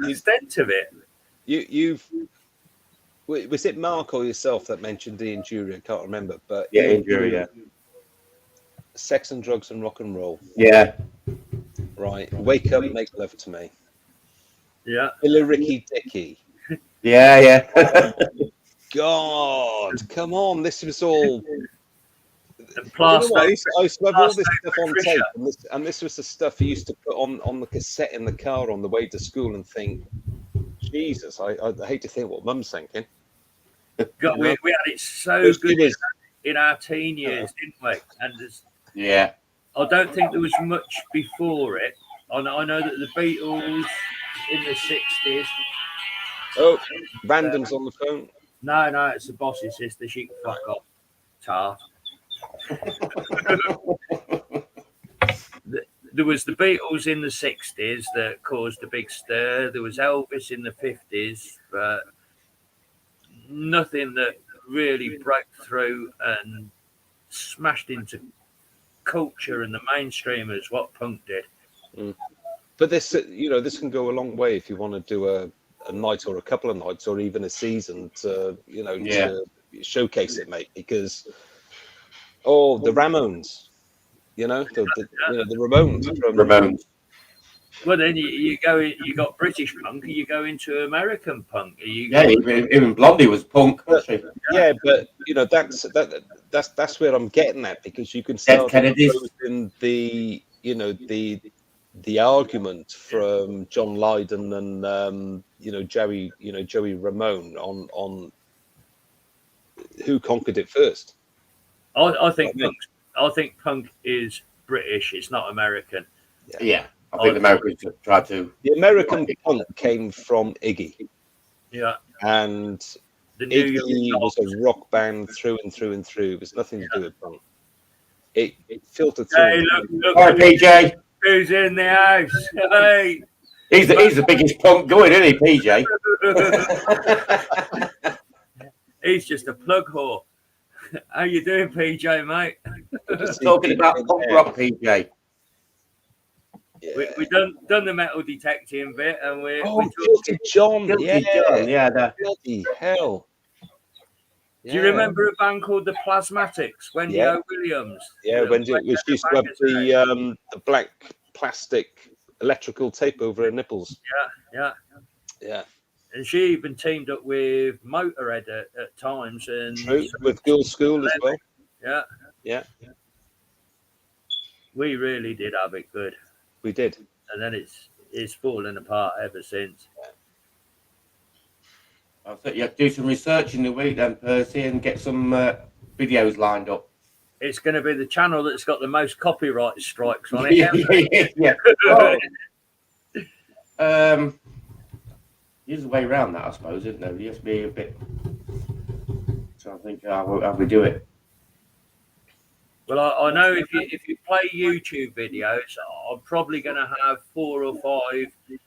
extent of it. Was it Mark or yourself that mentioned Ian Jury? I can't remember, but Yeah, Ian Jury, yeah. Sex and Drugs and Rock and Roll. Yeah. Right. Wake Up, Make Love to Me. Yeah. Billy Ricky Dicky. Yeah, yeah. God, come on. This was all. Plaster. I used to have all this stuff on tape, and this was the stuff he used to put on the cassette in the car on the way to school and think, Jesus, I hate to think what Mum's thinking. God, we had it so good in our teen years, didn't we? And yeah. I don't think there was much before it. I know that the Beatles in the 60s. Oh, Random's on the phone. No, it's the boss's sister. She can fuck off, tart. There was the Beatles in the 60s that caused a big stir. There was Elvis in the 50s, but nothing that really broke through and smashed into culture and the mainstream as what punk did. But this, this can go a long way if you want to do a night or a couple of nights or even a season to, to showcase it, mate. Because the Ramones, the Ramones. Ramones. Well, then you got British punk, you go into American punk. Even Blondie was punk. Yeah, but that's where I'm getting at, because you can start in the argument from John Lydon and Joey Ramone on who conquered it first. I think punk is British. It's not American. Yeah, I think Americans tried to. The American punk came from Iggy. Yeah, and Iggy was a rock band through and through and through. It was nothing to do with punk. It filtered through. All right, PJ. Who's in the house? Hey. He's the biggest punk going, isn't he, PJ? He's just a plug whore. How you doing, PJ, mate? Talking about punk rock, PJ. Yeah. We done the metal detecting bit, and we're Guilty John. Guilty John, yeah. Bloody hell. Do you remember a band called the Plasmatics? Wendy O. Williams. Yeah, Wendy used to have the black plastic electrical tape over her nipples. Yeah. And she even teamed up with Motorhead at times, and true, with Girls' School as well. Yeah. We really did have it good. We did, and then it's fallen apart ever since. I think you have to do some research in the week then, Percy, and get some videos lined up. It's going to be the channel that's got the most copyright strikes on it. Yeah. There's a way around that, I suppose, isn't there? You have to be a bit. So I think how we do it. Well, I know if you play YouTube videos, I'm probably going to have 4 or 5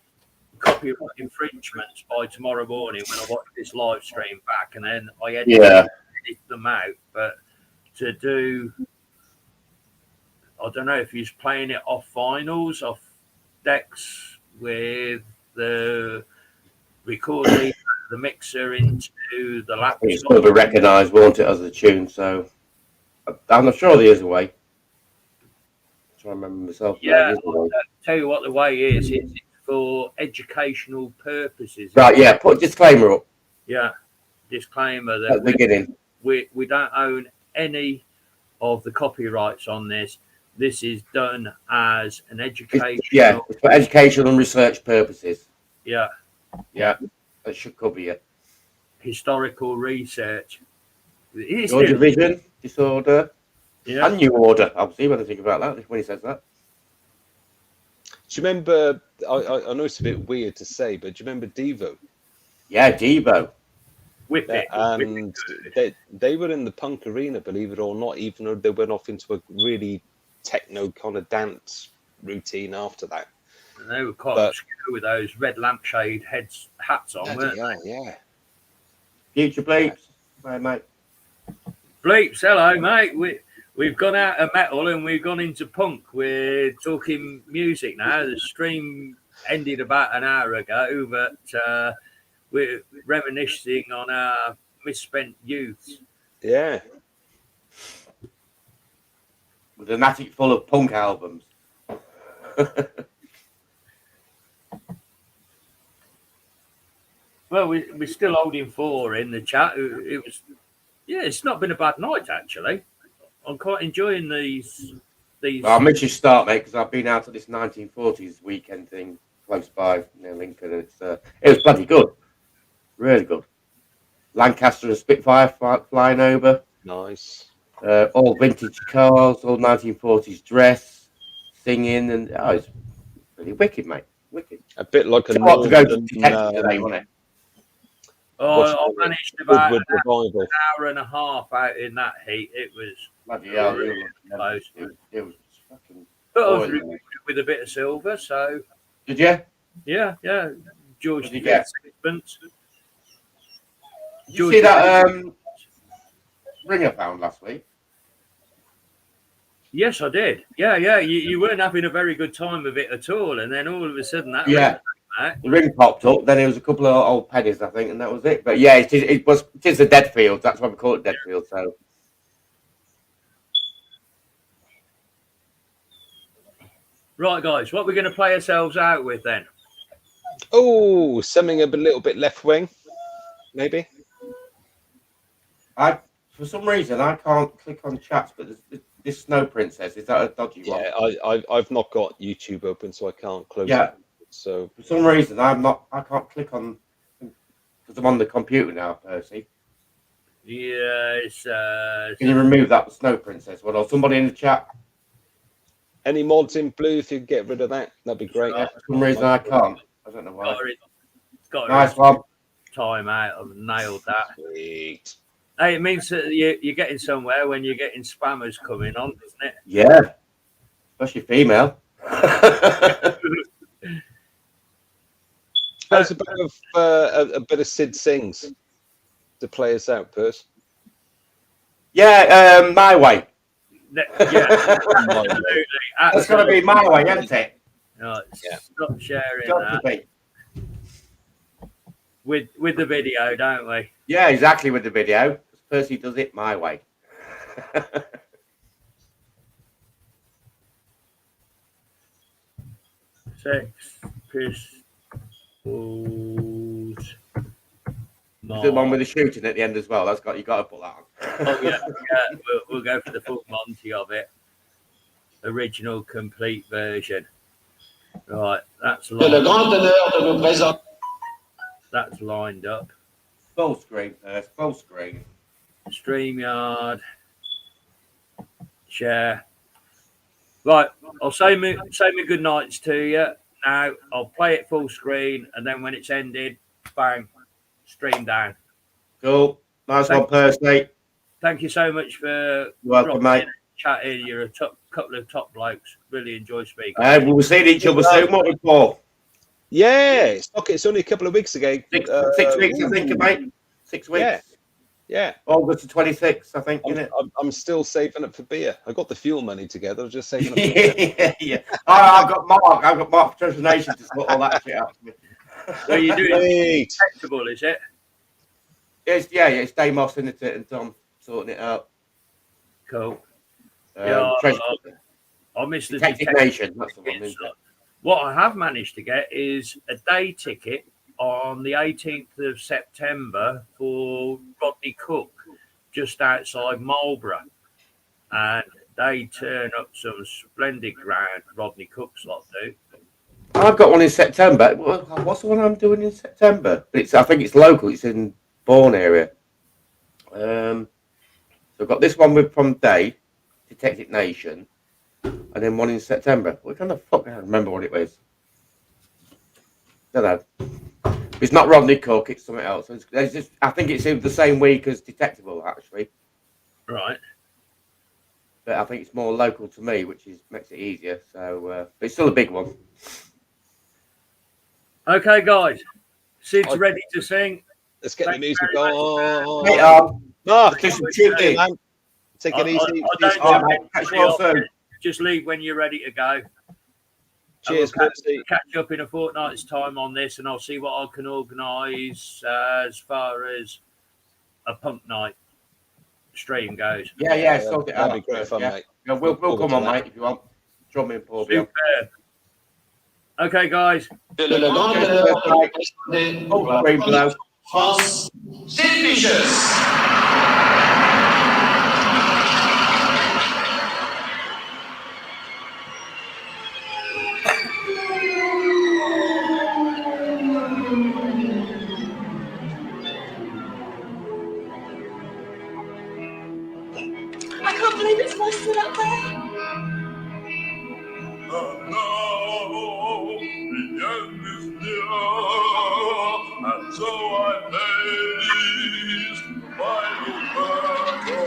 copyright infringements by tomorrow morning when I watch this live stream back, and then I edit them out. But to do, I don't know if he's playing it off vinyls, off decks with the recording, the mixer into the laptop. It's going to be recognised, won't it, as a tune? So I'm not sure there is a way. I'm trying to remember myself. Yeah, I'll tell you what the way is. It's for educational purposes. Right, yeah, put a disclaimer up. Yeah, disclaimer that at the beginning. We don't own any of the copyrights on this. This is done as an educational. It's for educational and research purposes. Yeah. That should cover you. Historical research. Your division, disorder, and new order. Obviously, when I think about that, when he says that. Do you remember? I know it's a bit weird to say, but do you remember Devo? Yeah, Devo. Whip it. And they were in the punk arena, believe it or not, even though they went off into a really techno kind of dance routine after that. And they were quite obscure with those red lampshade hats on, weren't they? Yeah. Future Bleeps. Hi, mate. Bleeps, hello, mate. We've gone out of metal and we've gone into punk. We're talking music now. The stream ended about an hour ago, but we're reminiscing on our misspent youth. Yeah. With an attic full of punk albums. Well, we're still holding 4 in the chat. It was, it's not been a bad night, actually. I'm quite enjoying these. Well, I'll miss your start, mate, because I've been out at this 1940s weekend thing close by near Lincoln, and it was bloody good. Really good. Lancaster and Spitfire flying over. Nice. All vintage cars, all 1940s dress, singing, and it's really wicked, mate. Wicked. A bit like a northern, to go to today, wasn't it? I managed about an hour and a half out in that heat. It was bloody really close. It was fucking. But I was rewarded with a bit of silver, so. Did you? Yeah. George, did you get? Sixpence. Did you see that ring I found last week? Yes, I did. Yeah. You weren't having a very good time of it at all, and then all of a sudden that. The ring popped up. Then it was a couple of old pennies, I think, and that was it. But yeah, it is the Deadfield. That's why we call it Deadfield. So. Right, guys, what we're going to play ourselves out with then? Oh, something a little bit left wing, maybe. For some reason, I can't click on chats, but this Snow Princess, is that a dodgy one? Yeah, I've not got YouTube open, so I can't close it. So for some reason, I can't click on because I'm on the computer now, Percy. Yeah, Can you remove that Snow Princess one, or somebody in the chat? Any mods in blue? If you can get rid of that, that'd be great. For some reason, I can't. I don't know why. Got nice one. Time out. I've nailed that. Sweet. Hey, it means that you're getting somewhere when you're getting spammers coming on, doesn't it? Yeah, especially female. How's a bit of Sid Sings to play us out, Percy? Yeah, My Way. Yeah, absolutely. That's got to be My Way, isn't it? Right, stop sharing Got to that. be. With the video, don't we? Yeah, exactly, with the video. Percy does it my way. 6 pistols. The one with the shooting at the end as well. You got to put that on. Oh yeah, we'll go for the full Monty of it. Original, complete version. Right, that's lined up. Full screen first. Full screen. StreamYard. Share. Right, I'll say me good nights to you. Now I'll play it full screen, and then when it's ended, bang, stream down. Cool. Nice one, Percy. Thank you so much for welcome, mate. Chatting. You're a couple of top blokes. Really enjoy speaking. We'll see each other soon. What we Paul? Yeah, it's only a couple of weeks ago. 6 weeks, I think, mate. 6 weeks. Yeah. August the 26th, I think, isn't it? I'm still saving up for beer. I got the fuel money together. I'm just saving up for beer. Yeah. I've got Mark Treasure Nation to sort all that shit out for me. So you're doing detectable, is it? It's Damos in it and Tom sorting it out. Cool. I missed the Detective Nation. That's the one. What I have managed to get is a day ticket on the 18th of September for Rodney Cook, just outside Marlborough, and they turn up some splendid ground. Rodney Cook's lot do. I've got one in September. What's the one I'm doing in September? I think it's local. It's in Bourne area. So I've got this one from Day, Detective Nation, and then one in September. What kind of fuck? I don't remember what it was. Don't know. It's not Rodney Cook. It's something else. I think it's in the same week as Detectable, actually. Right. But I think it's more local to me, which makes it easier. So, but it's still a big one. Okay, guys. Sid's ready to sing. Let's get the music on. Hey, Mark, do some tuning. Take it easy. Just leave when you're ready to go. Cheers, Percy. Catch up in a fortnight's time on this, and I'll see what I can organise as far as a punk night stream goes. Yeah, sort it out. That'd be great fun, mate. Yeah, we'll come on, mate, if you want. Drop me in Paul. Super. Okay, guys. I can't believe it's busted up there. And now the end is near, and so I face the final battle.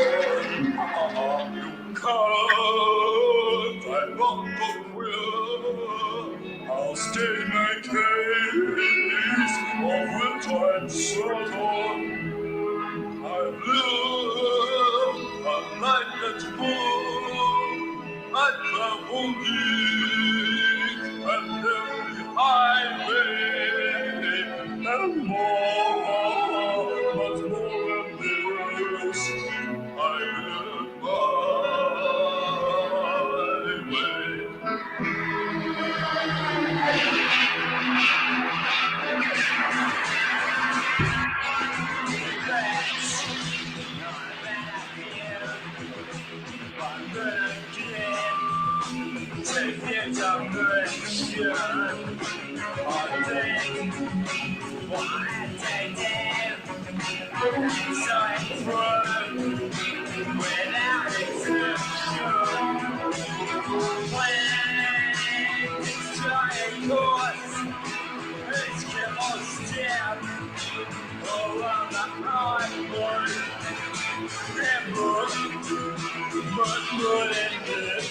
You can't, I'm not the will. I'll stay my case, or will time certain. I live a life that's full. I travel deep and every highway and more, much more than this. I live my way. Take it up direction. I think what I take it. So it's run without exception. When it's giant course, it's killer step around the highway. Never much more than this.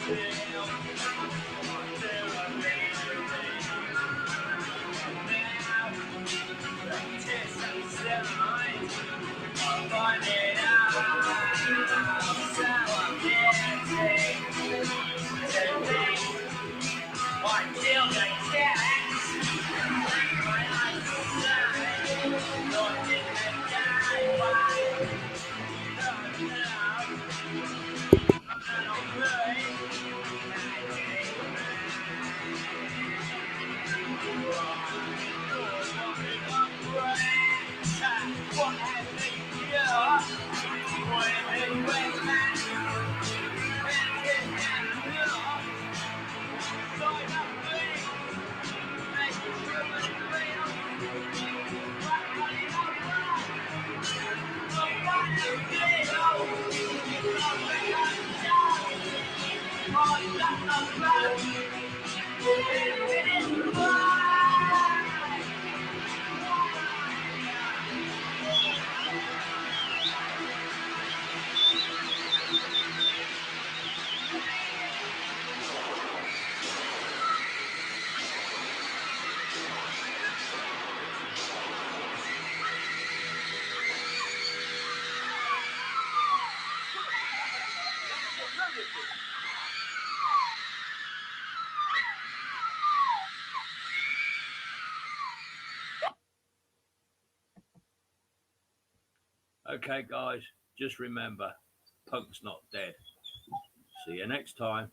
Until the cats, my eyes shine, lost in the sky. What have Okay, guys, just remember, Punk's not dead. See you next time.